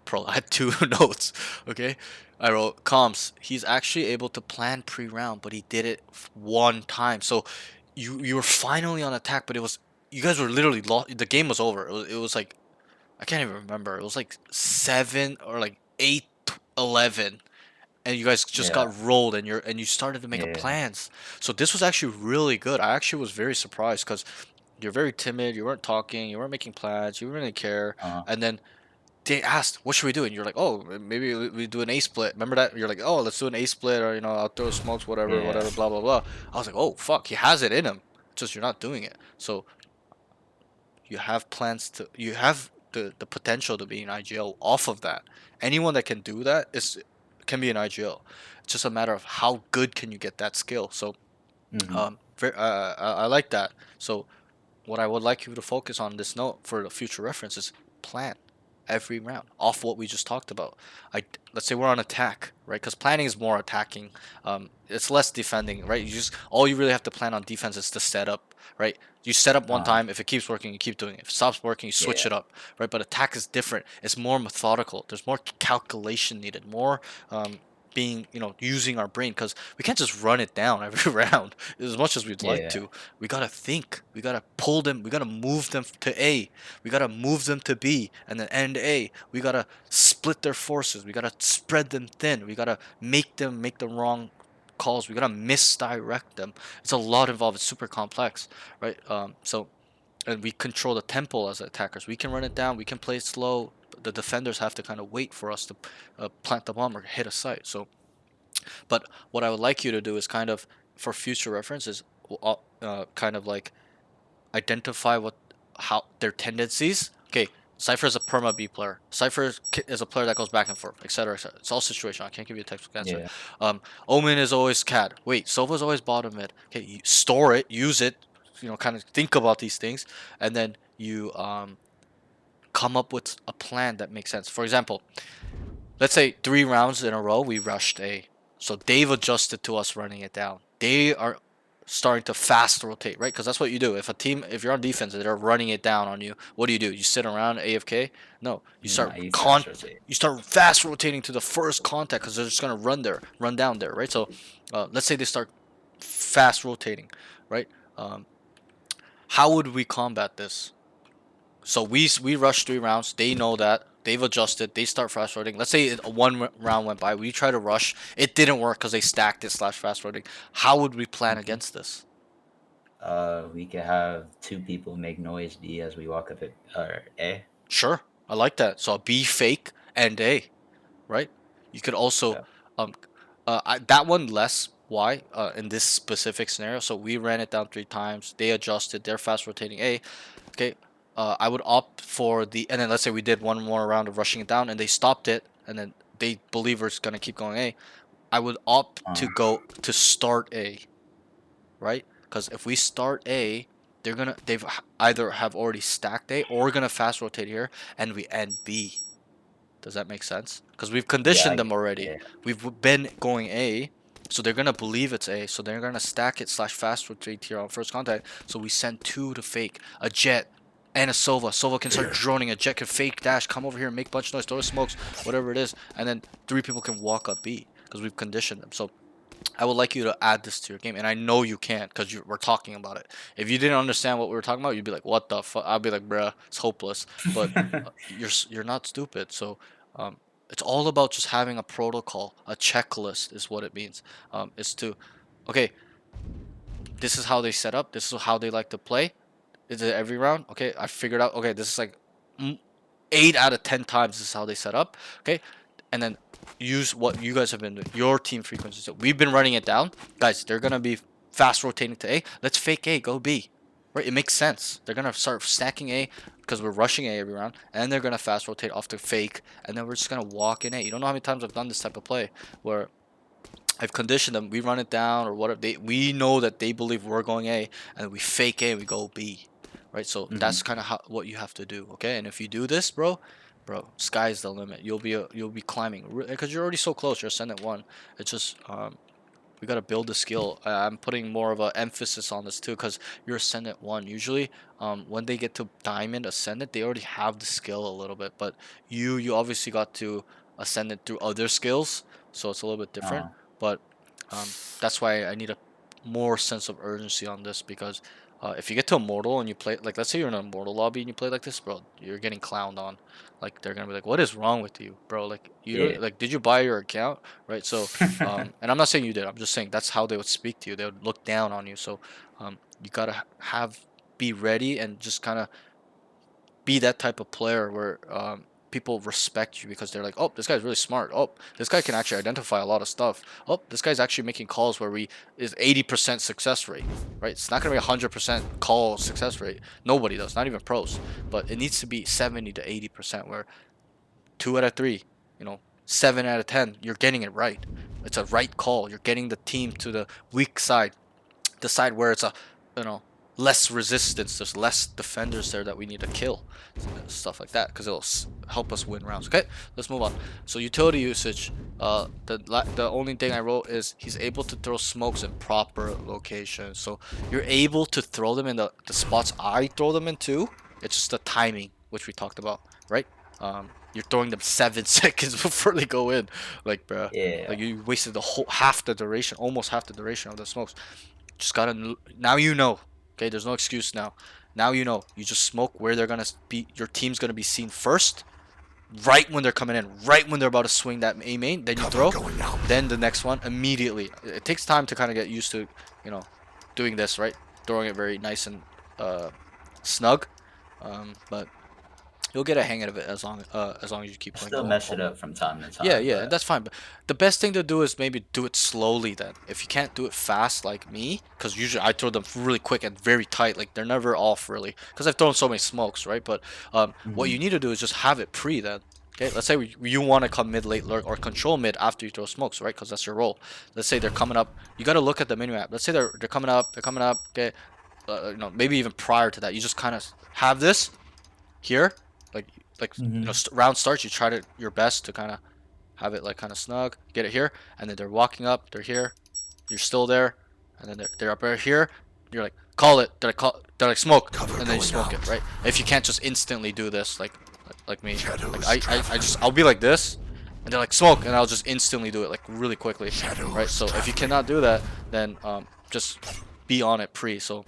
Pro. I had two notes. Okay, I wrote comms. He's actually able to plan pre-round, but he did it one time. So you were finally on attack, but it was you guys were literally lost. The game was over. It was like I can't even remember. It was like 7 or like 8-11 and you guys just Yeah, got rolled and you started to make a yeah. plans. So this was actually really good. I actually was very surprised because you're very timid. You weren't talking. You weren't making plans. You didn't really care. Uh, And then they asked, "What should we do?" And you're like, "Oh, maybe we do an A split." Remember that? You're like, "Oh, let's do an A split, or I'll throw smokes, whatever, yeah. whatever, blah blah blah." I was like, "Oh fuck, he has it in him. It's just you're not doing it." So you have plans to you have the potential to be an IGL off of that. Anyone that can do that is can be an IGL. It's just a matter of how good can you get that skill. So Hmm. I like that. So what I would like you to focus on this note for the future reference is plan every round off what we just talked about. Let's say we're on attack, right? Because planning is more attacking. It's less defending, right? All you really have to plan on defense is the setup, right? You set up one Uh, time. If it keeps working, you keep doing it. If it stops working, you switch yeah. it up, right? But attack is different. It's more methodical. There's more calculation needed. More being using our brain because we can't just run it down every round as much as we'd like Yeah. to. We gotta think. We gotta pull them. We gotta move them to A. We gotta move them to B and then end A. We gotta split their forces. We gotta spread them thin. We gotta make them make the wrong calls. We gotta misdirect them. It's a lot involved. It's super complex, right? So and we control the tempo as attackers. We can run it down. We can play it slow. The defenders have to kind of wait for us to plant the bomb or hit a site. So but what I would like you to do is kind of, for future references, kind of like identify how their tendencies. Okay, Cypher is a perma B player. Cypher is a player that goes back and forth, etc. etc. It's all situational. I can't give you a textbook answer. Yeah. Omen is always CAD. Wait, Sova's always bottom mid. Okay, you store it, use it. Kind of think about these things, and then you come up with a plan that makes sense. For example, let's say 3 rounds in a row we rushed A. So they've adjusted to us running it down. They are starting to fast rotate, right? Because that's what you do. If you're on defense and they're running it down on you, what do? You sit around AFK? No, Nah, you fast rotate. you start fast rotating to the first contact because they're just gonna run down there, right? So, let's say they start fast rotating, right? Um, how would we combat this? So we rush 3 rounds. They know that. They've adjusted. They start fast rotating. Let's say one round went by. We try to rush. It didn't work because they stacked it slash fast rotating. How would we plan Hmm. against this? We could have two people make noise D as we walk up it or A. Sure, I like that. So B fake and A, right? You could also, Yeah. um, that one less. Why? In this specific scenario, so we ran it down 3 times. They adjusted. They're fast rotating A. Okay. I would opt for and then let's say we did one more round of rushing it down and they stopped it and then they believe we're gonna keep going A. I would opt to Uh, go to start A, right? Because if we start A, they've either have already stacked A or gonna fast rotate here and we end B. Does that make sense? Because we've yeah. conditioned them already. Yeah. We've been going A, so they're gonna believe it's A. So they're gonna stack it slash fast rotate here on first contact. So we send 2 to fake a jet and a Sova. Sova can start droning. A jet can fake dash, come over here, make bunch of noise, throw the smokes, whatever it is, and then 3 people can walk up B because we've conditioned them. So I would like you to add this to your game, and I know you can't because we're talking about it. If you didn't understand what we were talking about, you'd be like, "What the fuck?" I'd be like, "Bruh, it's hopeless." But you're not stupid. So it's all about just having a protocol, a checklist is what it means. Is to, okay, this is how they set up. This is how they like to play. Is it every round? Okay, I figured out. Okay, this is like 8 out of 10 times. This is how they set up. Okay, and then use what you guys have been doing. Your team frequencies. So we've been running it down, guys. They're gonna be fast rotating to A. Let's fake A. Go B. right? It makes sense. They're gonna start stacking A because we're rushing A every round, and then they're gonna fast rotate off the fake, and then we're just gonna walk in A. You don't know how many times I've done this type of play where I've conditioned them. We run it down or whatever. We know that they believe we're going A, and we fake A and we go B, right? So that's kind of what you have to do, okay? And if you do this, bro, sky's the limit. You'll be climbing because you're already so close. You're ascendant 1. It's just we gotta build the skill. I'm putting more of an emphasis on this too because you're ascendant 1. Usually, when they get to diamond ascendant, they already have the skill a little bit, but you obviously got to ascendant through other skills, so it's a little bit different. But that's why I need a more sense of urgency on this because if you get to Immortal and you play like let's say you're in an Immortal lobby and you play like this, bro, you're getting clowned on. Like they're gonna be like, "What is wrong with you, bro? Like you don't, like did you buy your account, right?" So and I'm not saying you did. I'm just saying that's how they would speak to you. They would look down on you. So you gotta be ready and just kind of be that type of player where people respect you because they're like, oh, this guy's really smart. Oh, this guy can actually identify a lot of stuff. Oh, this guy's actually making calls where we is 80% success rate, right? It's not gonna be 100% call success rate. Nobody does, not even pros. But it needs to be 70 to 80% where 2 out of 3, 7 out of 10, you're getting it right. It's a right call. You're getting the team to the weak side, the side where it's a, less resistance. There's less defenders there that we need to kill, stuff like that, because it'll help us win rounds. Okay, let's move on. So utility usage. The only thing I wrote is he's able to throw smokes in proper locations. So you're able to throw them in the spots I throw them into. It's just the timing, which we talked about, right? You're throwing them 7 seconds before they go in, like, bruh. Like you wasted the whole almost half the duration of the smokes. Just gotta now you know. Okay, there's no excuse now. Now you know. You just smoke where they're gonna be. Your team's gonna be seen first, right when they're coming in, right when they're about to swing that A main. Then you throw. Then the next one immediately. It takes time to kind of get used to, doing this, right? Throwing it very nice and snug. But you'll get a hang of it as long as you keep playing. Still mess it up from time to time. Yeah, but that's fine. But the best thing to do is maybe do it slowly then. If you can't do it fast like me, because usually I throw them really quick and very tight, like they're never off really, because I've thrown so many smokes, right? But what you need to do is just have it pre then. Okay, let's say you want to come mid, late lurk, or control mid after you throw smokes, right? Because that's your role. Let's say they're coming up. You got to look at the minimap. Let's say they're coming up. They're coming up. Okay, maybe even prior to that, you just kind of have this here, like round starts. You try your best to kind of have it like kind of snug, get it here, and then they're walking up. They're here. You're still there, and then they're up right here. You're like, call it. They're like smoke, and then you smoke it, right? If you can't just instantly do this, like me, like I'll be like this, and they're like smoke, and I'll just instantly do it like really quickly, right? So if you cannot do that, then just be on it pre. So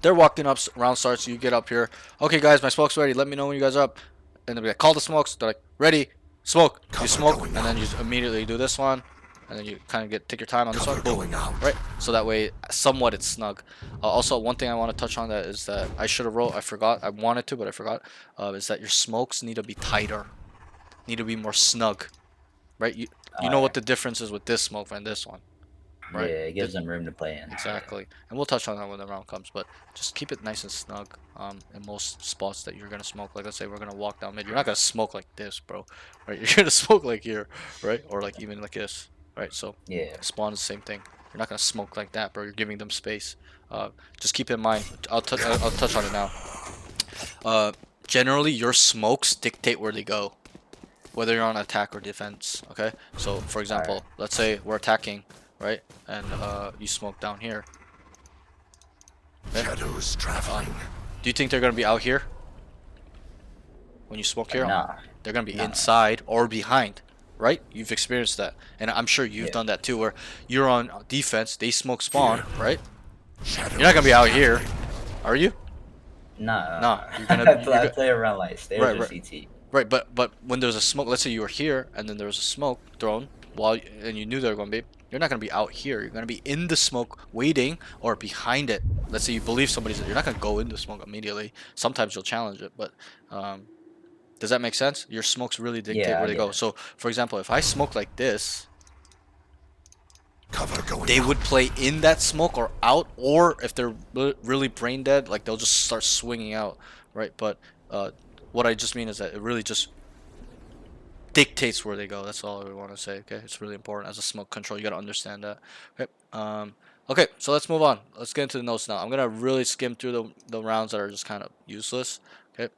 they're walking up, round starts, you get up here. Okay, guys, my smoke's ready. Let me know when you guys are up. And they'll be like, call the smokes. They're like, ready, smoke. You smoke, and then you immediately do this one. And then you kind of take your time on this one. Boom. Right? So that way, somewhat it's snug. Also, one thing I want to touch on that is that I should have wrote, I forgot. I wanted to, but I forgot. Is that your smokes need to be tighter. Need to be more snug. Right? You know what the difference is with this smoke and this one. Right? Yeah, it gives them room to play in. Exactly. And we'll touch on that when the round comes, but just keep it nice and snug in most spots that you're going to smoke. Like, let's say we're going to walk down mid. You're not going to smoke like this, bro. Right? You're going to smoke like here, right? Or like even like this, right? So spawn is the same thing. You're not going to smoke like that, bro. You're giving them space. Just keep in mind. I'll touch on it now. Generally, your smokes dictate where they go, whether you're on attack or defense, okay? So, for example, let's say we're attacking, right? And you smoke down here. Okay? Shadows traveling. Do you think they're gonna be out here when you smoke here? Nah. They're gonna be inside or behind, right? You've experienced that, and I'm sure you've done that too. Where you're on defense, they smoke spawn, right? You're not gonna be out here, are you? Nah. You're gonna. I play around like stairs or CT. Right, but when there's a smoke, let's say you were here and then there was a smoke thrown and you knew they were going to be, you're not going to be out here. You're going to be in the smoke waiting or behind it. Let's say you believe somebody's there. You're not going to go into smoke immediately. Sometimes you'll challenge it, but does that make sense? Your smokes really dictate where they go. So, for example, if I smoke like this, Cover going they out. would play in that smoke or out, or if they're really brain dead, like they'll just start swinging out, right? But what I just mean is that it really just dictates where they go. That's all I want to say. Okay, it's really important as a smoke control. You gotta understand that. Okay. Okay. So let's move on. Let's get into the notes now. I'm gonna really skim through the rounds that are just kind of useless. Okay.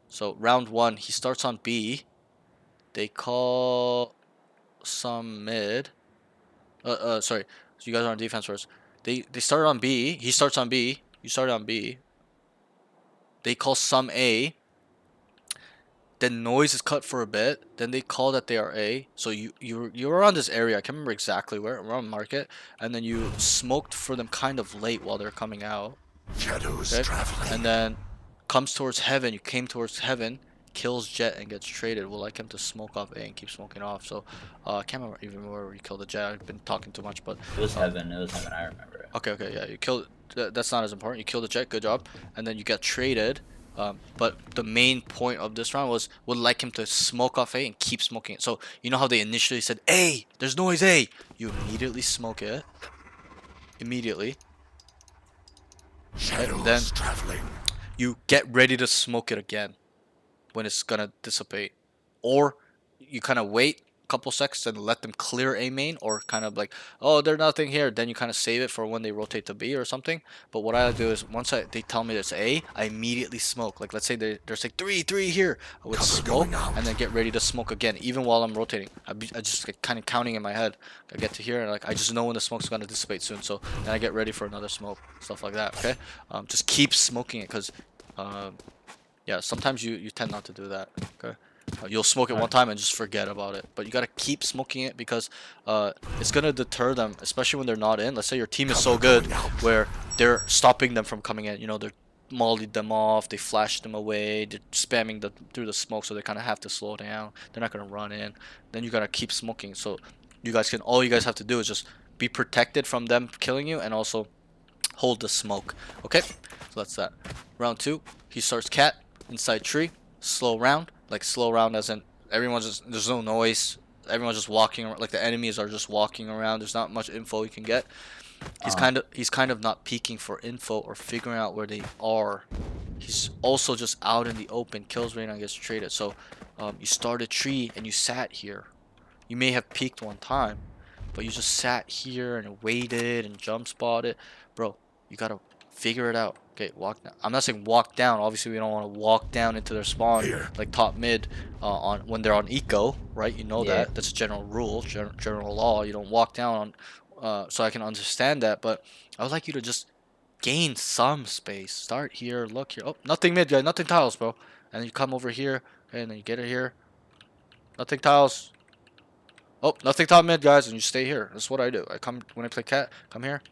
So round one, he starts on B. They call some mid. Sorry. So you guys are on defense first. They started on B. He starts on B. You started on B. They call some A. Then noise is cut for a bit. Then they call that they are A. So you're around this area. I can't remember exactly where. Around market. And then you smoked for them kind of late while they're coming out. Shadows Okay. traveling. And then comes towards heaven. You came towards heaven. Kills Jet and gets traded. We'll like him to smoke off A and keep smoking off. So I can't remember even where you killed the Jet. I've been talking too much, but It was heaven. It was heaven. I remember it. okay, okay, yeah, you killed. That's not as important. You killed the Jet. Good job. And then you got traded. But the main point of this round was would like him to smoke off A and keep smoking it. So you know how they initially said A, there's noise A. You immediately smoke it. Immediately. Shadows Then traveling. you get ready to smoke it again when it's gonna dissipate, or you kind of wait a couple seconds and let them clear A main, or kind of like, oh, there's nothing here, then you kind of save it for when they rotate to B or something. But what I do is once they tell me it's A, I immediately smoke. Like let's say there's like three here, I would Cover smoke going out. and then get ready to smoke again, even while I'm rotating. I just like, kind of counting in my head. I get to here and like I just know when the smoke's gonna dissipate soon, so then I get ready for another smoke, stuff like that. Okay, just keep smoking it because yeah, sometimes you tend not to do that. Okay, you'll smoke it one time and just forget about it. But you gotta keep smoking it because it's gonna deter them, especially when they're not in. Let's say your team is so good where they're stopping them from coming in. You know, they're mollied them off, they flashed them away, they're spamming through the smoke, so they kind of have to slow down. They're not gonna run in. Then you gotta keep smoking. So all you guys have to do is just be protected from them killing you and also hold the smoke. Okay, so that's that. Round two, he starts cat inside tree, slow round, like slow round as in everyone's just, there's no noise, everyone's just walking around, like the enemies are just walking around, there's not much info you can get. He's kind of not peeking for info or figuring out where they are. He's also just out in the open, kills Reyna and gets traded. So you started tree and you sat here. You may have peeked one time, but you just sat here and waited and jump spotted. Bro, you gotta figure it out. Okay, walk down. I'm not saying walk down. Obviously, we don't want to walk down into their spawn like top mid on when they're on eco, right? You know Yeah. that. That's a general rule, general law. You don't walk down on. So I can understand that, but I would like you to just gain some space. Start here, look here. Oh, nothing mid, guys. Nothing tiles, bro. And then you come over here, okay, and then you get it here. Nothing tiles. Oh, nothing top mid, guys, and you stay here. That's what I do. I come when I play cat. Come here.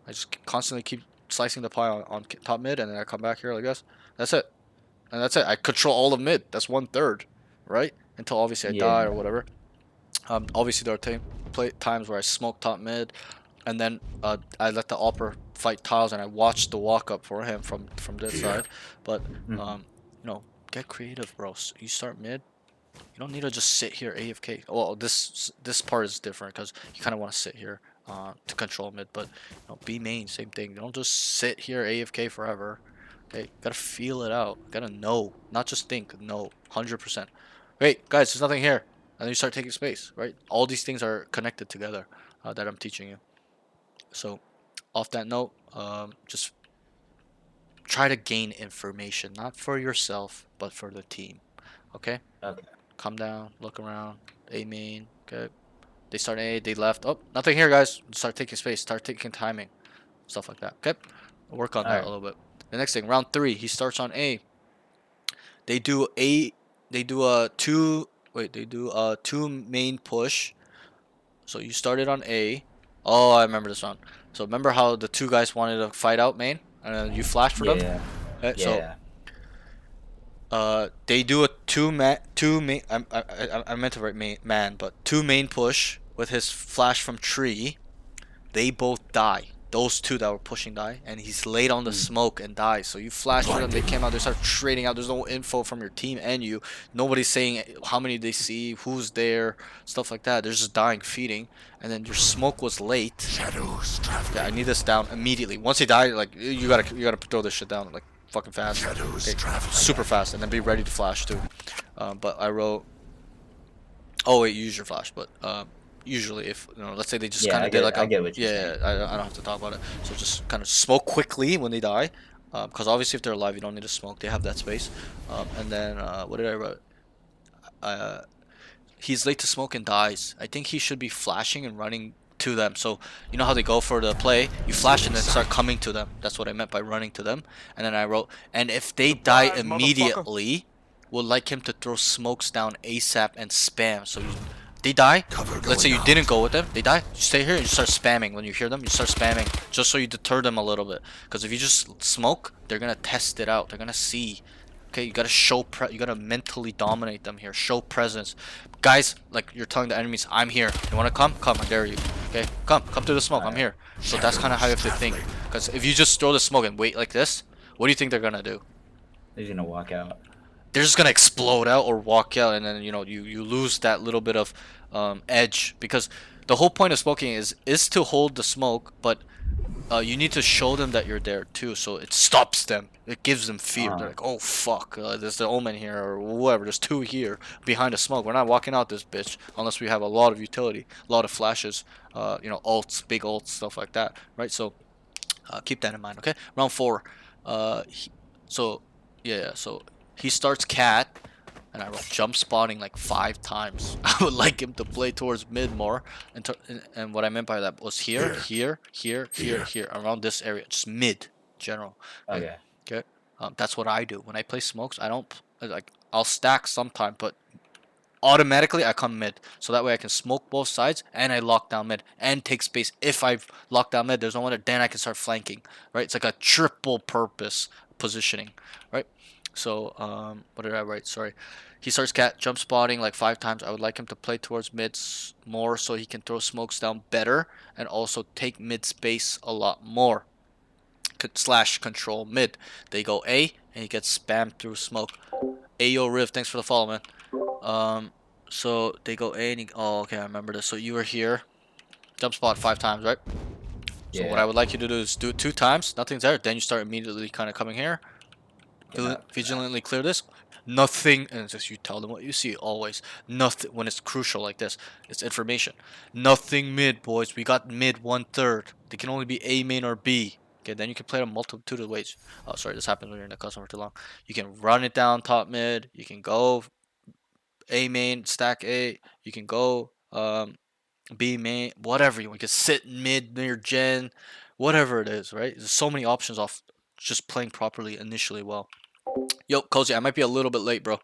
I just constantly keep slicing the pie on top mid, and then I come back here like this. That's it, and that's it. I control all of mid. That's 1/3, right? Until obviously I die or whatever. Obviously there are times where I smoke top mid, and then I let the opper fight tiles, and I watch the walk up for him from this side. But you know, get creative, bro. You start mid. You don't need to just sit here AFK. Well, this part is different because you kind of want to sit here to control mid, but you know, B main, same thing. You don't just sit here AFK forever. Okay, gotta feel it out. Gotta know, not just think. Know, 100%. Wait, guys, there's nothing here, and then you start taking space. Right? All these things are connected together that I'm teaching you. So, off that note, just try to gain information, not for yourself, but for the team. Okay? Okay. Come down, look around. A main. Okay. They start A, they left. Oh, nothing here, guys. Start taking space, start taking timing. Stuff like that. Okay? Work on that a little bit. The next thing, round 3, he starts on A. They do a two main push. So you started on A. Oh, I remember this round. So remember how the two guys wanted to fight out main? And you flashed for them? Yeah. Okay, Yeah. they do a two main. I meant to write man, but two main push with his flash from tree. They both die. those two that were pushing die, and he's laid on the smoke and dies. So you flash for them, they came out, they start trading out. There's no info from your team and you. Nobody's saying how many they see, who's there, stuff like that. They're just dying, feeding, and then your smoke was late. Shadows traveling. Yeah, I need this down immediately. Once he died, like you gotta throw this shit down like fucking fast. Shadows Okay, traveling. super fast, and then be ready to flash too. But I wrote. Oh wait, you use your flash, but usually if let's say they just Yeah, kind I of did get, like I a get what you're yeah, saying. I don't have to talk about it. So just kind of smoke quickly when they die, because obviously if they're alive, you don't need to smoke. They have that space. And then what did I write? He's late to smoke and dies. I think he should be flashing and running to them. So you know how they go for the play? You flash and then start coming to them. That's what I meant by running to them. And then I wrote, and if they die Surprise, motherfucker. immediately, would like him to throw smokes down ASAP and spam. So they die. Cover Let's say going you out. didn't go with them. They die. You stay here and you start spamming. When you hear them, you start spamming. Just so you deter them a little bit. Because if you just smoke, they're going to test it out. They're going to see. Okay, you gotta you gotta mentally dominate them here. Show presence, guys. Like you're telling the enemies, "I'm here. You wanna come? Come, I dare you." Okay, come through the smoke. I'm here. So that's kind of how you have to think. Because if you just throw the smoke and wait like this, what do you think they're gonna do? He's gonna walk out. They're just gonna explode out or walk out, and then you lose that little bit of edge. Because the whole point of smoking is to hold the smoke, but you need to show them that you're there too, so it stops them. It gives them fear. They're like, oh fuck, there's the omen here or whoever. There's two here behind the smoke. We're not walking out this bitch unless we have a lot of utility, a lot of flashes, ults, big ults, stuff like that, right? So keep that in mind. Okay, round 4. So yeah, so he starts cat. And I wrote jump spotting like 5 times. I would like him to play towards mid more. And what I meant by that was here, around this area. Just mid, general. Okay. Okay. That's what I do. When I play smokes, I don't, like, I'll stack sometime, but automatically I come mid. So that way I can smoke both sides and I lock down mid and take space. If I've locked down mid, there's no one there, then I can start flanking. Right? It's like a triple purpose positioning. Right? So, what did I write? Sorry. He starts cat jump spotting like 5 times. I would like him to play towards mids more so he can throw smokes down better and also take mid space a lot more. Slash control mid. They go A and he gets spammed through smoke. Ayo Riv, thanks for the follow, man. So they go A and he, oh, okay, I remember this. So you were here, jump spot 5 times, right? So what I would like you to do is do it 2 times. Nothing's there. Then you start immediately kind of coming here. Vigilantly clear this. Nothing, and it's just you tell them what you see always. Nothing when it's crucial like this. It's information. Nothing mid, boys. We got mid 1/3. They can only be A main or B. Okay, then you can play it a multitude of ways. Oh, sorry, this happens when you're in the custom for too long. You can run it down top mid. You can go A main, stack A. You can go B main, whatever. You can sit mid near gen, whatever it is, right? There's so many options off just playing properly initially well. Yo, Cozy, I might be a little bit late, bro.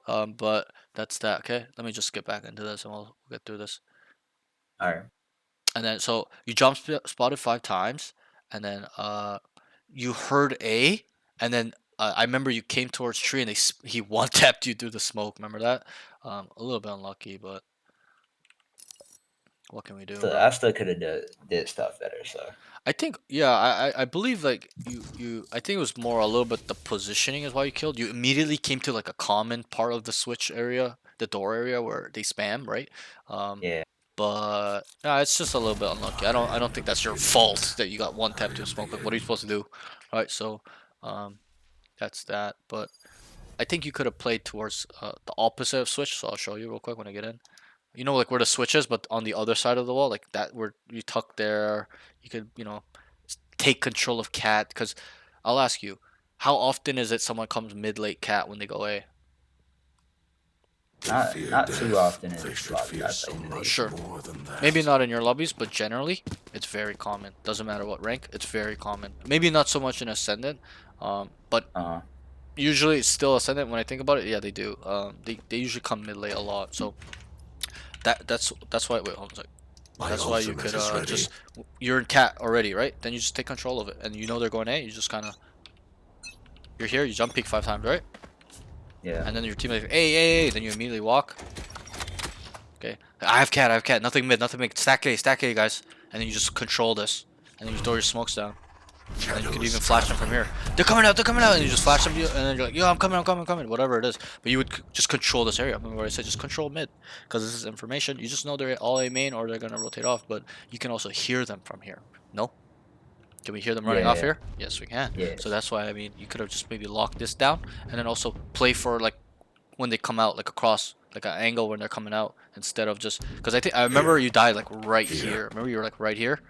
But that's that, okay? Let me just get back into this and we'll get through this. Alright. And then, so, you jump spotted 5 times, and then, you heard A, and then, I remember you came towards tree and he one-tapped you through the smoke, remember that? A little bit unlucky, but what can we do, bro? I still could have did stuff better, so. I think, yeah, I believe like I think it was more a little bit the positioning is why you killed. You immediately came to like a common part of the switch area, the door area where they spam, right? Yeah. But yeah, it's just a little bit unlucky. I don't think that's your fault that you got one tap to smoke. Like, what are you supposed to do? Right? So, that's that. But I think you could have played towards the opposite of switch. So I'll show you real quick when I get in. You know, like where the switch is, but on the other side of the wall, like that where you tuck there. You could, take control of cat. Because I'll ask you, how often is it someone comes mid-late cat when they go A? Not too often in They should lobbies fear I so play. much Sure. more than that. Maybe not in your lobbies, but generally, it's very common. Doesn't matter what rank, it's very common. Maybe not so much in Ascendant, but usually it's still Ascendant. When I think about it, yeah, they do. They usually come mid-late a lot. So that's why. Wait, hold on a sec. That's why you could just you're in cat already, right? Then you just take control of it, and you know they're going A. You just kind of you're here. You jump peek 5 times, right? Yeah. And then your teammate, hey, then you immediately walk. Okay, I have cat. Nothing mid, Stack A, guys. And then you just control this. and then you throw your smokes down. And then you could even flash them from here. They're coming out, and you just flash them, and then you're like, yo, I'm coming, whatever it is. But you would just control this area. Remember what I said, just control mid, because this is information. You just know they're all A main or they're gonna rotate off, but you can also hear them from here. No? Can we hear them running off Yeah. here? Yes, we can. Yes. So that's why, I mean, you could have just maybe locked this down, and then also play for like when they come out, like across, like an angle when they're coming out, instead of just, because I remember you died like right here. Remember you were like right here,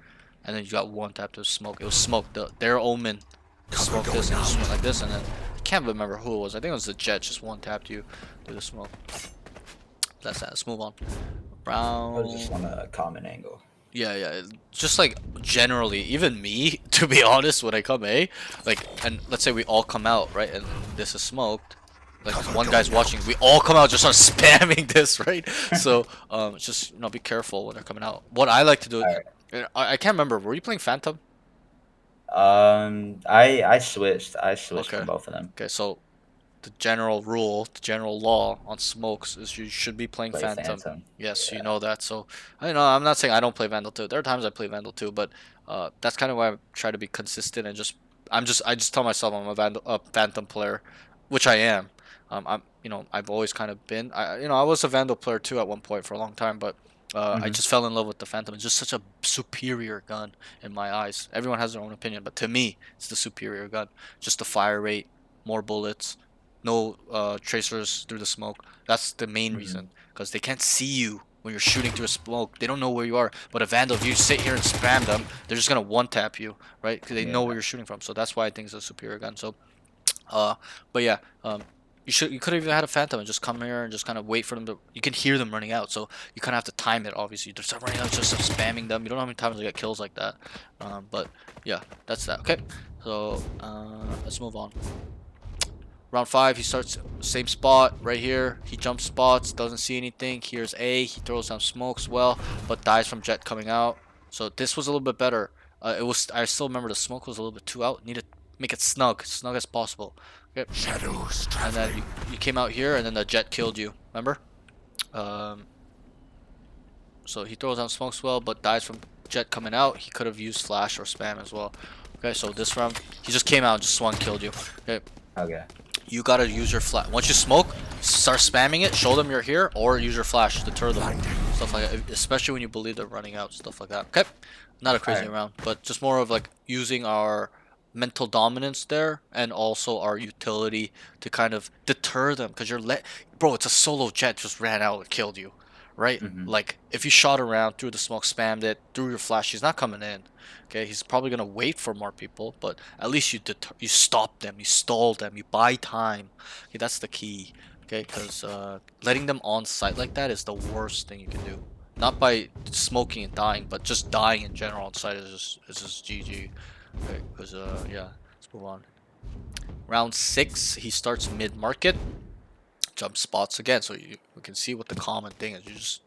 and then you got one tap to smoke. It was smoke. Their omen smoked this and just went like this, and then I can't remember who it was. I think it was the jet. Just one tapped you through the smoke. That's that. Let's move on. I was just Round. on a common angle. Yeah. Just like generally, even me, to be honest, when I come A, like, and let's say we all come out, right, and this is smoked. Like one guy's watching, we all come out just start spamming this, right? So just be careful when they're coming out. What I like to do, Alright. I can't remember. Were you playing Phantom? I switched. I switched Okay. from both of them. Okay, so the general rule, the general law on smokes is you should be playing Play Phantom. Phantom. Yes, Yeah. you know that. So I know I'm not saying I don't play Vandal too. There are times I play Vandal too, but that's kind of why I try to be consistent and I just tell myself I'm a Phantom player, which I am. I've always kind of been. I was a Vandal player too at one point for a long time, but I just fell in love with the Phantom. It's just such a superior gun in my eyes. Everyone has their own opinion, but to me, it's the superior gun. Just the fire rate, more bullets, no tracers through the smoke. That's the main reason, because they can't see you when you're shooting through a smoke. They don't know where you are. But a Vandal, if you sit here and spam them, they're just gonna one tap you, right? Because they know where you're shooting from. So that's why I think it's a superior gun. So, but yeah, you could have even had a Phantom and just come here and just kind of wait for them to. You can hear them running out, so you kind of have to time it. Obviously, you just start running out, just start spamming them. You don't know how many times they get kills like that. But yeah, that's that. Okay, so let's move on. Round 5, he starts same spot right here. He jumps spots, doesn't see anything. Here's A. He throws down smokes well, but dies from jet coming out. So this was a little bit better. I still remember the smoke was a little bit too out. Need to make it snug as possible. Okay. Shadows And then you came out here, and then the jet killed you. Remember? So he throws down smokes well, but dies from jet coming out. He could have used flash or spam as well. Okay, so this round he just came out and just swung, killed you. Okay. Okay. You gotta use your flash. Once you smoke, start spamming it, show them you're here, or use your flash to deter them. Stuff like that, especially when you believe they're running out, stuff like that. Okay, not a crazy round, but just more of like using our mental dominance there, and also our utility to kind of deter them, because bro, it's a solo jet just ran out and killed you, right? Like, if you shot around, threw the smoke, spammed it, threw your flash, he's not coming in. Okay, he's probably gonna wait for more people, but at least you stop them, you stall them, you buy time. Okay, that's the key. Okay, because letting them on site like that is the worst thing you can do. Not by smoking and dying, but just dying in general on site is just GG. Okay, because yeah, let's move on. Round 6, he starts mid market, jump spots again, so we can see what the common thing is. You just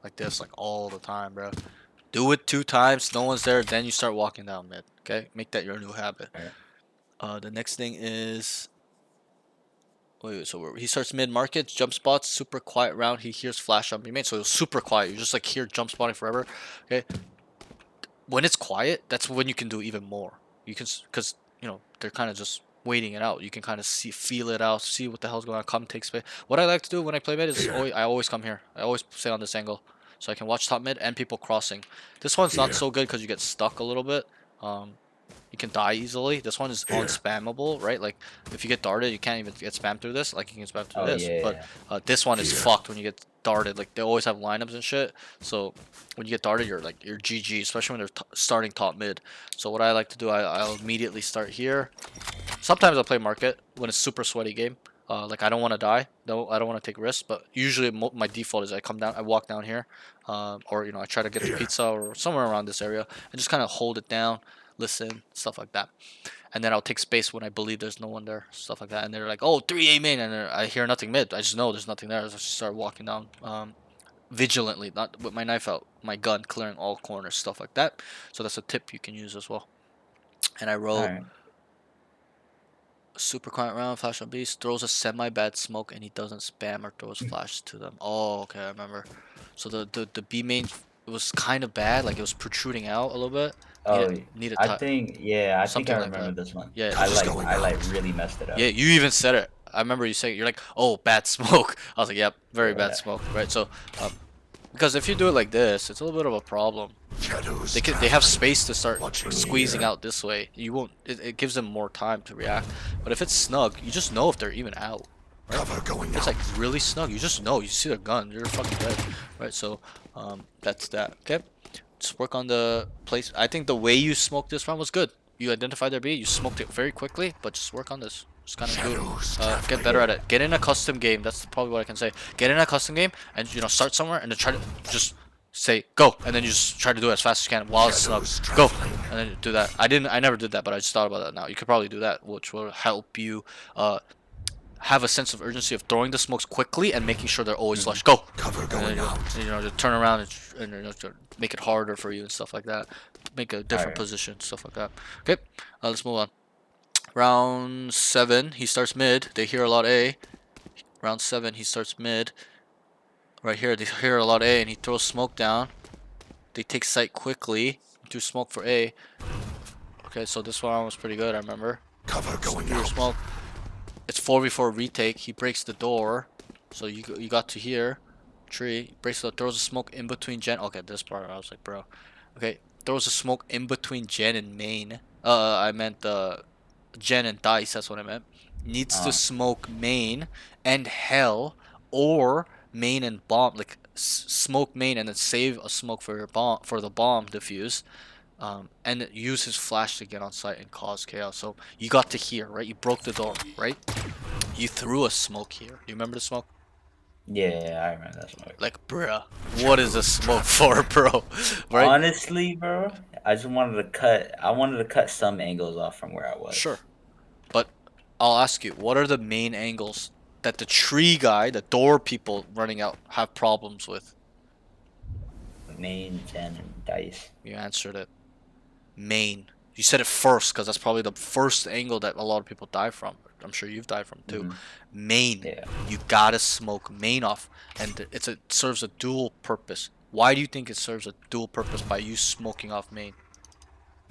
like this, like all the time, bro. Do it 2 times, no one's there, then you start walking down mid. Okay, make that your new habit. The next thing is, so he starts mid market, jump spots, super quiet round. He hears flash on B main, so it's super quiet. You just like hear jump spotting forever. Okay, when it's quiet, that's when you can do even more. You can, because they're kind of just waiting it out. You can kind of feel it out, see what the hell's going on. Come take space. What I like to do when I play mid is I always come here. I always stay on this angle, so I can watch top mid and people crossing. This one's not so good because you get stuck a little bit. You can die easily. This one is unspammable, right? Like, if you get darted, you can't even get spammed through this. Like, you can spam through this. But this one is fucked when you get darted. Like, they always have lineups and shit. So when you get darted, you're GG, especially when they're starting top mid. So what I like to do, I'll immediately start here. Sometimes I'll play market when it's super sweaty game. Like, I don't want to die. No, I don't want to take risks. But usually my default is I walk down here, or I try to get the pizza or somewhere around this area and just kind of hold it down, listen, stuff like that. And then I'll take space when I believe there's no one there, stuff like that. And they're like, oh, 3A main, and I hear nothing mid. I just know there's nothing there. So I just start walking down vigilantly, not with my knife out, my gun, clearing all corners, stuff like that. So that's a tip you can use as well. And I wrote super quiet round, flash on beast, throws a semi-bad smoke, and he doesn't spam or throws flash to them. Oh, okay, I remember. So the B main, it was kind of bad, like it was protruding out a little bit. Need Oh, it. Need a I time. think yeah, I think Something I like remember that. this one. Yeah. I Just like going I like out. really messed it up. Yeah. You even said it. I remember you saying you're like, oh, bad smoke. I was like, yep, very bad Yeah. smoke, right? So, because if you do it like this, it's a little bit of a problem. Shadows They have traveling, space to start watching squeezing here. out this way. You won't. It gives them more time to react. But if it's snug, you just know if they're even out. Right? Cover going It's out. like really snug. You just know. You see their gun. You're fucking dead. Right? So, that's that. Okay. Just work on the place. I think the way you smoked this round was good. You identified their B. You smoked it very quickly, but just work on this. Just kind of do. Shadows Get traveling. better at it. Get in a custom game. That's probably what I can say. Get in a custom game and start somewhere and then try to just say go, and then you just try to do it as fast as you can while it's snug. Shadows Go, traveling. and then do that. I never did that, but I just thought about that now. You could probably do that, which will help you have a sense of urgency of throwing the smokes quickly and making sure they're always flush. Go. Cover And then, going out. to turn around and to make it harder for you and stuff like that. Make a different Alright. position, stuff like that. Okay, let's move on. Round 7, he starts mid. They hear a lot A. Round 7, he starts mid. Right here, they hear a lot A, and he throws smoke down. They take sight quickly. Do smoke for A. Okay, so this one was pretty good, I remember. Cover going Pure out. smoke. It's 4v4 retake. He breaks the door. So you got to here. Tree. Breaks the throws a smoke in between Gen. Okay, this part I was like, bro. Okay, throws a smoke in between Gen and main. I meant Gen and Dice. That's what I meant. Needs to smoke main and hell, or main and bomb. Like smoke main and then save a smoke for your bomb for the bomb defuse. And use his flash to get on site and cause chaos. So you got to here, right? You broke the door, right? You threw a smoke here. Do you remember the smoke? Yeah, I remember that smoke. Like, bruh, what is this smoke for, bro? Right? Honestly, bro, I just wanted to cut. I wanted to cut some angles off from where I was. Sure. But I'll ask you, what are the main angles that the tree guy, the door people running out, have problems with? Main, Gen, and Dice. You answered it. Main. You said it first because that's probably the first angle that a lot of people die from. I'm sure you've died from too. Main. Yeah. You gotta smoke main off, and it serves a dual purpose. Why do you think it serves a dual purpose by you smoking off main?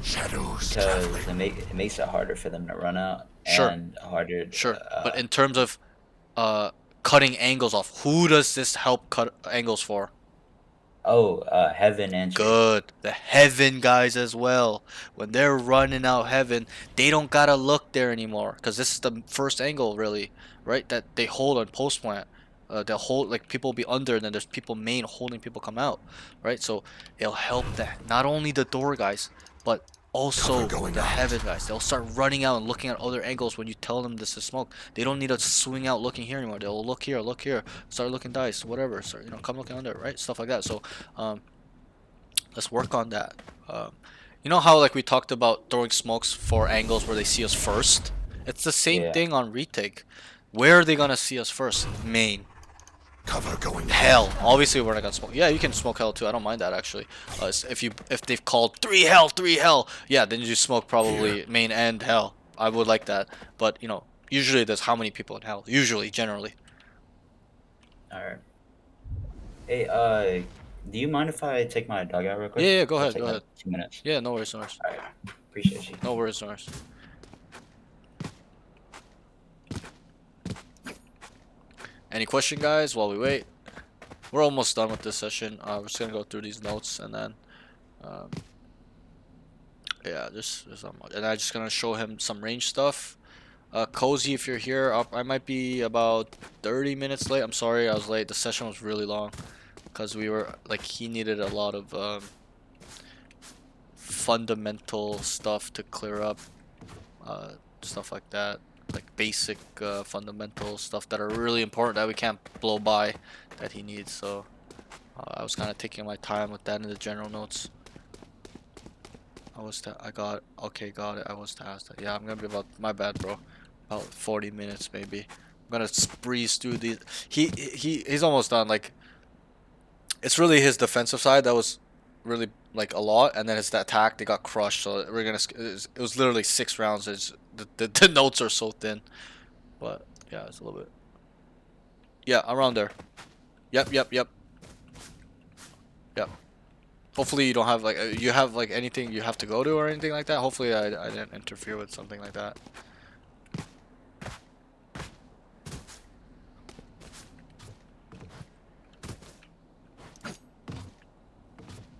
Shadows Because traveling. it makes it harder for them to run out. Sure. And harder. Sure, but in terms of cutting angles off, who does this help cut angles for? Heaven and Tree. Good. The heaven guys as well. When they're running out heaven, they don't gotta look there anymore. Because this is the first angle, really, right? That they hold on post plant. They'll hold, like, people will be under, and then there's people main holding people come out, right? So it'll help that. Not only the door guys, but also Cover going the out. heaven guys. They'll start running out and looking at other angles when you tell them this is smoke. They don't need to swing out looking here anymore. They'll look here, start looking dice, whatever. Start, come looking under, right? Stuff like that. So, let's work on that. You know how, like, we talked about throwing smokes for angles where they see us first? It's the same Yeah. thing on retake. Where are they gonna see us first? Main. Cover going out. Hell. Obviously, we're not gonna smoke. Yeah, you can smoke hell too. I don't mind that, actually. If they've called 3 hell, yeah, then you smoke probably main and hell. I would like that. But, usually there's how many people in hell? Usually, generally. Alright. Hey, do you mind if I take my dog out real quick? Yeah, go It'll ahead, take go like ahead. 2 minutes. Yeah, no worries, no worries. Alright. Appreciate you. No worries, no worries. Any question, guys, while we wait? We're almost done with this session. We're just gonna go through these notes and then, yeah, and I'm just gonna show him some range stuff. Cozy, if you're here, I might be about 30 minutes late. I'm sorry, I was late. The session was really long because he needed a lot of fundamental stuff to clear up, stuff like that. Like basic fundamental stuff that are really important that we can't blow by, that he needs. So I was kind of taking my time with that in the general notes. Okay, got it. I was tasked that. Yeah, I'm gonna be my bad, bro. About 40 minutes maybe. I'm gonna breeze through these. He's almost done. Like, it's really his defensive side that was really like a lot, and then it's the attack. They got crushed. So it was literally 6 rounds. The notes are so thin, but yeah, it's a little bit. Yeah, around there. Yep. Hopefully you don't have like you have like anything you have to go to or anything like that. Hopefully I didn't interfere with something like that.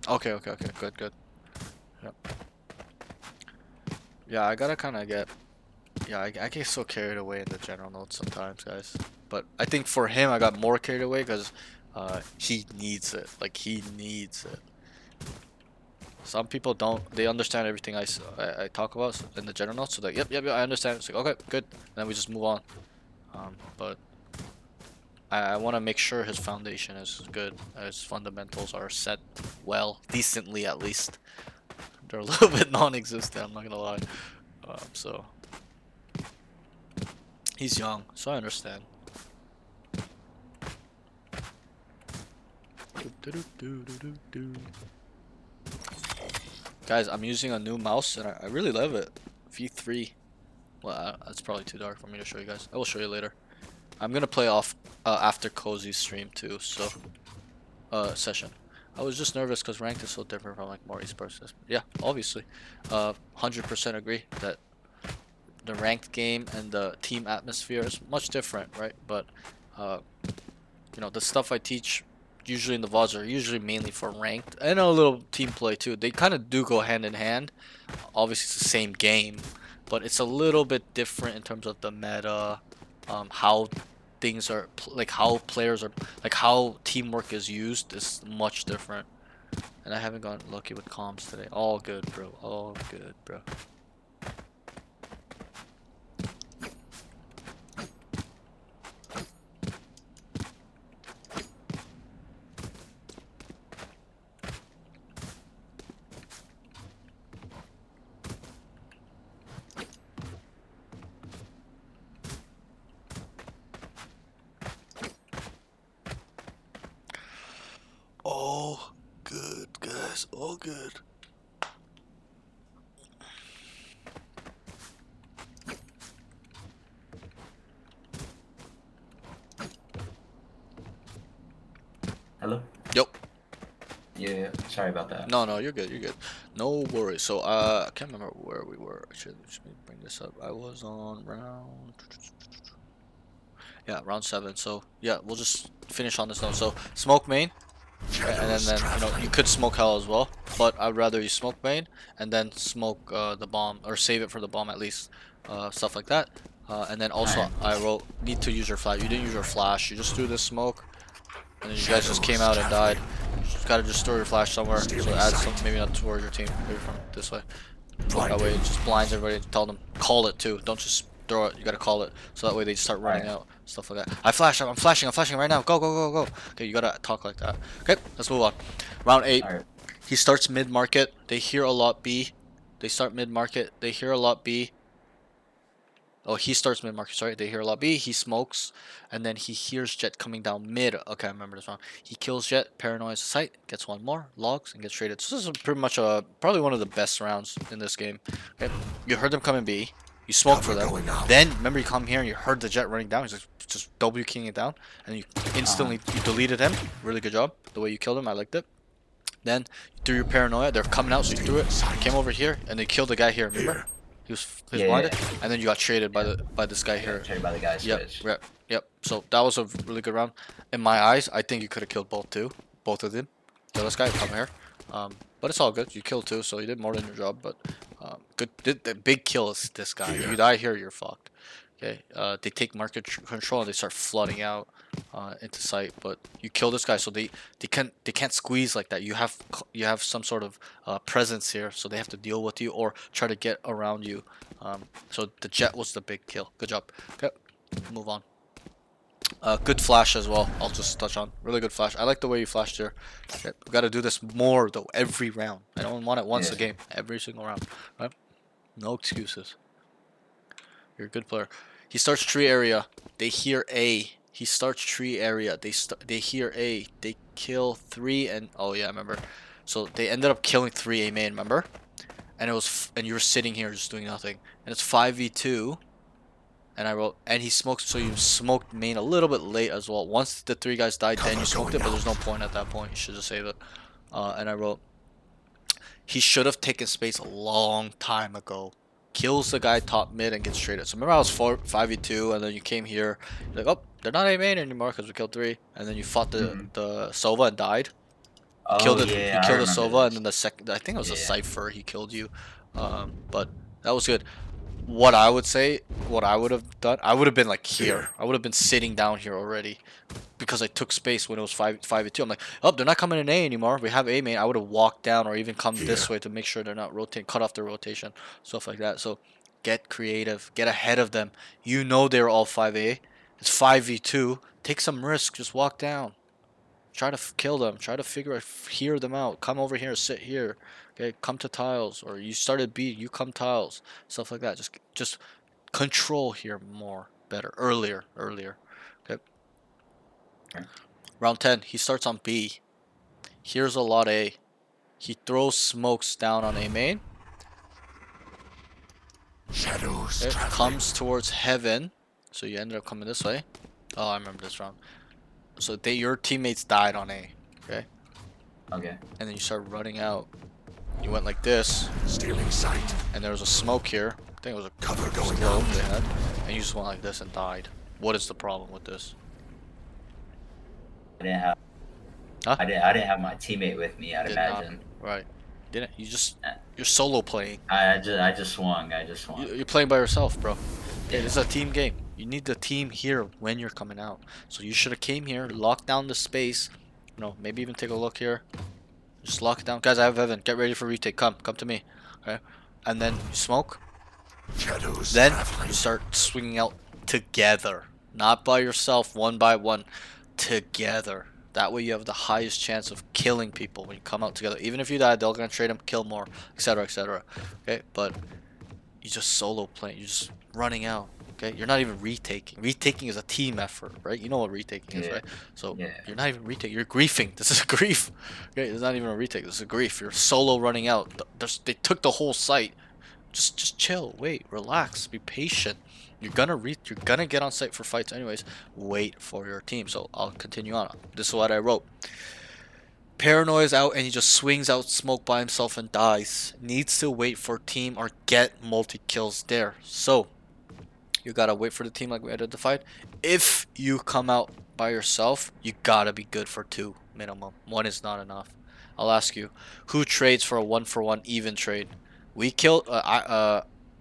Okay, okay, okay. Good, good. Yep. Yeah, I gotta kind of get. Yeah, I get so carried away in the general notes sometimes, guys. But I think for him, I got more carried away because he needs it. Like, he needs it. Some people don't. They understand everything I talk about in the general notes. So like, yep, I understand. It's like, okay, good. And then we just move on. But I want to make sure his foundation is good. His fundamentals are set well, decently at least. They're a little bit non-existent, I'm not gonna lie. So he's young, so I understand. Guys, I'm using a new mouse and I really love it. V3. Well, that's probably too dark for me to show you guys. I will show you later. I'm gonna play off after Cozy's stream too, so session. I was just nervous because ranked is so different from like more esports. Yeah, obviously. 100% agree that the ranked game and the team atmosphere is much different, right? But you know, the stuff I teach usually in the VODs are usually mainly for ranked and a little team play too. They kind of do go hand in hand. Obviously, it's the same game, but it's a little bit different in terms of the meta, how things are like how players are like how teamwork is used is much different. And I haven't gotten lucky with comms today. All good, bro. All good, bro. All good, guys. All good. Hello? Yep. Yeah, sorry about that. No, no, you're good. You're good. No worries. So, I can't remember where we were. Should me bring this up. I was on round. Yeah, round 7. So, yeah, we'll just finish on this note. So, smoke main. And then you know you could smoke hell as well, but I'd rather you smoke main and then smoke the bomb or save it for the bomb at least, stuff like that. And then also I wrote need to use your flash. You didn't use your flash. You just threw this smoke, and then you guys just came out and died. You just gotta just store your flash somewhere. So add some, maybe not towards your team, maybe from this way. That way it just blinds everybody. Tell them call it too. Don't just throw it. You gotta call it. So that way they just start running out. Stuff like that. I'm flashing. I'm flashing right now. Go, go, go, go. Okay, you gotta talk like that. Okay, let's move on. Round 8. He starts mid market. They hear a lot B. They start mid market. They hear a lot B. Oh, he starts mid market. Sorry, they hear a lot B. He smokes, and then he hears Jet coming down mid. Okay, I remember this wrong. He kills Jet, paranoids the site, gets one more, logs, and gets traded. So this is pretty much probably one of the best rounds in this game. Okay, you heard them coming B. You smoke for them. Then remember you come here and you heard the Jet running down. He's like just W keying it down, and you instantly you deleted him. Really good job. The way you killed him, I liked it. Then you threw your paranoia. They're coming out, so you threw it. Came over here, and they killed the guy here. Remember? He was blinded, and then you got traded by this guy here. Traded by the guy. Yep. So that was a really good round. In my eyes, I think you could have killed both of them. Kill this guy, come here. But it's all good. You killed 2, so you did more than your job. But good. The big kill is this guy. If you die here, you're fucked. Okay. They take market control and they start flooding out into sight. But you kill this guy, so they can't squeeze like that. You have some sort of presence here, so they have to deal with you or try to get around you. So the Jet was the big kill. Good job. Okay, move on. Good flash as well. I'll just touch on really good flash. I like the way you flashed here. Okay, we gotta do this more though. Every round. I don't want it once a game. Every single round. Right? No excuses. You're a good player. He starts tree area. They hear A. He starts tree area. They hear A. They kill 3 and oh yeah, I remember. So they ended up killing 3 A main, remember? And and you were sitting here just doing nothing. And it's 5v2. And I wrote, and he smoked, so you smoked main a little bit late as well. Once the 3 guys died, then you smoked it, but there's no point at that point. You should just save it. And I wrote, He should have taken space a long time ago. Kills the guy top mid and gets traded. So remember I was 5v2 and then you came here. You're like, oh, they're not A main anymore because we killed 3. And then you fought the Sova and died. Oh He yeah, I killed the remember Sova this. and then the second, I think it was a Yeah. Cypher, he killed you. But that was good. What I would say, what I would have done, I would have been like here. I would have been sitting down here already. Because I took space when it was 5v2. I'm like, oh, they're not coming in A anymore. We have A main. I would have walked down or even come this way to make sure they're not rotating, cut off their rotation, stuff like that. So get creative, get ahead of them. You know they're all 5A. It's 5v2. Take some risk. Just walk down. Try to kill them. Try to hear them out. Come over here. Sit here. Okay, come to tiles. Or you started B. You come tiles. Stuff like that. Just control here more, better, earlier. Okay. Round 10, he starts on B. Here's a lot A. He throws smokes down on A main. Shadows It traveling. comes towards heaven. So you ended up coming this way. Oh, I remember this round. So your teammates died on A. Okay? Okay. And then you start running out. You went like this. Stealing sight. And there was a smoke here. I think it was a Cover going globe out. they had. And you just went like this and died. What is the problem with this? I didn't have. Huh? I didn't have my teammate with me. I'd Did not. imagine. Right. Didn't. You're solo playing. I just swung. I just swung. You're playing by yourself, bro. Yeah, this is a team game. You need the team here when you're coming out. So you should have came here, locked down the space. You know, maybe even take a look here. Just lock it down. Guys, I have Evan. Get ready for retake. Come to me. Okay? And then you smoke. Shadows Then traveling. you start swinging out together. Not by yourself, one by one. Together. That way you have the highest chance of killing people when you come out together. Even if you die, they're gonna trade them, kill more, etc., etc. Okay? But you just solo playing. You're just running out. Okay? You're not even retaking. Retaking is a team effort, right? You know what retaking is, right? So you're not even retaking. You're griefing. This is a grief. Okay? It's not even a retake. This is a grief. You're solo running out. They took the whole site. Just chill. Wait. Relax. Be patient. You're gonna get on site for fights anyways. Wait for your team. So I'll continue on. This is what I wrote. Paranoia's out and he just swings out smoke by himself and dies. Needs to wait for team or get multi-kills there. So you gotta wait for the team like we identified. If you come out by yourself, you gotta be good for 2 minimum. 1 is not enough. I'll ask you, who trades for a 1-for-1 even trade? We kill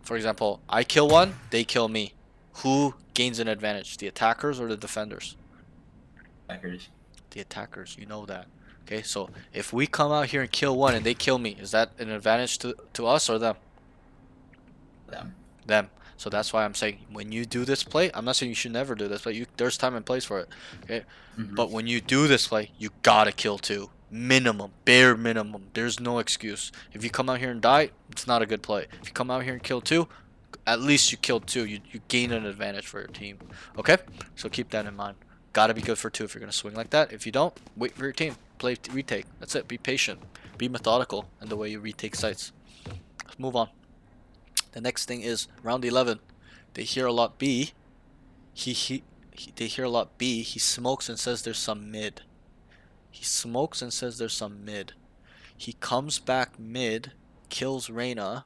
for example, I kill one, they kill me. Who gains an advantage? The attackers or the defenders? Attackers. The attackers, you know that. Okay, so if we come out here and kill one and they kill me, is that an advantage to us or them? Them. So that's why I'm saying when you do this play, I'm not saying you should never do this, but there's time and place for it. Okay, but when you do this play, you gotta kill 2 minimum, bare minimum. There's no excuse. If you come out here and die, it's not a good play. If you come out here and kill 2, at least you killed 2. You gain an advantage for your team. Okay, so keep that in mind. Gotta be good for 2 if you're gonna swing like that. If you don't, wait for your team. Play retake. That's it. Be patient. Be methodical in the way you retake sites. Let's move on. The next thing is round 11. They hear a lot B. They hear a lot B. He smokes and says there's some mid. He smokes and says there's some mid. He comes back mid, kills Reyna.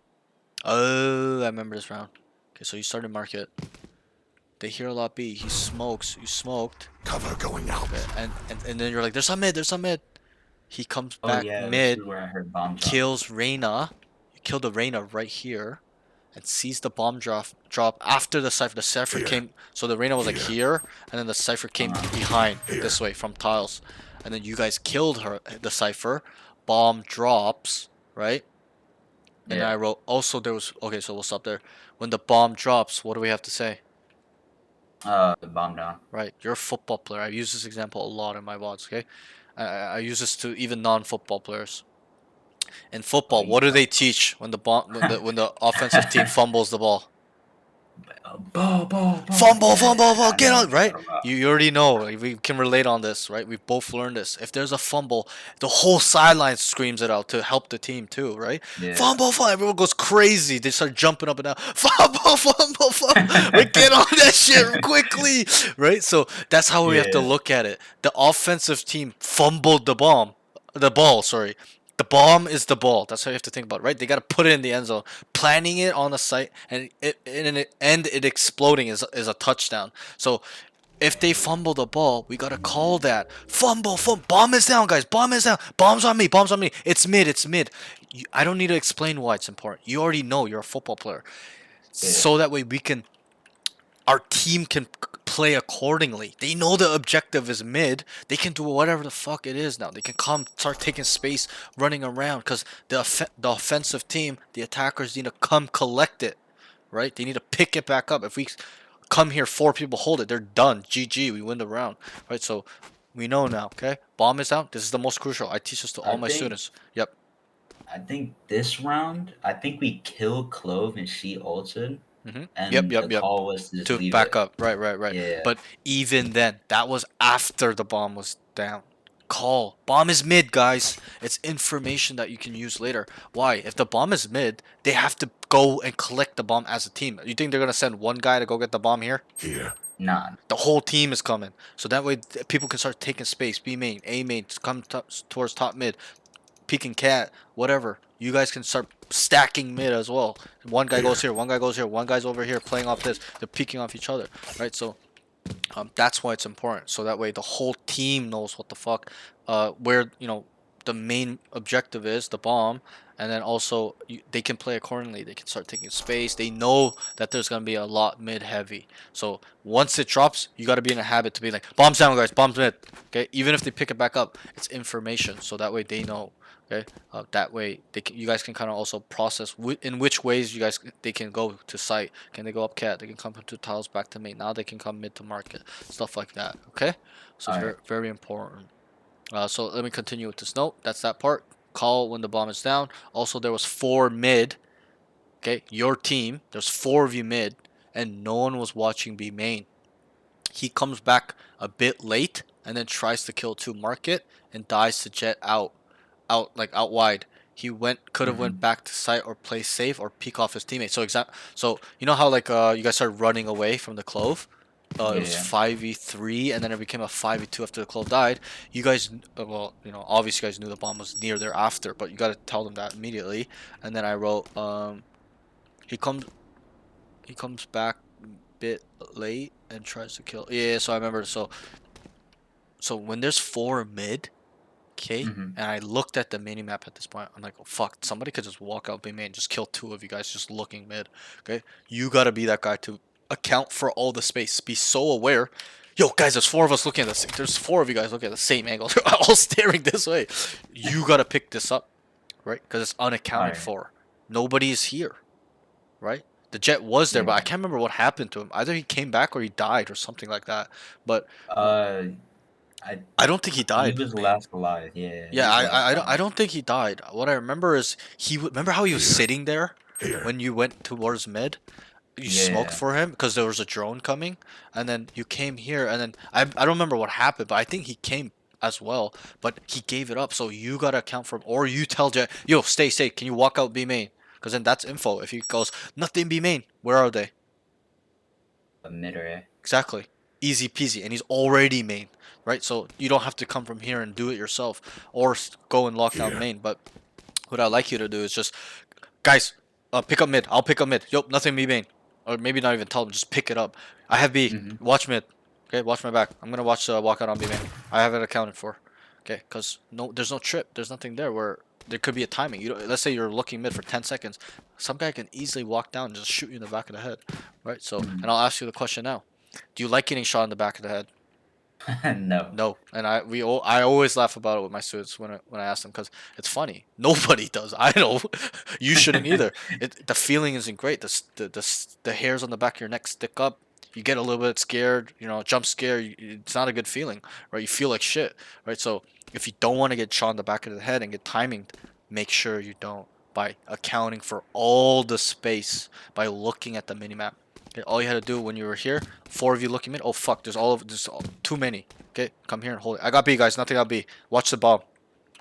Oh, I remember this round. Okay, so you started market. They hear a lot B. He smokes. You smoked. Cover going out. Okay, and then you're like, there's some mid. He comes back This mid, is where I heard bomb drop. kills Reyna. You kill the Reyna right here. And sees the bomb drop after the Cypher. The Cypher came, so the Reyna was like here, and then the Cypher came behind, this way, from tiles. And then you guys killed the Cypher. Bomb drops, right? And I wrote, also there was, okay, so we'll stop there. When the bomb drops, what do we have to say? The bomb down. Right, you're a football player. I use this example a lot in my VODs, okay? I use this to even non-football players. In football, what do they teach when when the offensive team fumbles the ball? Fumble, get on, right? You already know. We can relate on this, right? We've both learned this. If there's a fumble, the whole sideline screams it out to help the team too, right? Yeah. Fumble, everyone goes crazy. They start jumping up and down. Fumble. Right? Get on that shit quickly, right? So that's how we have to look at it. The offensive team fumbled the ball, sorry. The bomb is the ball. That's how you have to think about it, right? They gotta put it in the end zone. Planning it on the site and it exploding is a touchdown. So if they fumble the ball, we gotta call that fumble. Bomb is down, guys. Bomb is down. Bomb's on me. Bomb's on me. It's mid. It's mid. I don't need to explain why it's important. You already know. You're a football player. Yeah. So that way our team can play accordingly. They know the objective is mid. They can do whatever the fuck it is now. They can come start taking space, running around, because the offensive team, the attackers need to come collect it, right? They need to pick it back up. If we come here, 4 people hold it, they're done. GG, we win the round, right? So we know now, okay? Bomb is out. This is the most crucial. I teach this to all my students. Yep. I think this round, I think we kill Clove and she ulted, Yep. and Yep. the Yep. call was to just To leave back it. up. Right. Yeah. But even then, that was after the bomb was down. Call. Bomb is mid, guys. It's information that you can use later. Why? If the bomb is mid, they have to go and collect the bomb as a team. You think they're gonna send one guy to go get the bomb here? Here. Nah. The whole team is coming. So that way people can start taking space. B main, A main, come towards top mid, peeking cat, whatever. You guys can start stacking mid as well. One guy goes here, one guy goes here, one guy's over here playing off this. They're peeking off each other, right? So that's why it's important. So that way the whole team knows what the fuck, where the main objective is, the bomb, and then also they can play accordingly. They can start taking space. They know that there's gonna be a lot mid heavy. So once it drops, you gotta be in a habit to be like, bombs down, guys, bombs mid. Okay, even if they pick it back up, it's information. So that way they know. Okay, that way you guys can kind of also process in which ways they can go to site. Can they go up cat? They can come to tiles back to main. Now they can come mid to market, stuff like that. Okay, so it's very, very important. So let me continue with this note. That's that part. Call when the bomb is down. Also, there was 4 mid. Okay, your team. There's 4 of you mid, and no one was watching B main. He comes back a bit late and then tries to kill 2 market and dies to jet out wide. He could have went back to site or play safe or peek off his teammate. So you know how you guys started running away from the clove? It was 5v3 and then it became a 5v2 after the clove died. You guys, well, obviously you guys knew the bomb was near there after, but you got to tell them that immediately. And then I wrote, he comes back a bit late and tries to kill. Yeah, so I remember. So when there's 4 mid, okay, and I looked at the mini map at this point. I'm like, oh fuck, somebody could just walk out B main, just kill 2 of you guys just looking mid. Okay, you gotta be that guy to account for all the space. Be so aware. Yo, guys, there's 4 of us looking at this. There's 4 of you guys looking at the same angle. They're all staring this way. You gotta pick this up, right? Because it's unaccounted for. Nobody is here, right? The jet was there, but I can't remember what happened to him. Either he came back or he died or something like that. But I don't think he died. He was last alive. Yeah. Yeah, I don't think he died. What I remember is remember how he was sitting there when you went towards mid? You smoked for him because there was a drone coming, and then you came here, and then I don't remember what happened, but I think he came as well, but he gave it up. So you gotta account for him, or you tell Jet, yo, stay. Can you walk out B main? Because then that's info. If he goes nothing B main, where are they? Mid or A. Exactly. Easy peasy, and he's already main, right? So you don't have to come from here and do it yourself, or go and lock down main. But what I'd like you to do is just, guys, pick up mid. I'll pick up mid. Yo, nothing B main, or maybe not even tell them. Just pick it up. I have B. Watch mid. Okay, watch my back. I'm gonna watch walk out on B main. I have it accounted for. Okay, cause there's no trip. There's nothing there where there could be a timing. Let's say you're looking mid for 10 seconds. Some guy can easily walk down and just shoot you in the back of the head, right? So, and I'll ask you the question now. Do you like getting shot in the back of the head? No. No, and I always laugh about it with my students when I ask them because it's funny. Nobody does. I know, you shouldn't either. The feeling isn't great. The hairs on the back of your neck stick up. You get a little bit scared. Jump scare. It's not a good feeling, right? You feel like shit, right? So if you don't want to get shot in the back of the head and get timing, make sure you don't by accounting for all the space by looking at the minimap. Okay, all you had to do when you were here, 4 of you looking mid. Oh fuck, there's too many. Okay, come here and hold it. I got B, guys. Nothing got B. Watch the bomb.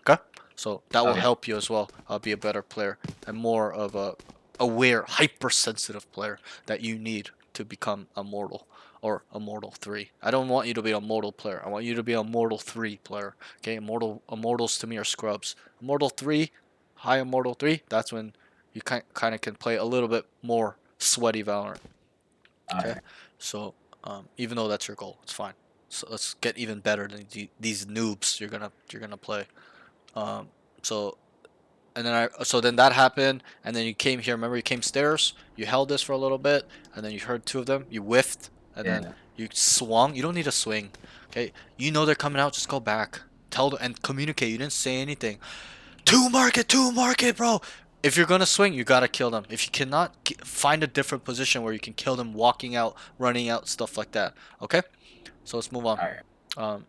Okay, so that will help you as well. Be a better player and more of a aware, hypersensitive player that you need to become immortal. or Immortal 3. I don't want you to be a Mortal player. I want you to be a Mortal 3 player. Okay, Immortals to me are scrubs. Immortal 3, high Immortal 3, that's when you kind of can play a little bit more sweaty Valorant. Okay, Alright. so even though that's your goal, it's fine. So let's get even better than these noobs you're gonna play. Um, so and then so then that happened, and then you came here. Remember, you came stairs. You held this for a little bit, and then you heard two of them. You whiffed, and then Yeah. you swung. You don't need to swing. Okay, you know they're coming out. Just go back. Tell them and communicate. You didn't say anything. Two market, bro. If you're gonna swing, you gotta kill them. If you cannot, find a different position where you can kill them, walking out, running out, stuff like that. Okay, so let's move on. Alright. Um,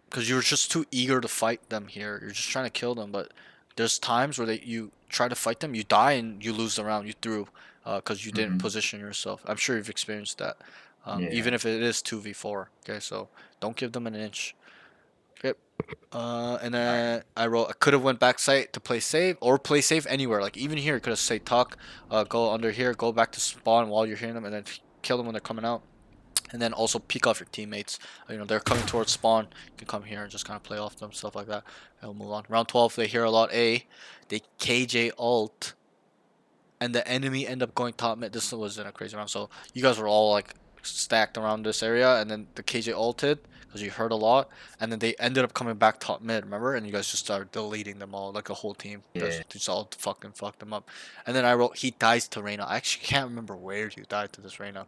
because you're just too eager to fight them here. You're just trying to kill them, but there's times where you try to fight them, you die and you lose the round you threw, because you didn't Mm-hmm. position yourself. I'm sure you've experienced that, Yeah. even if it is 2v4. Okay, so don't give them an inch. Okay. And Alright. then I wrote I could have went back site to play safe or play safe anywhere. Like even here, could have say tuck, go under here, go back to spawn while you're hearing them, and then kill them when they're coming out. And then also peek off your teammates. You know, they're coming towards spawn. You can come here and just kind of play off them, stuff like that. And we'll move on. Round 12, they hear a lot A. They KJ ult. And the enemy end up going top mid. This was in a crazy round. So you guys were all like stacked around this area. And then the KJ ulted because you heard a lot. And then they ended up coming back top mid, remember? And you guys just started deleting them all, like a whole team. You guys Yeah. just all fucking fucked them up. And then I wrote, he dies to Reyna. I actually can't remember where you died to this Reyna.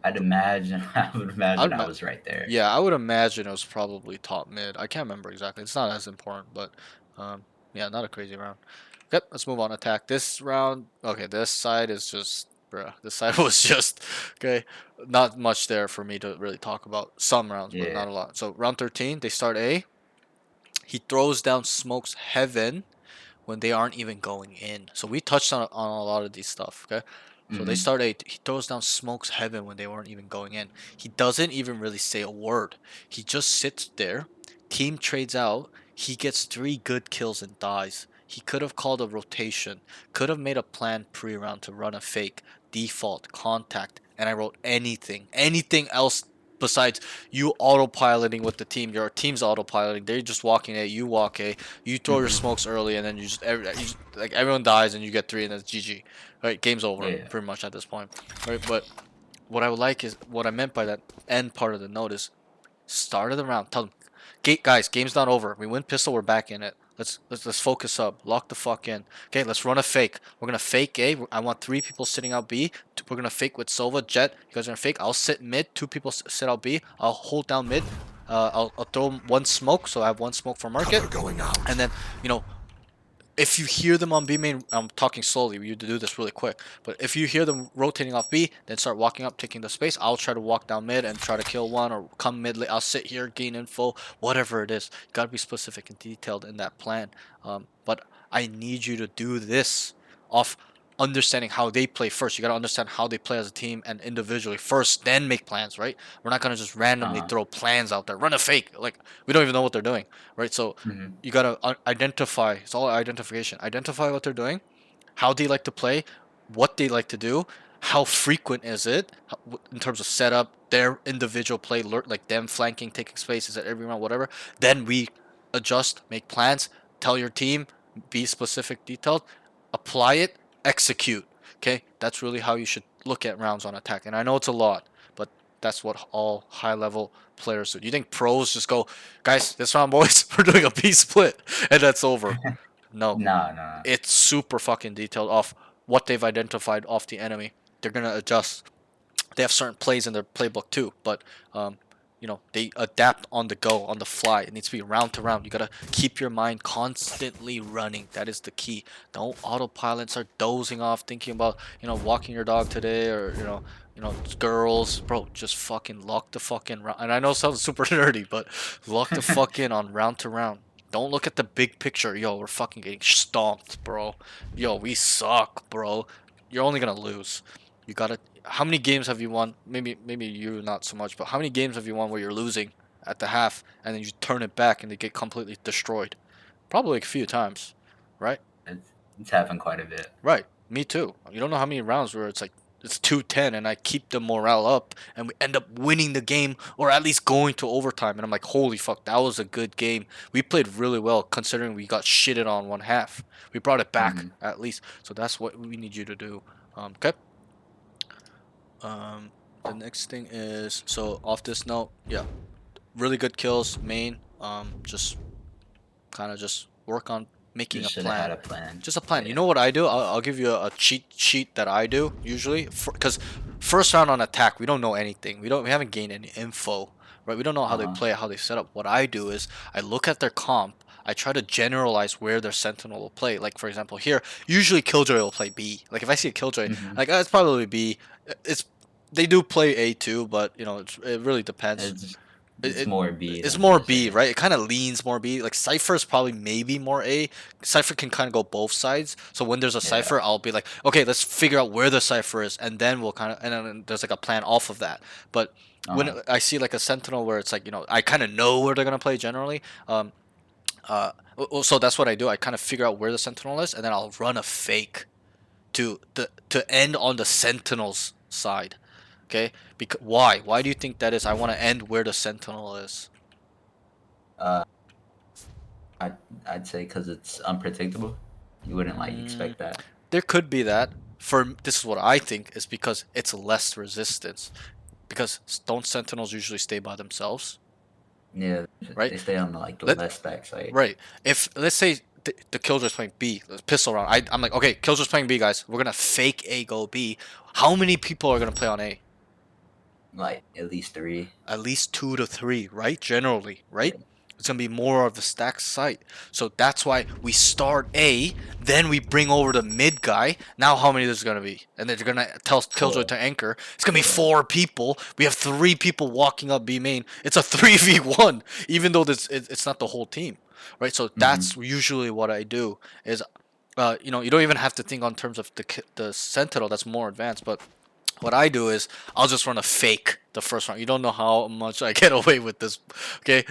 I'd imagine. I would imagine I I'd, was right there. Yeah, I would imagine it was probably top mid. I can't remember exactly. It's not as important, but yeah, not a crazy round. Yep, let's move on. Attack this round. Okay, this side is just, bruh. This side was just okay. Not much there for me to really talk about. Some rounds, but Yeah. not a lot. So round 13, they start A. He throws down smokes heaven when they aren't even going in. So we touched on a lot of these stuff, okay? So they Mm-hmm. start a he throws down smokes heaven when they weren't even going in. He doesn't even really say a word. He just sits there. Team trades out. He gets 3 good kills and dies. He could have called a rotation. Could have made a plan pre-round to run a fake, default, contact, and I wrote anything else besides you autopiloting with the team. Your team's autopiloting. They're just walking A. You walk A. You throw your Mm-hmm. smokes early, and then like everyone dies, and you get 3, and that's GG. Right, game's over Yeah. pretty much at this point. Right, but what I would like is what I meant by that end part of the note is start of the round. Tell them, guys, game's not over. We win pistol, we're back in it. Let's focus up. Lock the fuck in. Okay, let's run a fake. We're gonna fake A. I want 3 people sitting out B. We're gonna fake with Sova, Jet. You guys are gonna fake. I'll sit mid. 2 people sit out B. I'll hold down mid. I'll throw 1 smoke, so I have 1 smoke for market. Cover going out. And then you know if you hear them on B main, I'm talking slowly. You do this really quick. But if you hear them rotating off B, then start walking up, taking the space. I'll try to walk down mid and try to kill one or come mid late. I'll sit here, gain info, whatever it is. You gotta be specific and detailed in that plan. But I need you to do this off understanding how they play first. You gotta understand how they play as a team and individually first, then make plans, right? We're not gonna just randomly Uh-huh. throw plans out there. Run a fake. Like we don't even know what they're doing, right? So Mm-hmm. you gotta identify. It's all identification. Identify what they're doing, how they like to play, what they like to do, how frequent is it in terms of setup, their individual play, like them flanking, taking space, is it every round, whatever. Then we adjust, make plans, tell your team, be specific, detailed, apply it, execute. Okay, that's really how you should look at rounds on attack. And I know it's a lot, but that's what all high level players do. Do you think pros just go, guys, this round, boys, we're doing a B split, and that's over? No, No, no. it's super fucking detailed off what they've identified off the enemy. They're gonna adjust. They have certain plays in their playbook too, but they adapt on the go, on the fly. It needs to be round to round. You gotta keep your mind constantly running. That is the key. Don't autopilot, start dozing off, thinking about walking your dog today, or girls, bro. Just fucking lock the fucking round. And I know it sounds super nerdy, but lock the fuck in on round to round. Don't look at the big picture. Yo, we're fucking getting stomped, bro. Yo, we suck, bro. You're only gonna lose. You gotta. How many games have you won? Maybe you not so much, but how many games have you won where you're losing at the half and then you turn it back and they get completely destroyed? Probably like a few times, right? It's happened quite a bit. Right. Me too. You don't know how many rounds where it's like it's 2-10, and I keep the morale up, and we end up winning the game, or at least going to overtime. And I'm like, holy fuck, that was a good game. We played really well considering we got shitted on one half. We brought it back at least. So that's what we need you to do. Okay. The next thing is, so off this note, yeah, really good kills main. Just kind of just work on making You a should have had plan. a plan. Just a plan. You Yeah. know what I do? I'll give you a cheat sheet that I do usually, because first round on attack we don't know anything. We haven't gained any info, right? We don't know how they play, how they set up. What I do is I look at their comp. I try to generalize where their sentinel will play. Like for example, here usually Killjoy will play B. Like if I see a Killjoy, like it's probably B. It's They do play A too, but you know it really depends. It's more B. It's Than more just B, A. right? It kind of leans more B. Like Cypher is probably maybe more A. Cypher can kind of go both sides. So when there's a Cypher, I'll be like, okay, let's figure out where the Cypher is, and then we'll kind of, and then there's like a plan off of that. But when I see like a Sentinel where it's like, you know, I kind of know where they're gonna play generally. So that's what I do. I kind of figure out where the Sentinel is, and then I'll run a fake to end on the Sentinel's side. Okay? Because why? Why do you think that is? I want to end where the Sentinel is. I'd say because it's unpredictable. You wouldn't like expect that. There could be that. This is what I think is because it's less resistance. Because don't Sentinels usually stay by themselves? Yeah, Right? They stay on like the Let- less backside. Right. If let's say the Killjoy's playing B, let's pistol round. I'm like, okay, Killjoy's playing B, guys. We're gonna fake A go B. How many people are gonna play on A? Like at least 3. At least 2 to 3, right? Generally, right? It's gonna be more of a stacked site. So that's why we start A, then we bring over the mid guy. Now how many there's gonna be? And then they're gonna tell Killjoy to anchor. It's gonna be 4 people. We have 3 people walking up B main. It's a 3v1, even though it's not the whole team, right? So that's usually what I do. Is you know, you don't even have to think on terms of the Sentinel. That's more advanced, but what I do is I'll just run a fake the first round. You don't know how much I get away with this. Okay,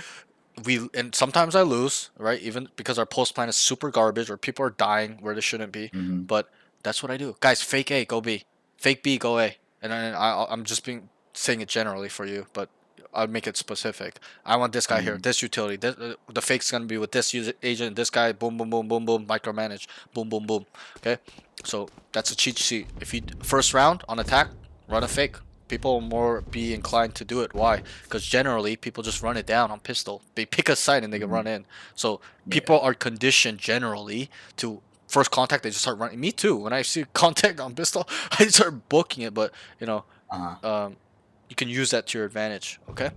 and sometimes I lose, right? Even because our post plan is super garbage or people are dying where they shouldn't be. But that's what I do, guys. Fake A, go B. Fake B, go A. And then I'm just saying it generally for you, but I'd make it specific. I want this guy here, this utility. The fake's gonna be with this user agent, this guy. Boom, boom, boom, boom, boom. Micromanage. Boom, boom, boom. Okay, so that's a cheat sheet. If you first round on attack, run a fake. People will more be inclined to do it. Why? Because generally people just run it down on pistol. They pick a side and they can run in. So people are conditioned generally to first contact. They just start running. Me too. When I see contact on pistol, I start booking it. But you know, you can use that to your advantage. Okay.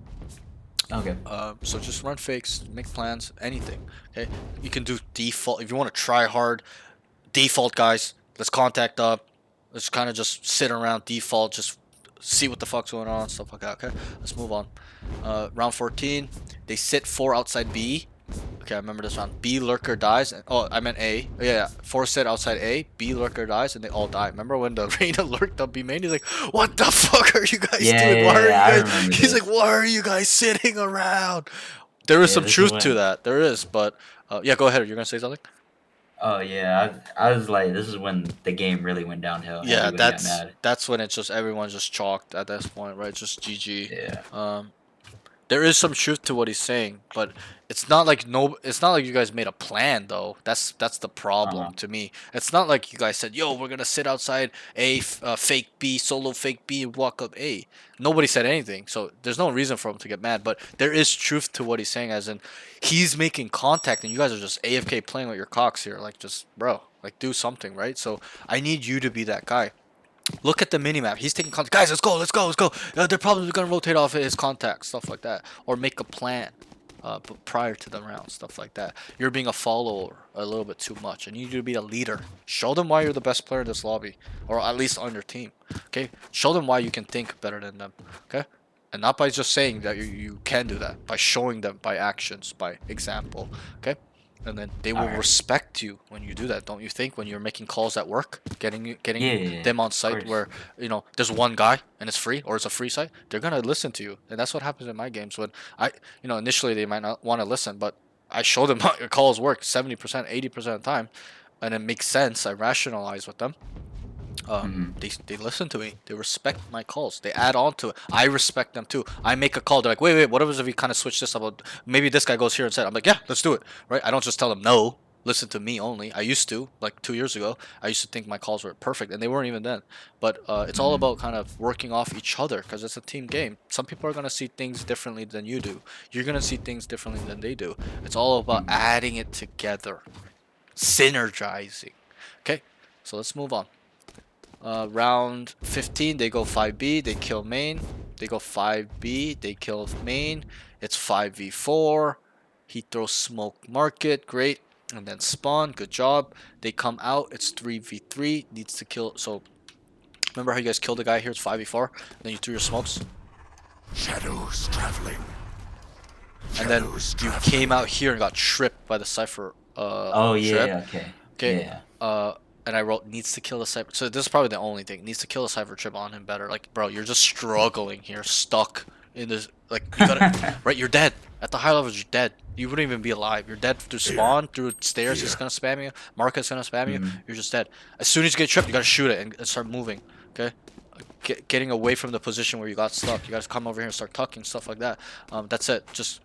Okay. So just run fakes, make plans, anything. Okay. You can do default if you want to try hard. Default, guys. Let's contact up. Let's kind of just sit around default. Just see what the fuck's going on, stuff like that. Okay, let's move on. Round 14, they sit 4 outside B. Okay, I remember this round. B lurker dies. Oh, I meant A. Yeah, 4 sit outside A. B lurker dies, and they all die. Remember when the Reyna lurked up B main? He's like, "What the fuck are you guys doing? Why are you guys?" He's like, "Why are you guys sitting around?" There is some truth to that. There is, but yeah, go ahead. You're gonna say something? Oh yeah, I was like, this is when the game really went downhill. Yeah, Everybody got mad. that's when it's just everyone's just chalked at this point, right? Just GG. Yeah. There is some truth to what he's saying, but it's not like you guys made a plan though. That's the problem to me. It's not like you guys said, "Yo, we're gonna sit outside A, fake B, solo fake B, and walk up A." Nobody said anything, so there's no reason for him to get mad. But there is truth to what he's saying, as in he's making contact, and you guys are just AFK playing with your cocks here. Like, just bro, like do something, right? So I need you to be that guy. Look at the minimap. He's taking contact. Guys, let's go, let's go, let's go. They're probably going to rotate off his contact, stuff like that. Or make a plan but prior to the round, stuff like that. You're being a follower a little bit too much. I need you to be a leader. Show them why you're the best player in this lobby. Or at least on your team. Okay? Show them why you can think better than them. Okay? And not by just saying that you can do that. By showing them by actions, by example. Okay? And then they will respect you when you do that, don't you think? When you're making calls at work, getting them on site where you know there's one guy and it's free or it's a free site, they're gonna listen to you, and that's what happens in my games. When initially they might not want to listen, but I show them how your calls work 70%, 80% of the time, and it makes sense. I rationalize with them, They listen to me. They respect my calls. They add on to it. I respect them too. I make a call. They're like, wait, what if we kind of switch this up? Maybe this guy goes here instead. I'm like, yeah, let's do it. Right? I don't just tell them no. Listen to me only. I used to, like 2 years ago, I used to think my calls were perfect, and they weren't even then. But it's all about kind of working off each other because it's a team game. Some people are gonna see things differently than you do. You're gonna see things differently than they do. It's all about adding it together, synergizing. Okay, so let's move on. Round 15, they go 5B, they kill main. They go 5B, they kill main. It's 5v4. He throws smoke market, great. And then spawn, good job. They come out, it's 3v3, needs to kill. So, remember how you guys killed the guy here? It's 5v4. Then you threw your smokes. Shadows traveling. And then you came out here and got tripped by the Cypher. Oh, yeah, trip. okay. Okay. Yeah. And I wrote needs to kill the Cypher. So this is probably the only thing. Needs to kill the Cypher trip on him better. Like, bro, you're just struggling here, stuck in this. Like, you gotta, right? You're dead. At the high levels, you're dead. You wouldn't even be alive. You're dead through spawn, through stairs. He's gonna spam you. Market's gonna spam you. You're just dead. As soon as you get tripped, you gotta shoot it and start moving. Okay. Getting away from the position where you got stuck. You guys come over here and start tucking, stuff like that. That's it. Just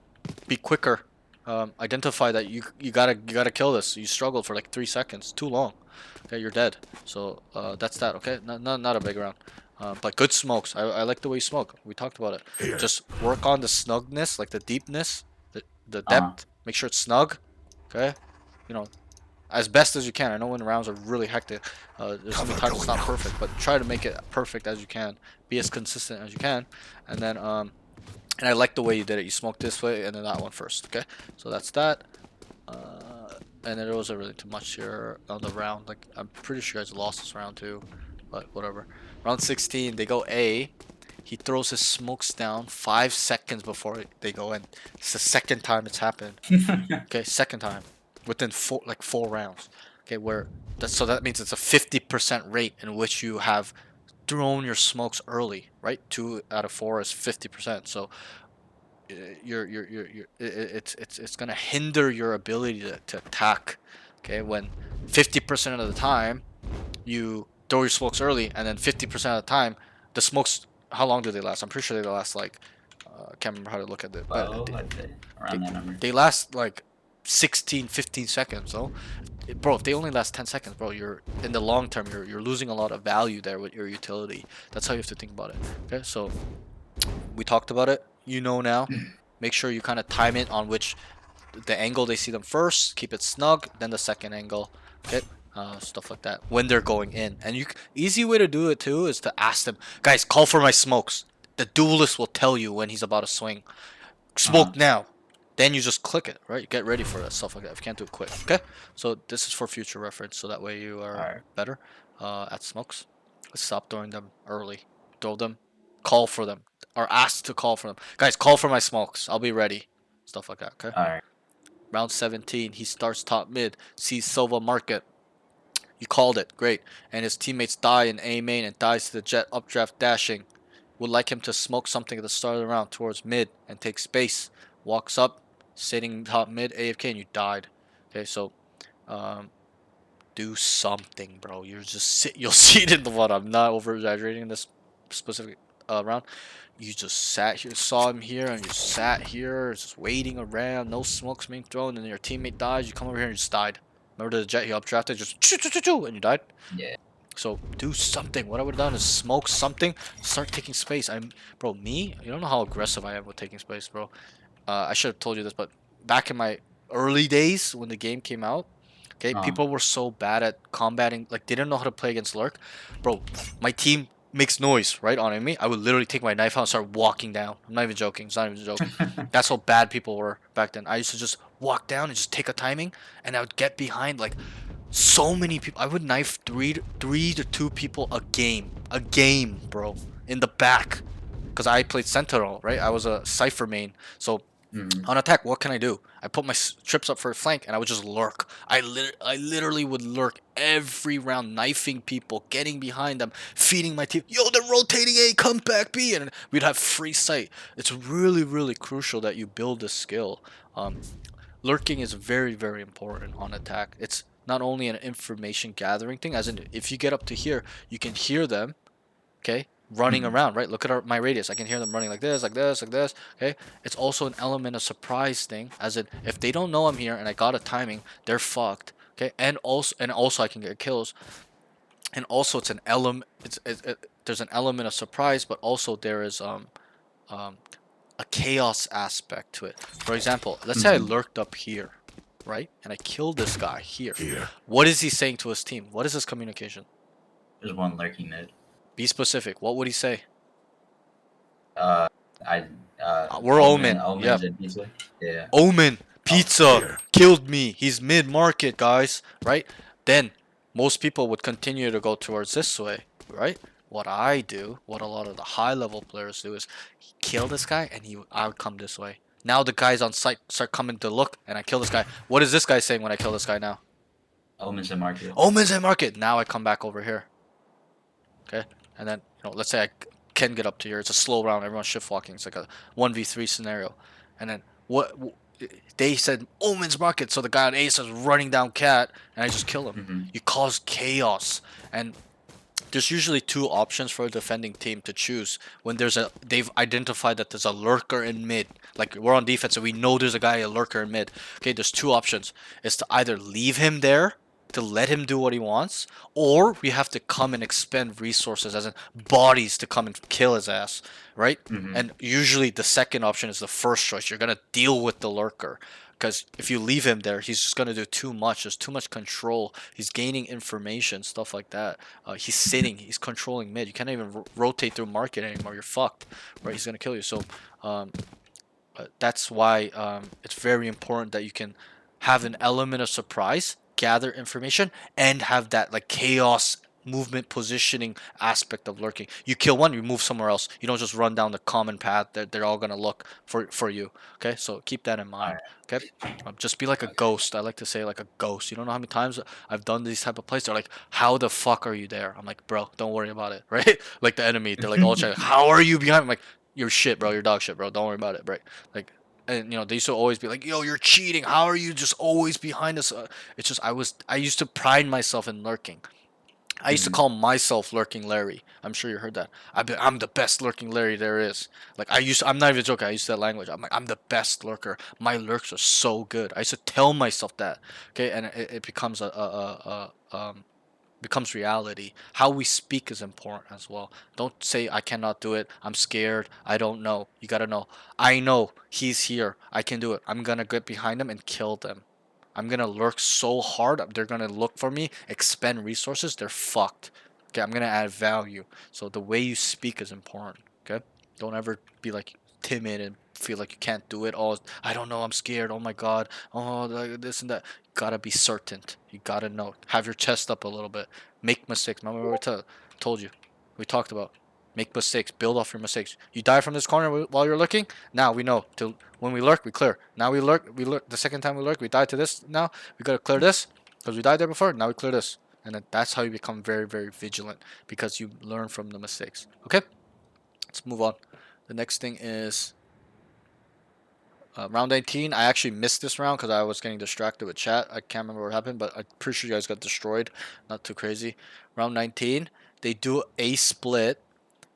be quicker. Identify that you gotta kill this. You struggled for like 3 seconds. Too long. Okay, you're dead. So that's that. Okay, not a big round. But good smokes. I like the way you smoke. We talked about it. Just work on the snugness, like the deepness, the depth. Make sure it's snug. Okay, you know, as best as you can. I know when rounds are really hectic, there's so many times it's not perfect, but try to make it perfect as you can. Be as consistent as you can, and then and I like the way you did it. You smoked this way and then that one first. Okay, so that's that. And then there wasn't really too much here on the round. Like, I'm pretty sure you guys lost this round too, but whatever. Round 16, they go A. He throws his smokes down 5 seconds before they go in. It's the second time it's happened. Okay, second time within four rounds. Okay, so that means it's a 50% rate in which you have thrown your smokes early, right? 2 out of 4 is 50%. So it's gonna hinder your ability to attack. Okay, when 50% of the time you throw your smokes early, and then 50% of the time the smokes, how long do they last? I'm pretty sure they last like I can't remember how to look at it, but Around that number. they last like 15 seconds. So bro, if they only last 10 seconds, bro, you're in the long term, you're losing a lot of value there with your utility. That's how you have to think about it. Okay, so we talked about it. You know now. Make sure you kind of time it on which the angle they see them first. Keep it snug, then the second angle. Okay, stuff like that when they're going in. And easy way to do it too is to ask them, guys, call for my smokes. The duelist will tell you when he's about to swing. Smoke now. Then you just click it, right? Get ready for that stuff like that. If you can't do it quick, okay? So this is for future reference, so that way you are better at smokes. Let's stop throwing them early. Throw them, call for them, or ask to call for them. Guys, call for my smokes. I'll be ready. Stuff like that, okay? Alright. Round 17, he starts top mid, sees Silva market. You called it, great. And his teammates die in A main and dies to the jet updraft dashing. Would like him to smoke something at the start of the round towards mid and take space. Walks up, sitting top mid, AFK, and you died. Okay, so do something, bro. You're just you'll see it in the VOD. I'm not over exaggerating this specific round. You just sat here, saw him here, and you sat here, just waiting around. No smokes being thrown, and your teammate dies. You come over here and you just died. Remember the jet he updrafted, just choo, and you died. Yeah. So do something. What I would have done is smoke something, start taking space. Bro, me, you don't know how aggressive I am with taking space, bro. I should have told you this, but back in my early days when the game came out, okay, people were so bad at combating, like they didn't know how to play against lurk. Bro, my team makes noise, right, on enemy. I would literally take my knife out and start walking down. I'm not even joking. It's not even a joke. That's how bad people were back then. I used to just walk down and just take a timing, and I would get behind like so many people. I would knife three to two people a game, bro, in the back, because I played Sentinel, right? I was a Cypher main, so on attack, what can I do? I put my trips up for a flank, and I would just lurk. I literally would lurk every round, knifing people, getting behind them, feeding my team. Yo, they're rotating A, come back B, and we'd have free sight. It's really, really crucial that you build this skill. Lurking is very, very important on attack. It's not only an information gathering thing, as in if you get up to here, you can hear them, okay, running around, right? Look at my radius. I can hear them running like this, like this, like this, okay? It's also an element of surprise thing, as in if they don't know I'm here and I got a timing, they're fucked, okay? And also I can get kills. And also it's an element, there's an element of surprise, but also there is a chaos aspect to it. For example, let's say I lurked up here, right? And I killed this guy here. Here. What is he saying to his team? What is his communication? There's one lurking mid. Be specific. What would he say? Uh, I We're Omen. Omen's Yeah. in pizza. Yeah. Omen. Pizza. Here. Killed me. He's mid-market, guys. Right? Then most people would continue to go towards this way. Right? What I do, what a lot of the high-level players do, is kill this guy and I would come this way. Now the guys on site start coming to look and I kill this guy. What is this guy saying when I kill this guy now? Omen's in market. Omen's in market. Now I come back over here. Okay? And then, let's say I can get up to here. It's a slow round. Everyone's shift walking. It's like a 1v3 scenario. And then they said Omen's market. So the guy on Ace is running down Cat and I just kill him. You cause chaos. And there's usually two options for a defending team to choose when they've identified that there's a lurker in mid. Like we're on defense and we know there's a lurker in mid. Okay, there's two options. It's to either leave him there to let him do what he wants, or we have to come and expend resources, as in bodies, to come and kill his ass, right? And usually the second option is the first choice. You're gonna deal with the lurker. Because if you leave him there, he's just going to do too much. There's too much control. He's gaining information, stuff like that. He's sitting. He's controlling mid. You can't even rotate through market anymore. You're fucked, right? He's going to kill you. So that's why it's very important that you can have an element of surprise, gather information, and have that like chaos movement positioning aspect of lurking. You kill one, you move somewhere else. You don't just run down the common path. They're all gonna look for you. Okay, so keep that in mind. Okay, just be like a ghost. I like to say like a ghost. You don't know how many times I've done these type of plays. They're like, how the fuck are you there? I'm like, bro, don't worry about it, right? Like the enemy, they're like all chatting, how are you behind? I'm like, you're shit, bro. You're dog shit, bro. Don't worry about it, right? Like. And they used to always be like, "Yo, you're cheating. How are you just always behind us?" It's just I used to pride myself in lurking. I used to call myself Lurking Larry. I'm sure you heard that. I'm the best Lurking Larry there is. Like I'm not even joking. I used that language. I'm like, I'm the best lurker. My lurks are so good. I used to tell myself that. Okay, and it becomes becomes reality. How we speak is important as well. Don't say I cannot do it. I'm scared. I don't know. You gotta know. I know he's here. I can do it. I'm gonna get behind him and kill them. I'm gonna lurk so hard. They're gonna look for me, expend resources. They're fucked. Okay, I'm gonna add value. So the way you speak is important. Okay, don't ever be like timid and feel like you can't do it. Oh, I don't know. I'm scared. Oh my god. Oh, this and that. Gotta be certain. You gotta know. Have your chest up a little bit. Make mistakes. Remember what we told you. We talked about. Make mistakes. Build off your mistakes. You die from this corner while you're looking. Now we know. When we lurk, we clear. Now we lurk. We lurk. The second time we lurk, we die to this. Now we gotta clear this because we died there before. Now we clear this, and then that's how you become very, very vigilant because you learn from the mistakes. Okay. Let's move on. The next thing is round 19. I actually missed this round because I was getting distracted with chat. I can't remember what happened, but I'm pretty sure you guys got destroyed. Not too crazy. Round 19. They do a split,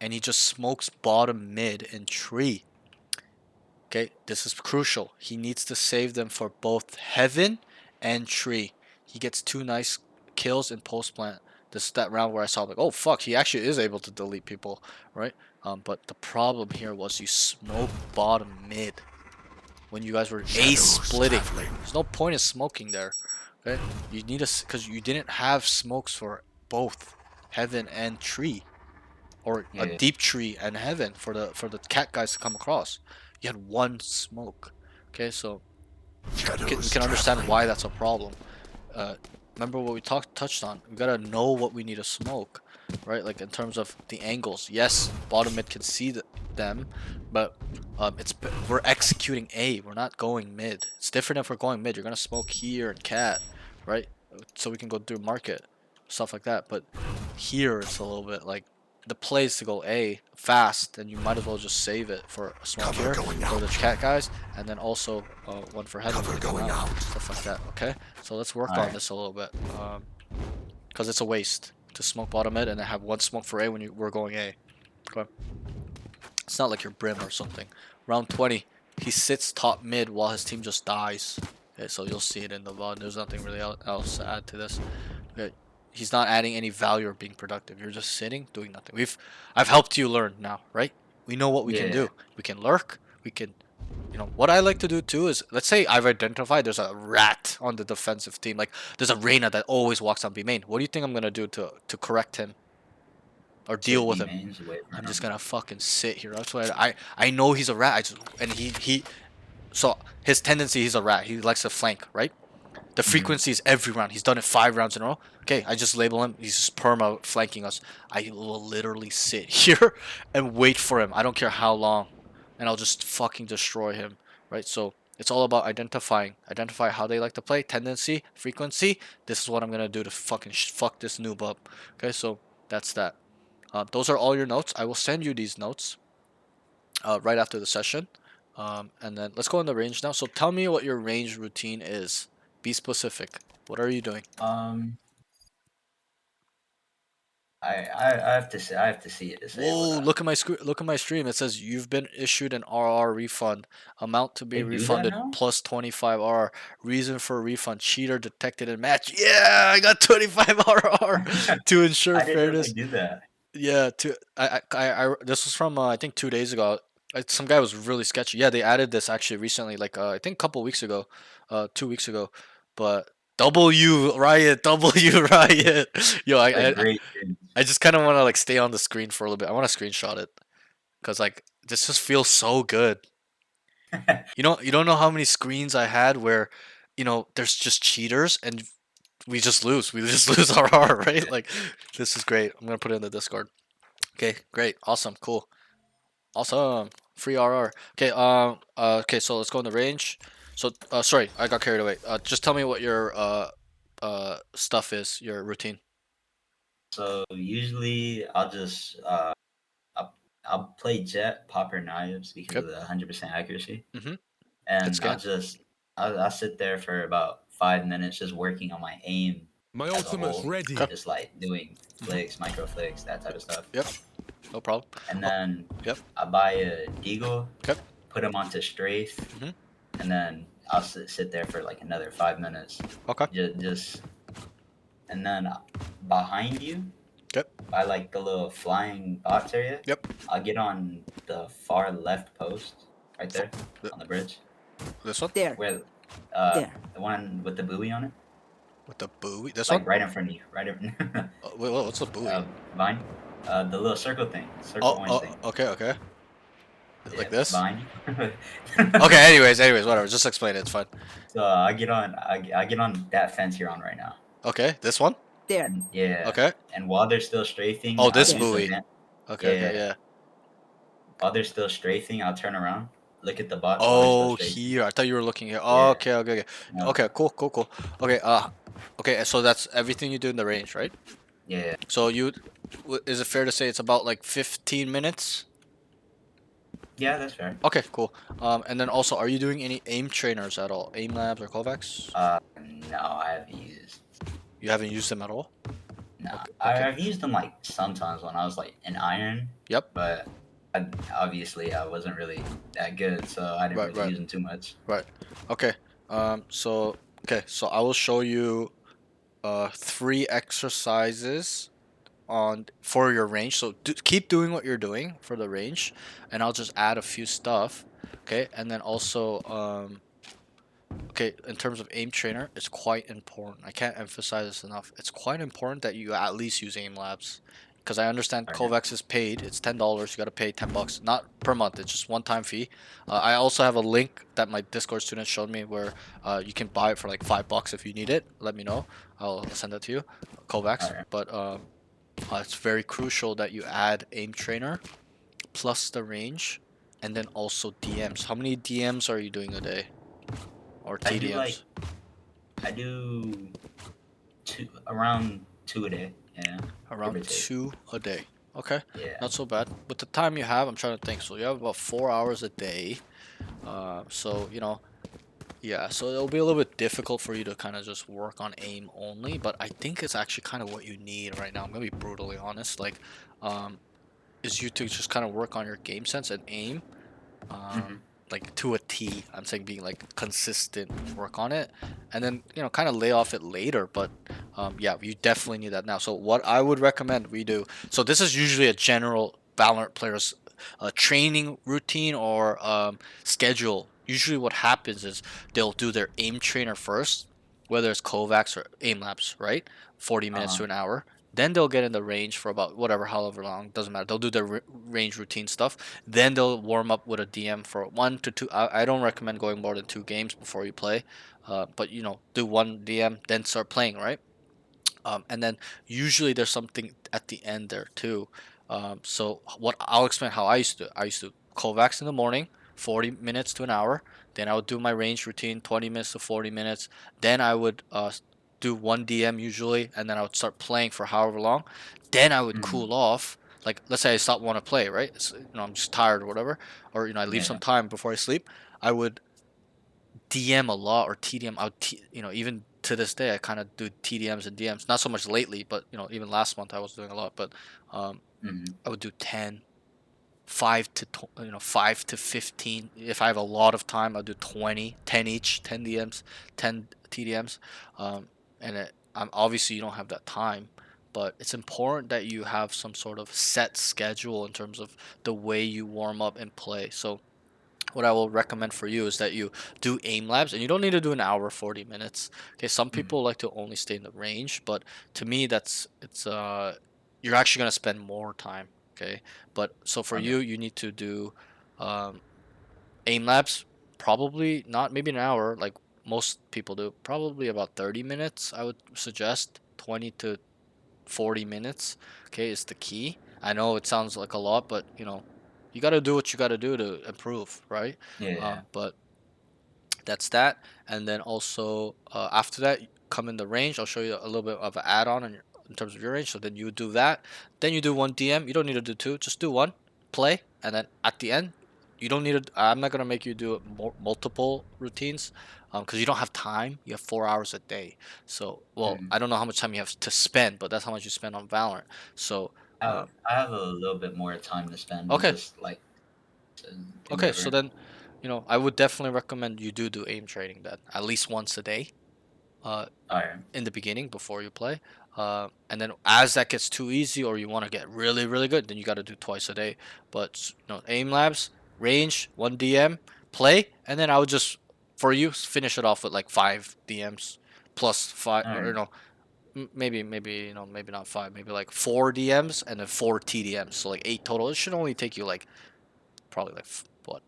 and he just smokes bottom, mid, and tree. Okay, this is crucial. He needs to save them for both heaven and tree. He gets 2 nice kills in post plant. This is that round where I saw like, oh fuck, he actually is able to delete people, right? But the problem here was you smoke bottom mid when you guys were ace splitting. There's no point in smoking there. Okay, you need because you didn't have smokes for both heaven and tree, or a deep tree and heaven for the cat guys to come across. You had 1 smoke. Okay, so we can understand why that's a problem. Remember what we touched on. We gotta know what we need to smoke, right? Like in terms of the angles. Yes, bottom mid can see them, but we're executing A. We're not going mid. It's different if we're going mid. You're gonna smoke here and cat, right? So we can go through market, stuff like that. But here it's a little bit like the plays to go A fast, then you might as well just save it for a smoke Cover here going for the out. car guys, and then also one for heaven Cover when they come going out, out. stuff like that. Okay, so let's work on Alright. this a little bit, because it's a waste to smoke bottom mid and then have one smoke for A when we're going A. Okay. It's not like you're Brim or something. Round 20, he sits top mid while his team just dies. Okay, so you'll see it in the VOD. There's nothing really else to add to this. Okay, he's not adding any value or being productive. You're just sitting, doing nothing. I've helped you learn now, right? We know what we can Yeah. do. We can lurk. We can, what I like to do too is, let's say I've identified there's a rat on the defensive team. Like there's a Reyna that always walks on B main. What do you think I'm gonna do to correct him or deal Sit with B him? mains away from I'm just him. gonna fucking sit here. That's why I know he's a rat. And so his tendency, he's a rat. He likes to flank, right? The frequency is every round. He's done it 5 rounds in a row. Okay, I just label him. He's just perma flanking us. I will literally sit here and wait for him. I don't care how long, and I'll just fucking destroy him, right? So it's all about identifying. Identify how they like to play, tendency, frequency. This is what I'm gonna do to fucking fuck this noob up. Okay, so that's that. Those are all your notes. I will send you these notes right after the session. And then let's go on the range now. So tell me what your range routine is. Be specific. What are you doing? I have to see. I have to see it to say Whoa! what. Look at my look at my stream. It says you've been issued an RR refund. Amount to be They do that refunded now? plus 25 RR. Reason for refund: cheater detected in match. Yeah, I got 25 RR to ensure I didn't know they fairness. do that. Yeah, this was from I think 2 days ago. Some guy was really sketchy. Yeah, they added this actually recently, like I think a couple weeks ago, 2 weeks ago. But W Riot, W Riot. Yo, They're great dudes. I just kind of want to like stay on the screen for a little bit. I want to screenshot it because like this just feels so good. You don't know how many screens I had where, there's just cheaters and we just lose. We just lose our R, right? Like this is great. I'm gonna put it in the Discord. Okay, great, awesome, cool, awesome, free RR. Okay, okay, so let's go in the range. So, sorry, I got carried away. Just tell me what your stuff is, your routine. So usually I'll just I'll play Jet, pop her knives because Okay. of the 100% accuracy, Mhm. and scan. I'll sit there for about 5 minutes just working on my aim My as a ultimate's whole, ready. Okay. just like doing flicks, micro flicks, that type of stuff. Yep. No problem. And then Yep. I buy a deagle, Okay. put him onto strafe, Mhm. and then I'll sit there for like another 5 minutes. Okay. Just and then behind you, Yep. by like the little flying box area, Yep. I'll get on the far left post right there the- on the bridge, This one There. where There. the one with the buoy on it, with the buoy. This like one. right in front of you, right in Wait, what's the buoy? Vine, the little circle thing, circle Oh, orange thing. okay, okay. Yeah, Like this. behind you. Okay. Anyways, whatever. Just explain it. It's fine. So I get on that fence you're on right now. Okay, this one. There. And yeah. Okay. And while they're still strafing, Oh, this I'll use the buoy. vent. Okay. Okay. Yeah. Yeah. While they're still strafing, I'll turn around, look at the box while they're Oh, still strafing. here. I thought you were looking here. Yeah. Okay. Okay. Okay. No. Okay. Cool. Cool. Cool. Okay. Okay. So that's everything you do in the range, right? Yeah. So is it fair to say it's about like 15 minutes? Yeah, that's fair. Okay. Cool. And then also, are you doing any aim trainers at all? Aim labs or Kovacs? No, I haven't used. You haven't used them at all? No, Okay. I've used them like sometimes when I was like in iron. Yep. But obviously I wasn't really that good, so I didn't really use them too much. Right. Okay. So I will show you 3 exercises for your range. So keep doing what you're doing for the range, and I'll just add a few stuff. Okay, and then also okay, in terms of aim trainer, it's quite important. I can't emphasize this enough. It's quite important that you at least use aim labs. Because I understand Okay. Kovacs is paid. It's $10. You got to pay $10, not per month. It's just one-time fee. I also have a link that my Discord student showed me where you can buy it for like $5 if you need it. Let me know. I'll send that to you, Kovacs. Alright. But it's very crucial that you add aim trainer plus the range, and then also DMs. How many DMs are you doing a day, or TDMs? I do around 2 a day. Yeah. Around give or take. 2 a day. Okay, Yeah. not so bad. With the time you have, I'm trying to think. So you have about 4 hours a day. So yeah. So it'll be a little bit difficult for you to kind of just work on aim only, but I think it's actually kind of what you need right now. I'm gonna be brutally honest. Like, um, is you to just kind of work on your game sense and aim. Hmm. Like to a T. I'm saying being like consistent, work on it, and then kind of lay off it later. But yeah, you definitely need that now. So what I would recommend we do. So this is usually a general Valorant player's training routine or schedule. Usually, what happens is they'll do their aim trainer first, whether it's Kovacs or aim labs, right? 40 minutes Uh-huh. to an hour. Then they'll get in the range for about whatever, however long, doesn't matter. They'll do their range routine stuff. Then they'll warm up with a DM for 1 to 2. I don't recommend going more than 2 games before you play, but do one DM, then start playing, right? And then usually there's something at the end there too. So what I'll explain how I used to Kovacs in the morning, 40 minutes to an hour. Then I would do my range routine, 20 minutes to 40 minutes. Then I would do one DM usually, and then I would start playing for however long. Then I would Hmm. cool off. Like let's say I stop want to play, right? I'm just tired or whatever, or I leave some Yeah. time before I sleep. I would DM a lot or TDM. Even to this day, I kind of do TDMs and DMs. Not so much lately, but even last month I was doing a lot. But um, Hmm. I would do 10, 5 to 15. If I have a lot of time, I'll do 20, 10 each, 10 DMs, 10 TDMs. And obviously you don't have that time, but it's important that you have some sort of set schedule in terms of the way you warm up and play. So what I will recommend for you is that you do aim labs, and you don't need to do an hour 40 minutes. Okay, some Hmm. people like to only stay in the range, but to me it's you're actually going to spend more time. Okay, but so for Okay. you need to do um, aim labs, probably not maybe an hour like most people do, probably about 30 minutes. I would suggest 20 to 40 minutes. Okay, is the key. I know it sounds like a lot, but you got to do what you got to do to improve, right? Yeah. But that's that. And then also after that, come in the range. I'll show you a little bit of an add-on in terms of your range. So then you do that. Then you do one DM. You don't need to do two. Just do one. Play, and then at the end, you don't need to. I'm not gonna make you do multiple routines, because you don't have time. You have 4 hours a day. So, well, Hmm. I don't know how much time you have to spend, but that's how much you spend on Valorant. So, I um, I have a little bit more time to spend okay, just like okay. So endeavor. then, I would definitely recommend you do aim training then at least once a day. Uh, All right. in the beginning before you play. And then as that gets too easy or you want to get really, really good, then you got to do twice a day. But aim labs, range, one DM, play, and then I would just for you finish it off with like 5 DMs plus five, All or right. no, maybe maybe not five, maybe like 4 DMs and then 4 TDMs, so like 8 total. It should only take you like probably like what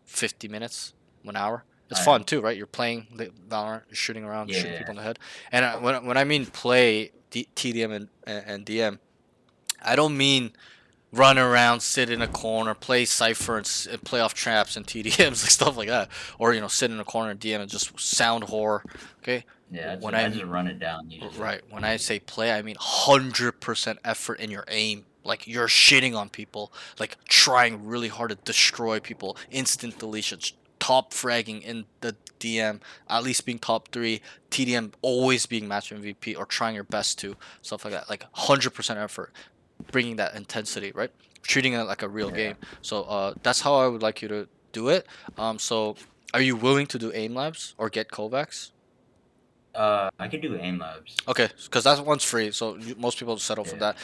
50 minutes, 1 hour. It's All right. fun too, right? You're playing the Valorant, you're shooting around, shooting Yeah. people in the head. And when I mean play TDM and DM, I don't mean run around, sit in a corner, play Cypher and play off traps and TDMs, like stuff like that, or sit in a corner and DM and just sound horror. Okay, Yeah. when I just run it down usually. right, when I say play, I mean 100% effort in your aim. Like you're shitting on people, like trying really hard to destroy people, instant deletions, top fragging in the DM, at least being top three, TDM always being match MVP or trying your best to, stuff like that. Like 100% effort, bringing that intensity, right? Treating it like a real Yeah. game. So that's how I would like you to do it. So are you willing to do aim labs or get Kovacs? I could do aim labs. Okay, because that one's free, so most people settle for Yeah. that.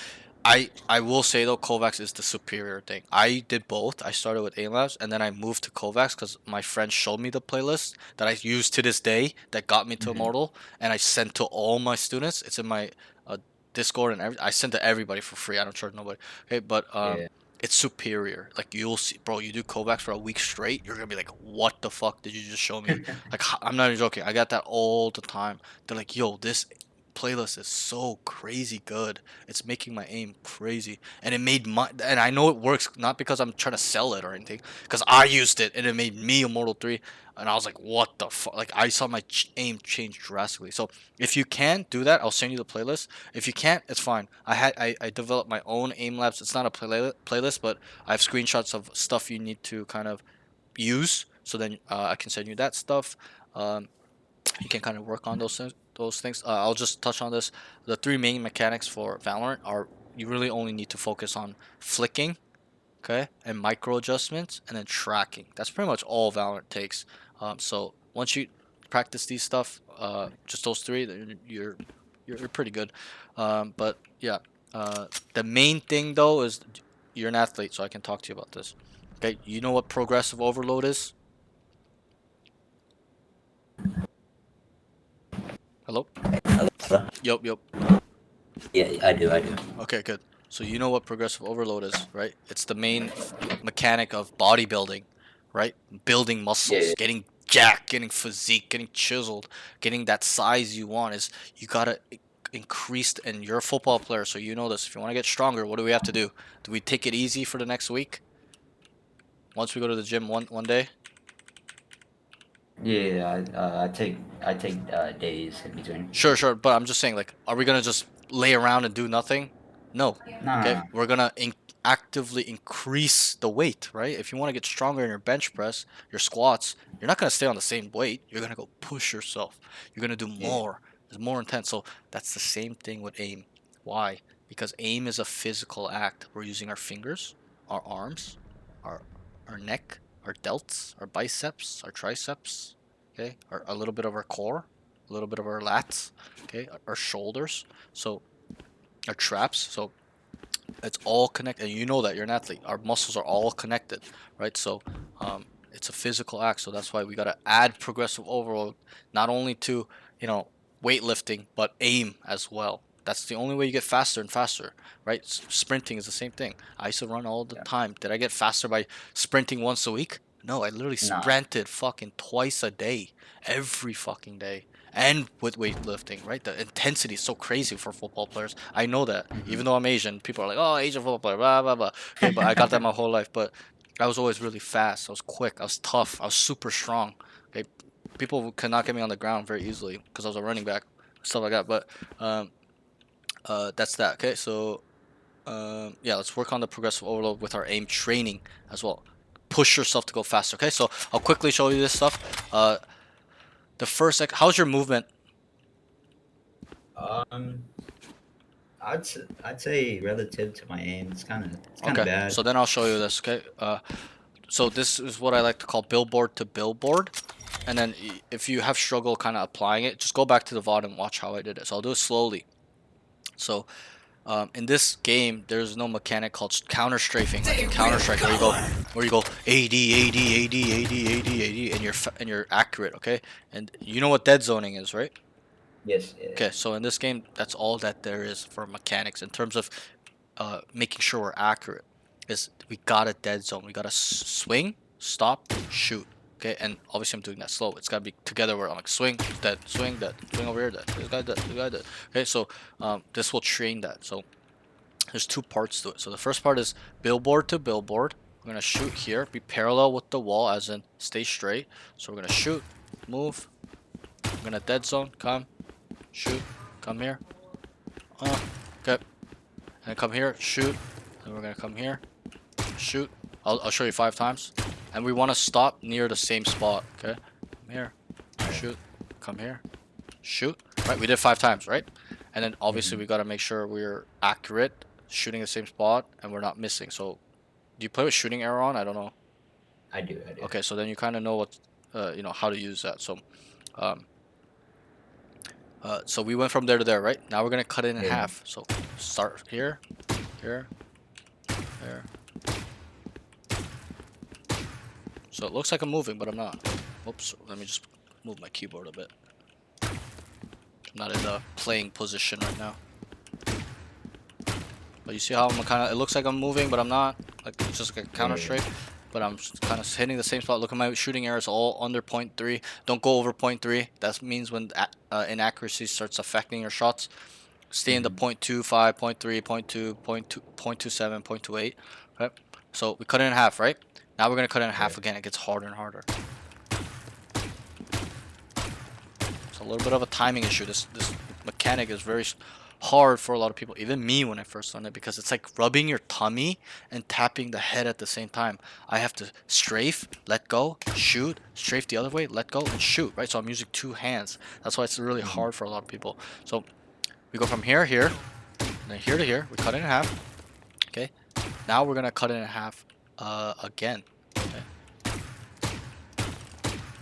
I will say though, Kovacs is the superior thing. I did both. I started with AimLabs and then I moved to Kovacs because my friend showed me the playlist that I use to this day that got me to Hmm. Immortal, and I sent to all my students. It's in my Discord and I sent to everybody for free. I don't charge nobody. Okay, but Yeah. it's superior. Like you'll see, bro. You do Kovacs for a week straight, you're gonna be like, "What the fuck did you just show me?" Like I'm not even joking. I got that all the time. They're like, "Yo, this playlist is so crazy good. It's making my aim crazy, and it made my and I know it works not because I'm trying to sell it or anything, because I used it and it made me Immortal 3, and I was like, what the fuck? Like I saw my aim change drastically. So if you can do that, I'll send you the playlist. If you can't, it's fine. I developed my own aim labs. It's not a playlist, but I have screenshots of stuff you need to kind of use. So then I can send you that stuff. You can kind of work on those things. I'll just touch on this. The three main mechanics for Valorant are you really only need to focus on flicking, okay, and micro adjustments, and then tracking. That's pretty much all Valorant takes. So once you practice these stuff, just those three, then you're pretty good. But yeah, the main thing though is you're an athlete, so I can talk to you about this. Okay, you know what progressive overload is? Hello? Yup, yup. Yeah, I do. Okay, good. So you know what progressive overload is, right? It's the main mechanic of bodybuilding, right? Building muscles, Yeah. getting jacked, getting physique, getting chiseled, getting that size you want. Is you gotta increase, and you're a football player, so you know this. If you want to get stronger, what do we have to do? Do we take it easy for the next week? Once we go to the gym one day? Yeah, I take days in between. Sure, but I'm just saying, like, are we gonna just lay around and do nothing? No. Okay, Nah. we're gonna actively increase the weight, right? If you want to get stronger in your bench press, your squats, you're not gonna stay on the same weight. You're gonna go push yourself. You're gonna do Yeah. more. It's more intense. So that's the same thing with aim. Why? Because aim is a physical act. We're using our fingers, our arms, our our neck, our delts, our biceps, our triceps. Okay, a little bit of our core, a little bit of our lats. Okay, our shoulders. So our traps. So it's all connected, and you know that you're an athlete. Our muscles are all connected, right? So it's a physical act, so that's why we gotta add progressive overload, not only to weightlifting, but aim as well. That's the only way you get faster and faster, right? Sprinting is the same thing. I used to run all the Yeah. time. Did I get faster by sprinting once a week? No, I literally Nah. sprinted fucking twice a day, every fucking day. And with weightlifting, right? The intensity is so crazy for football players. I know that. Even though I'm Asian, people are like, "Oh, Asian football player, blah blah blah." Okay, but I got that my whole life. But I was always really fast. I was quick. I was tough. I was super strong. Okay, people could not get me on the ground very easily because I was a running back, stuff like that. But um, that's that. Okay, so yeah, let's work on the progressive overload with our aim training as well. Push yourself to go faster. Okay, so I'll quickly show you this stuff. The first, how's your movement? Um, I'd say relative to my aim, it's kind of Okay, bad. so then I'll show you this. Okay, so this is what I like to call billboard to billboard. And then if you have struggle kind of applying it, just go back to the VOD and watch how I did it. So I'll do it slowly. So in this game, there's no mechanic called counter strafing, like in Counter Strike, where you go AD, AD, AD, AD, AD, AD, and you're accurate. Okay, and you know what dead zoning is, right? Yes. Yeah. Okay, so in this game, that's all that there is for mechanics in terms of making sure we're accurate. Is we got a dead zone. We got to swing, stop, shoot. Okay, and obviously I'm doing that slow. It's gotta be together where I'm like swing, dead, swing over here, dead. This guy dead, this guy dead. Okay, so this will train that. So there's two parts to it. So the first part is billboard to billboard. We're gonna shoot here, be parallel with the wall, as in stay straight. So we're gonna shoot, move. We're gonna dead zone, come, shoot, come here. Okay, and come here, shoot. Then we're gonna come here, shoot. I'll show you 5 times. And we want to stop near the same spot, okay? Come here, shoot, come here, shoot. Right, we did 5 times, right? And then obviously we got to make sure we're accurate, shooting the same spot, and we're not missing. So, do you play with shooting arrow on? I don't know. I do. Okay, so then you kind of know what, how to use that. So, so we went from there to there, right? Now we're gonna cut it in Yeah. half. So start here, here, there. So it looks like I'm moving, but I'm not. Oops, let me just move my keyboard a bit. I'm not in the playing position right now. But you see how I'm kind of, it looks like I'm moving, but I'm not. Like, it's just like a counter Yeah. straight. but I'm kind of hitting the same spot. Look at my shooting errors, all under 0.3. Don't go over 0.3. That means when inaccuracy starts affecting your shots. Stay in the 0.25, 0.3, 0.2, 0.2, 0.27, 0.28. Okay, so we cut it in half, right? Now we're gonna cut it in half again. It gets harder and harder. It's a little bit of a timing issue. This mechanic is very hard for a lot of people, even me when I first learned it, because it's like rubbing your tummy and tapping the head at the same time. I have to strafe, let go, shoot, strafe the other way, let go, and shoot, right? So I'm using 2 hands. That's why it's really hard for a lot of people. So we go from here, here, and then here to here. We cut it in half. Okay. Now we're gonna cut it in half again. Okay.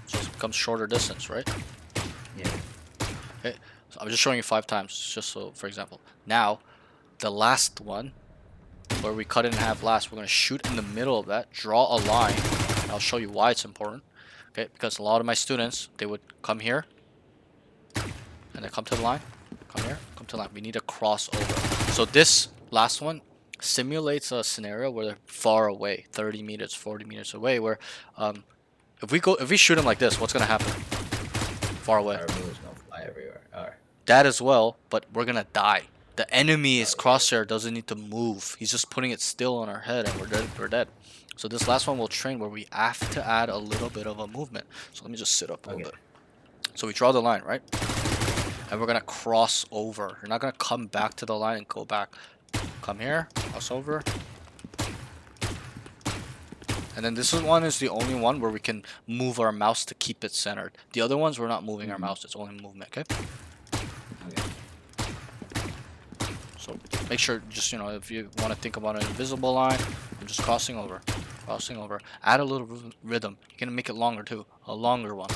So it becomes shorter distance, right? Yeah. Okay. So I'm just showing you 5 times, just so, for example. Now, the last one, where we cut it in half last, we're gonna shoot in the middle of that, draw a line. I'll show you why it's important. Okay, because a lot of my students, they would come here, and they come to the line. Come here, come to the line. We need to cross over. So this last one simulates a scenario where they're far away, 30 meters, 40 meters away, where if we shoot them like this, what's gonna happen? Far away. Our bullets don't fly everywhere. Alright. That as well, but we're gonna die. The enemy's crosshair doesn't need to move. He's just putting it still on our head, and we're dead. So this last one will train where we have to add a little bit of a movement. So let me just sit up a little bit. So we draw the line, right? And we're gonna cross over. You're not gonna come back to the line and go back. Come here, cross over. And then this one is the only one where we can move our mouse to keep it centered. The other ones, we're not moving our mouse. It's only movement, okay? So make sure, just, you know, if you want to think about an invisible line, I'm just crossing over. Crossing over. Add a little rhythm. You're gonna make it longer too. A longer one.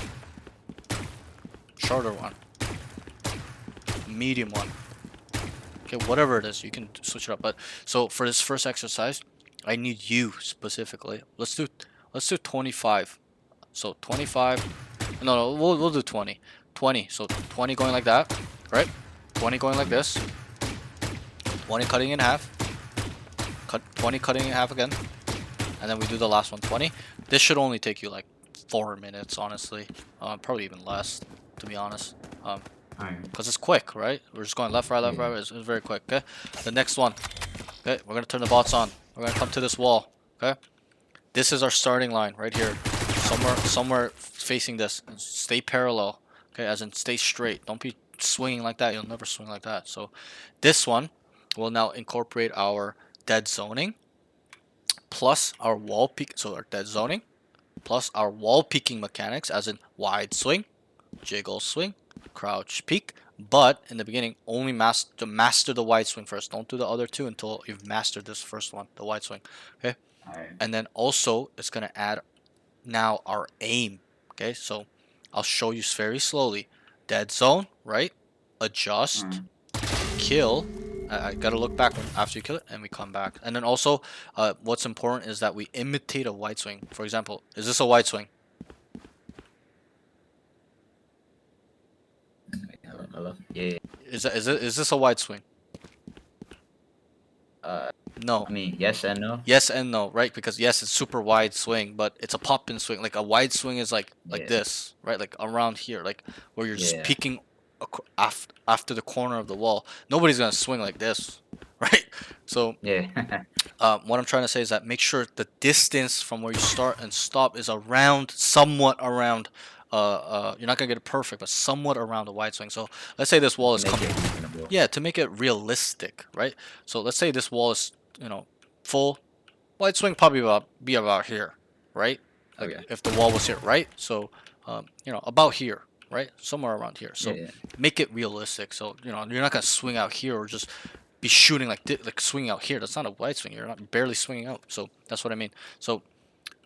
Shorter one. Medium one. Okay, whatever it is, you can switch it up. But so for this first exercise, I need you specifically. Let's do 25. So 25. No, we'll do 20. 20. So 20 going like that, right? 20 going like this. 20 cutting in half. 20 cutting in half again. And then we do the last one, 20. This should only take you like 4 minutes, honestly. Probably even less, to be honest. Because it's quick, right? We're just going left, right, left, right. It's very quick, okay? The next one. Okay, we're going to turn the bots on. We're going to come to this wall, okay? This is our starting line right here. Somewhere facing this. And stay parallel, okay? As in stay straight. Don't be swinging like that. You'll never swing like that. So this one will now incorporate our dead zoning plus our wall peak. So our dead zoning plus our wall peeking mechanics, as in wide swing, jiggle swing, crouch peek. But in the beginning, only master the wide swing first. Don't do the other two until you've mastered this first one, the wide swing. Okay. And then also it's gonna add now our aim. Okay, so I'll show you very slowly. Dead zone, right? Adjust, kill. I gotta look back after you kill it, and we come back. And then also, what's important is that we imitate a wide swing. For example, is this a wide swing? Hello? Yeah. Is this a wide swing? No. I mean, yes and no. Yes and no, right? Because yes, it's super wide swing, but it's a pop in swing. Like a wide swing is like this, right? Like around here, like where you're just peeking after the corner of the wall. Nobody's gonna swing like this, right? So what I'm trying to say is that make sure the distance from where you start and stop is somewhat around. You're not gonna get it perfect, but somewhat around the wide swing. So let's say this wall is coming. Yeah, to make it realistic, right? So let's say this wall is, you know, full. Wide swing probably be about here, right? Like if the wall was here, right? So, you know, about here, right? Somewhere around here. So make it realistic. So, you know, you're not gonna swing out here or just be shooting like swinging out here. That's not a wide swing. You're not barely swinging out. So that's what I mean. So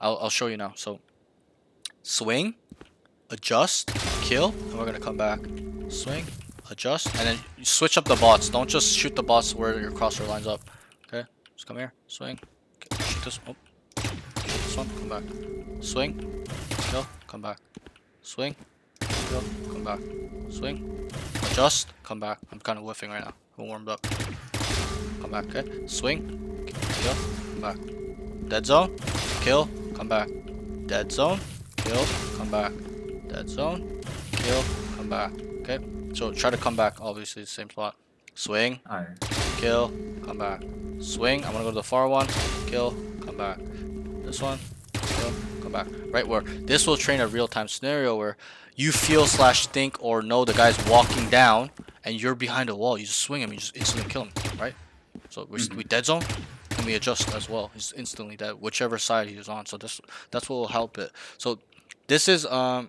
I'll show you now. So swing, adjust, kill, and we're gonna come back. Swing, adjust, and then you switch up the bots. Don't just shoot the bots where your crosshair lines up. Okay, just come here, swing, okay, shoot this. Oh, shoot this one, come back. Swing, kill, come back. Swing, kill, come back. Swing, adjust, come back. I'm kind of whiffing right now. I'm warmed up. Come back. Okay, swing, kill, come back. Dead zone, kill, come back. Dead zone, kill, come back. Dead zone, kill, come back. Okay, so try to come back, obviously, the same spot. Swing, Alright. kill, come back. Swing, I'm gonna go to the far one, kill, come back. This one, kill, come back. Right, where this will train a real-time scenario where you feel slash think or know the guy's walking down and you're behind a wall. You just swing him, you just instantly kill him, right? So we dead zone and we adjust as well. He's instantly dead, whichever side he's on. So that's what will help it. So this is our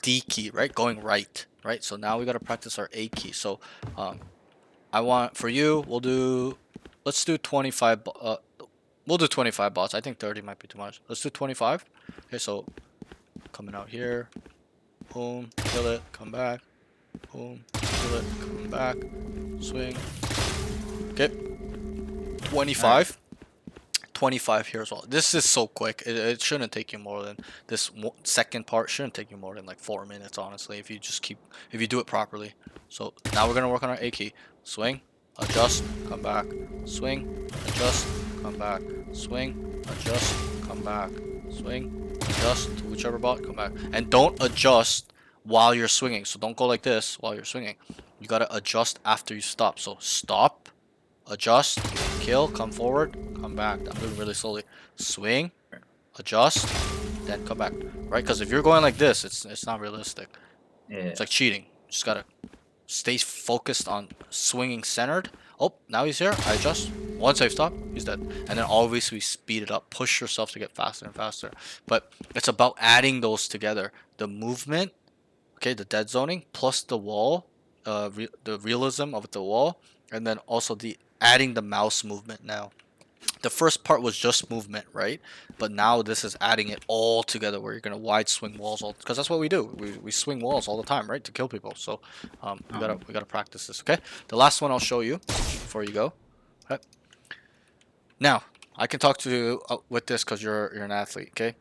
D key, right? Going right, right? So now we gotta practice our A key. So I want for you, let's do 25. We'll do 25 bots. I think 30 might be too much. Let's do 25. Okay, so coming out here, boom, kill it, come back, boom, kill it, come back, swing. Okay, 25. 25 here as well. This is so quick. It shouldn't take you more than this second part. Shouldn't take you more than like 4 minutes, honestly, if you do it properly. So now we're gonna work on our A key. Swing, adjust, come back, swing, adjust, come back, swing, adjust, come back, swing, adjust to whichever bot, come back, and don't adjust while you're swinging. So don't go like this while you're swinging. You gotta adjust after you stop. So stop, adjust, kill, come forward, come back. I'm moving really slowly. Swing, adjust, then come back. Right? Because if you're going like this, it's not realistic. Yeah. It's like cheating. Just gotta stay focused on swinging centered. Oh, now he's here. I adjust. Once I stop, he's dead. And then always we speed it up. Push yourself to get faster and faster. But it's about adding those together. The movement, okay, the dead zoning, plus the wall, the realism of the wall, and then also the adding the mouse movement now. The first part was just movement, right? But now this is adding it all together where you're gonna wide swing walls all because that's what we do. We swing walls all the time, right? To kill people. So we gotta practice this, okay? The last one I'll show you before you go. Okay. Now, I can talk to you with this because you're an athlete, okay?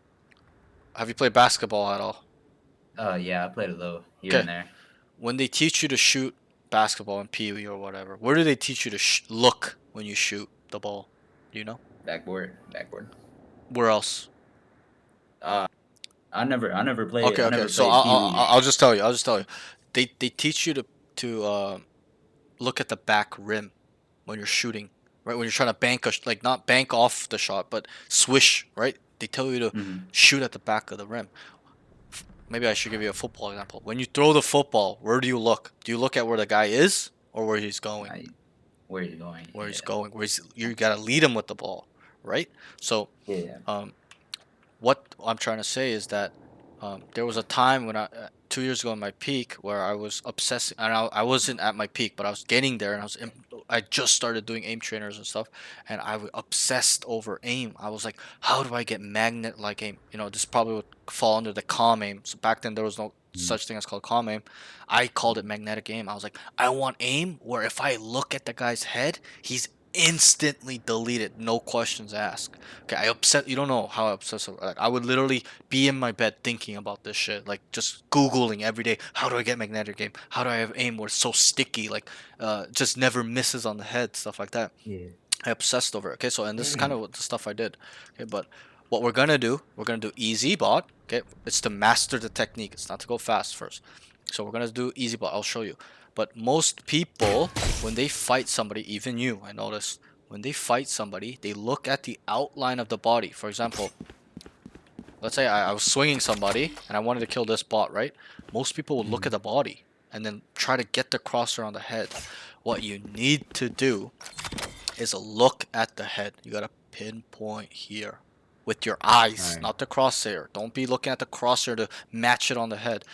Have you played basketball at all? Yeah, I played a little here Okay. and there. When they teach you to shoot basketball in Pee-wee or whatever, where do they teach you to look when you shoot the ball? Do you know? Backboard. Where else? I never played. Okay, I okay. never So played Pee-wee. I'll just tell you. They teach you to look at the back rim when you're shooting, right? When you're trying to bank like not bank off the shot, but swish, right? They tell you to shoot at the back of the rim. Maybe I should give you a football example. When you throw the football, where do you look? Do you look at where the guy is or where he's going? Where he's going. Where he's going. You gotta lead him with the ball, right? So Yeah. what I'm trying to say is that there was a time when 2 years ago in my peak where I was obsessing, and I wasn't at my peak, but I was getting there, and I just started doing aim trainers and stuff, and I was obsessed over aim. I was like, how do I get magnet like aim? You know, this probably would fall under the calm aim. So back then there was no such thing as called calm aim. I called it magnetic aim. I was like, I want aim where if I look at the guy's head, he's instantly deleted, no questions asked. Okay, you don't know how obsessive. Like, I would literally be in my bed thinking about this shit, like just googling every day. How do I get magnetic aim? How do I have aim where it's so sticky, like just never misses on the head, stuff like that. Yeah. I obsessed over it. Okay, so and this is kind of the stuff I did. Okay, but what we're gonna do easy bot. Okay, it's to master the technique. It's not to go fast first. So we're gonna do easy bot. I'll show you. But most people, when they fight somebody, even you, I noticed, when they fight somebody, they look at the outline of the body. For example, let's say I was swinging somebody and I wanted to kill this bot, right? Most people would look at the body and then try to get the crosshair on the head. What you need to do is look at the head. You gotta pinpoint here with your eyes, not the crosshair. Don't be looking at the crosshair to match it on the head.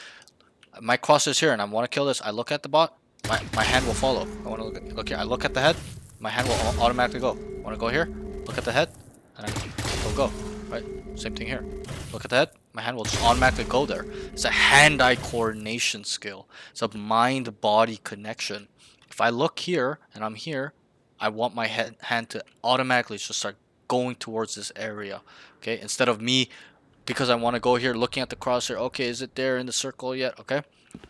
My crosshair's here and I want to kill this. I look at the bot, my hand will follow. I want to look here. I look at the head, my hand will automatically go. Want to go here? Look at the head, and it'll go. Right? Same thing here. Look at the head, my hand will just automatically go there. It's a hand-eye coordination skill. It's a mind-body connection. If I look here and I'm here, I want my hand to automatically just start going towards this area. Okay, instead of me, because I want to go here looking at the crosshair. Okay, is it there in the circle yet? Okay,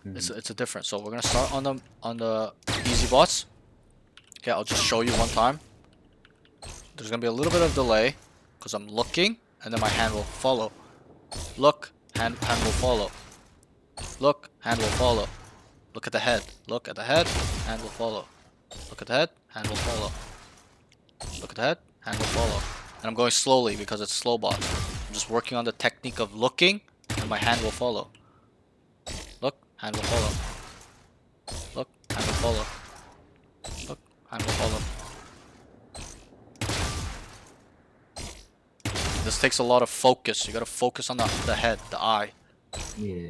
it's a difference. So we're gonna start on the easy bots. Okay, I'll just show you one time. there's gonna be a little bit of delay because I'm looking, and then my hand will follow. Look, hand will follow. Look, hand will follow. Look at the head. Look at the head, hand will follow. Look at the head, hand will follow. Look at the head, hand will follow. And I'm going slowly because it's slow bot. I'm just working on the technique of looking, and my hand will follow. Look, hand will follow. Look, hand will follow. Look, hand will follow. This takes a lot of focus. You gotta focus on the head, the eye. Yeah.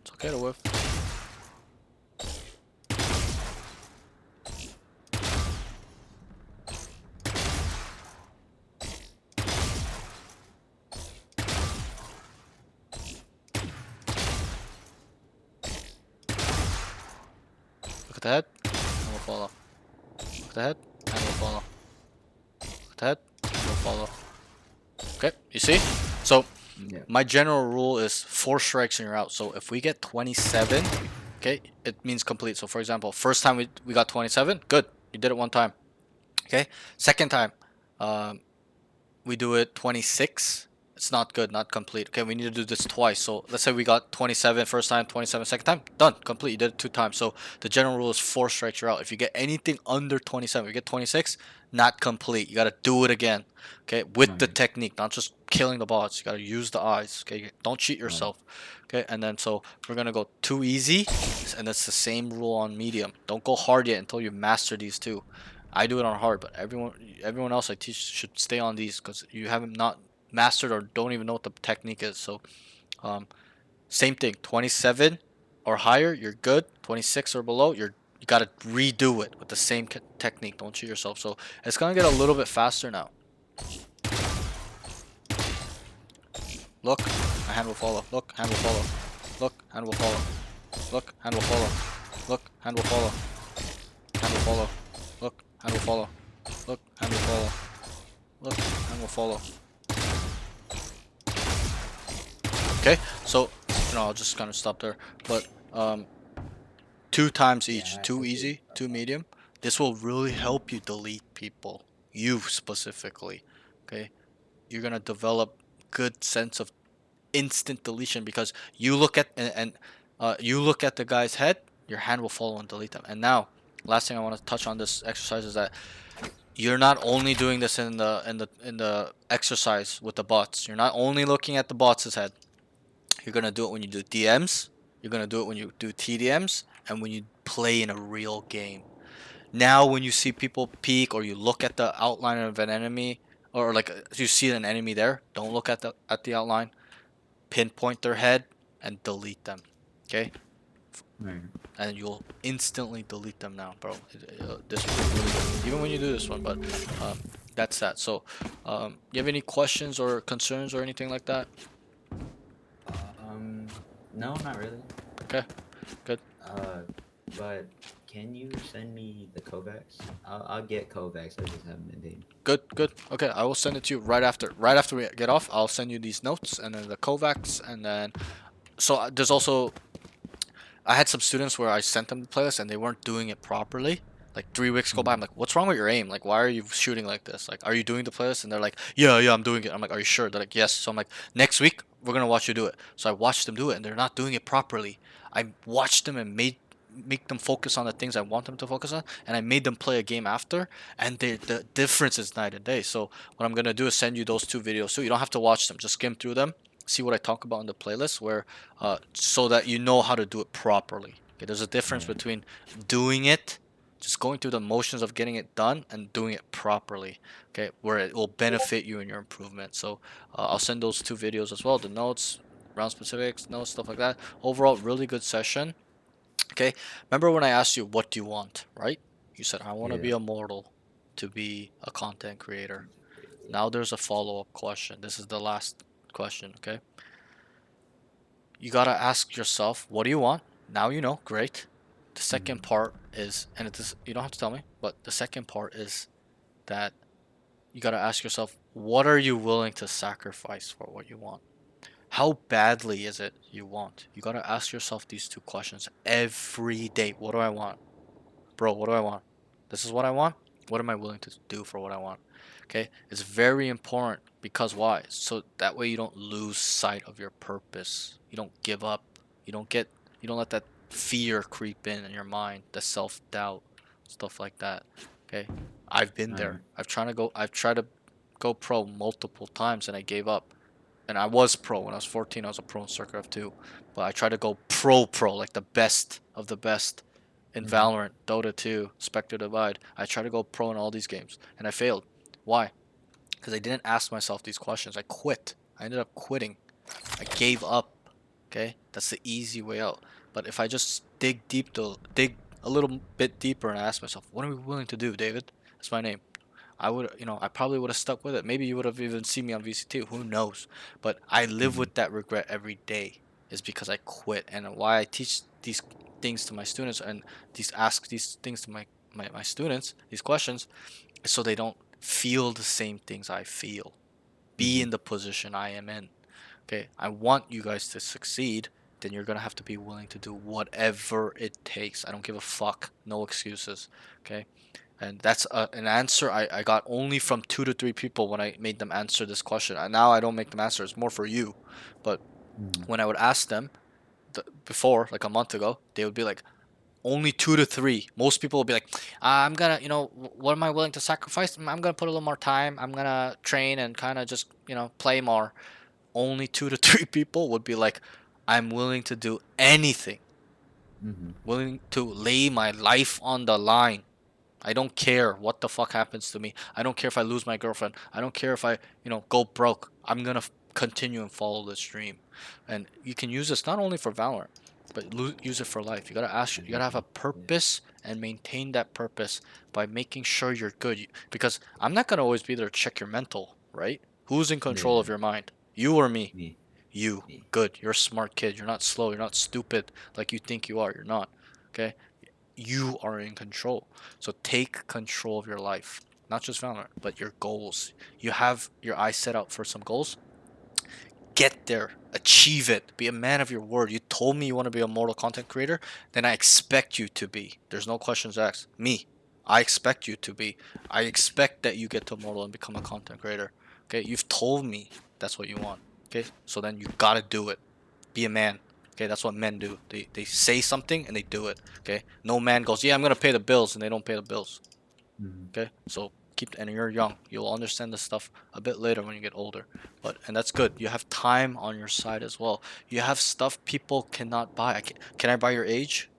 It's okay to whiff. Look at the head, and we'll follow. Look at the head, and we'll follow. Look at the head, and we'll follow. Okay, you see? So, Yeah. my general rule is 4 strikes and you're out. So, if we get 27, okay, it means complete. So, for example, first time we got 27, good. You did it one time. Okay, second time, we do it 26. It's not good, not complete. Okay, we need to do this twice. So let's say we got 27 first time, 27 second time, done, complete. You did it 2 times. So the general rule is 4 strikes, you're out. If you get anything under 27, you get 26, not complete. You gotta do it again. Okay, with the technique, not just killing the bots. You gotta use the eyes. Okay, don't cheat yourself. Okay, and then so we're gonna go too easy, and that's the same rule on medium. Don't go hard yet until you master these two. I do it on hard, but everyone else I teach should stay on these because you haven't not mastered or don't even know what the technique is. So, same thing. 27 or higher, you're good. 26 or below, you gotta redo it with the same technique. Don't cheat yourself. So it's gonna get a little bit faster now. Look, my hand will follow. Look, hand will follow. Look, hand will follow. Look, hand will follow. Look, hand will follow. Hand will follow. Look, hand will follow. Look, hand will follow. Look, hand will follow. Okay, so I'll just kind of stop there. But 2 times each, 2 easy, 2 medium. This will really help you delete people, you specifically. Okay, you're gonna develop good sense of instant deletion because you look at you look at the guy's head, your hand will follow and delete them. And now, last thing I want to touch on this exercise is that you're not only doing this in the exercise with the bots. You're not only looking at the bots' head. You're gonna do it when you do DMs. You're gonna do it when you do TDMs and when you play in a real game. Now, when you see people peek or you look at the outline of an enemy, or like you see an enemy there, don't look at the outline. Pinpoint their head and delete them. Okay, and you'll instantly delete them now, bro. This will be really good, even when you do this one. But that's that. So, you have any questions or concerns or anything like that? No, not really. Okay, good. But can you send me the Kovacs? I'll get Kovacs. I just haven't been dating. Good, good. Okay, I will send it to you right after. Right after we get off, I'll send you these notes and then the Kovacs, and then so there's also I had some students where I sent them the playlist and they weren't doing it properly. Like 3 weeks go by, I'm like, what's wrong with your aim? Like, why are you shooting like this? Like, are you doing the playlist? And they're like, yeah, I'm doing it. I'm like, are you sure? They're like, yes. So I'm like, next week we're gonna watch you do it. So I watched them do it, and they're not doing it properly. I watched them and make them focus on the things I want them to focus on, and I made them play a game after, and the difference is night and day. So what I'm gonna do is send you those 2 videos too. You don't have to watch them, just skim through them, see what I talk about in the playlist, where so that you know how to do it properly. Okay, there's a difference between doing it, just going through the motions of getting it done, and doing it properly. Okay, where it will benefit you in your improvement. So I'll send those 2 videos as well, the notes, round specifics, notes, stuff like that. Overall, really good session. Okay, remember when I asked you what do you want, right? You said I want to be immortal, to be a content creator. Now there's a follow-up question. This is the last question, okay? You gotta ask yourself, what do you want? Now you know, great. The second part is, and it is, you don't have to tell me, but the second part is that you gotta ask yourself, what are you willing to sacrifice for what you want? How badly is it you want? You gotta ask yourself these two questions every day. What do I want? Bro, what do I want? This is what I want. What am I willing to do for what I want? Okay? It's very important because why? So that way you don't lose sight of your purpose. You don't give up. You don't let that fear creep in your mind, the self-doubt, stuff like that. Okay? I've been there. Alright. I've tried to go pro multiple times and I gave up. And I was pro when I was 14. I was a pro in StarCraft 2. But I tried to go pro, like the best of the best in Mhm. Valorant, Dota 2, Spectre Divide. I tried to go pro in all these games, and I failed. Why? Because I didn't ask myself these questions. I quit. I ended up quitting. I gave up. Okay, that's the easy way out. But if I just dig a little bit deeper and ask myself, what are we willing to do, David? That's my name. I would, I probably would have stuck with it. Maybe you would have even seen me on VCT. Who knows? But I live Mhm. with that regret every day. Is because I quit, and why I teach these things to my students and ask these things to my students, these questions, is so they don't feel the same things I feel. Be Mhm. in the position I am in. Okay, I want you guys to succeed. Then you're gonna have to be willing to do whatever it takes. I don't give a fuck. No excuses. Okay. And that's an answer I got only from 2 to 3 people when I made them answer this question. And now I don't make them answer. It's more for you. But Mhm. when I would ask them before, like a month ago, they would be like, only 2 to 3. Most people will be like, I'm gonna, what am I willing to sacrifice? I'm gonna put a little more time. I'm gonna train and kind of just, play more. Only 2 to 3 people would be like, I'm willing to do anything, Mhm. willing to lay my life on the line. I don't care what the fuck happens to me. I don't care if I lose my girlfriend. I don't care if I, go broke. I'm gonna continue and follow this dream. And you can use this not only for Valorant, but use it for life. You gotta have a Everything. Yeah. purpose and maintain that purpose by making sure you're good. Because I'm not gonna always be there to check your mental, right? Who's in control Yeah. of your mind? You or me? Me. You. Me. Good. You're a smart kid. You're not slow. You're not stupid like you think you are. You're not. Okay? You are in control. So take control of your life, not just Valorant, but your goals. You have your eyes set out for some goals. Get there, achieve it, be a man of your word. You told me you want to be a mortal content creator, then I expect you to be. There's no questions asked. Me, I expect you to be. I expect that you get to mortal and become a content creator. Okay, you've told me that's what you want. Okay, so then you gotta do it. Be a man. Okay, that's what men do. They say something and they do it. Okay, no man goes, yeah, I'm gonna pay the bills, and they don't pay the bills. Mhm. Okay, so and you're young. You'll understand this stuff a bit later when you get older. And that's good. You have time on your side as well. You have stuff people cannot buy. Can I buy your age?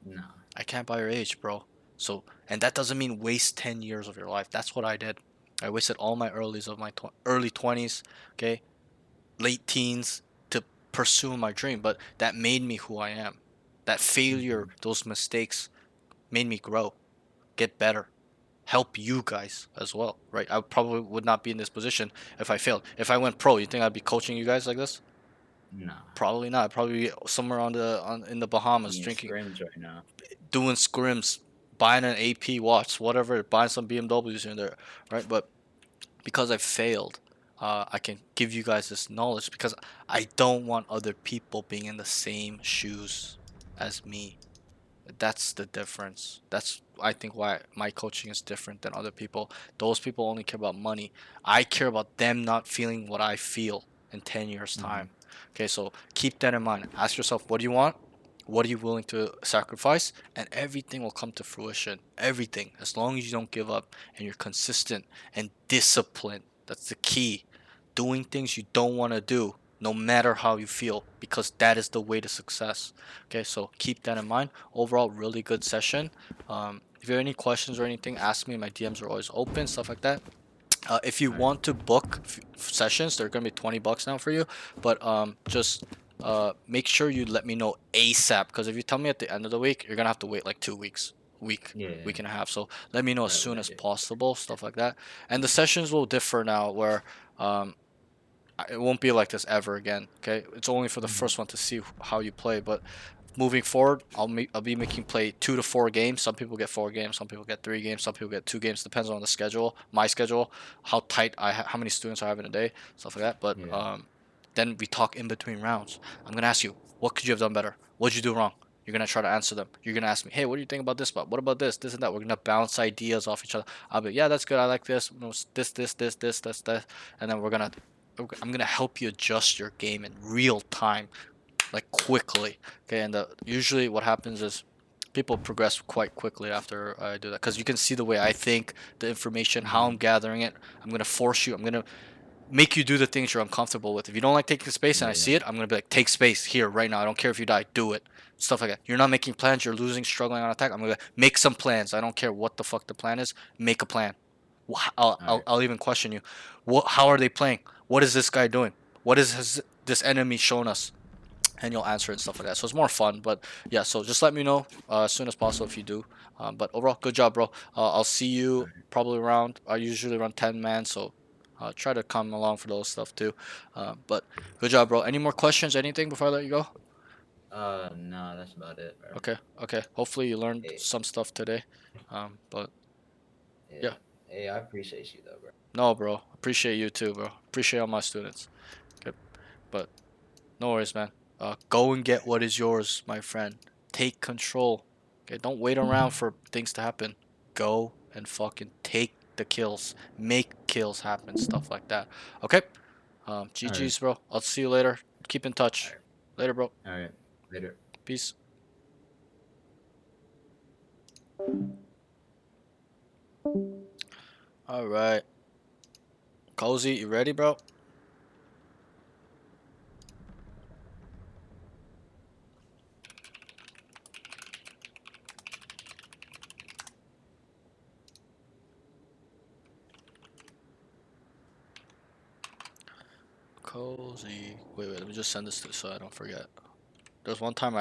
No. I can't buy your age, bro. So, and that doesn't mean waste 10 years of your life. That's what I did. I wasted all my earlys of my early 20s, okay, late teens to pursue my dream, but that made me who I am. That failure, Mhm. those mistakes made me grow, get better, help you guys as well, right? I probably would not be in this position if I failed. If I went pro, you think I'd be coaching you guys like this? No. Probably not. I'd probably be somewhere on in the Bahamas Being drinking, scrims right now. doing scrims, buying an AP watch, whatever, buying some BMWs here and there, right? But because I failed, I can give you guys this knowledge because I don't want other people being in the same shoes as me. That's the difference. That's I think why my coaching is different than other people. Those people only care about money. I care about them not feeling what I feel in 10 years Mhm. time. Okay, so keep that in mind. Ask yourself, what do you want? What are you willing to sacrifice? And everything will come to fruition. Everything, as long as you don't give up and you're consistent and disciplined. That's the key. Doing things you don't want to do no matter how you feel, because that is the way to success. Okay, so keep that in mind. Overall, really good session. If you have any questions or anything, ask me. My DMs are always open, stuff like that. If you All right. want to book sessions, they're gonna be $20 now for you. But just make sure you let me know ASAP. Because if you tell me at the end of the week, you're gonna have to wait like 2 weeks, Yeah. week and a half. So let me know as That soon would as do. possible, stuff like that. And the sessions will differ now, where um, it won't be like this ever again. Okay, it's only for the Mhm. first one to see how you play. But moving forward, I'll be making play 2 to 4 games. Some people get 4 games, some people get 3 games, some people get 2 games. Depends on the schedule, my schedule, how tight how many students I have in a day, stuff like that. But Yeah. Then we talk in between rounds. I'm gonna ask you, what could you have done better? What'd you do wrong? You're gonna try to answer them. You're gonna ask me, hey, what do you think about this? But what about this, this, and that? We're gonna bounce ideas off each other. I'll be, yeah, that's good. I like this. You know, this, and then I'm gonna help you adjust your game in real time, like quickly. Okay, and usually what happens is people progress quite quickly after I do that because you can see the way I think, the information, how I'm gathering it. I'm gonna force you. I'm gonna make you do the things you're uncomfortable with. If you don't like taking space and I Yeah. see it, I'm gonna be like, take space here right now. I don't care if you die, do it. Stuff like that. You're not making plans. You're losing, struggling on attack. I'm gonna make some plans. I don't care what the fuck the plan is. Make a plan. Alright. I'll even question you. What? How are they playing? What is this guy doing? What has this enemy shown us? And you'll answer it and stuff like that. So it's more fun. But yeah, so just let me know as soon as possible if you do. But overall, good job, bro. I'll see you probably around. I usually run 10 man, so try to come along for those stuff too. But good job, bro. Any more questions? Anything before I let you go? No, that's about it, bro. Okay, okay. Hopefully you learned Hey, some stuff today. But yeah. yeah, Hey, I appreciate you though, bro. no, bro. Appreciate you too, bro. Appreciate all my students. Okay, but no worries, man. Go and get what is yours, my friend. Take control. Okay, don't wait around for things to happen. Go and fucking take the kills. Make kills happen, stuff like that. Okay? Alright. GG's, bro. I'll see you later. Keep in touch. Alright. Later, bro. Alright. Later. Peace. Alright. Cozy, you ready, bro? Cozy. Wait, let me just send this to so I don't forget. There's one time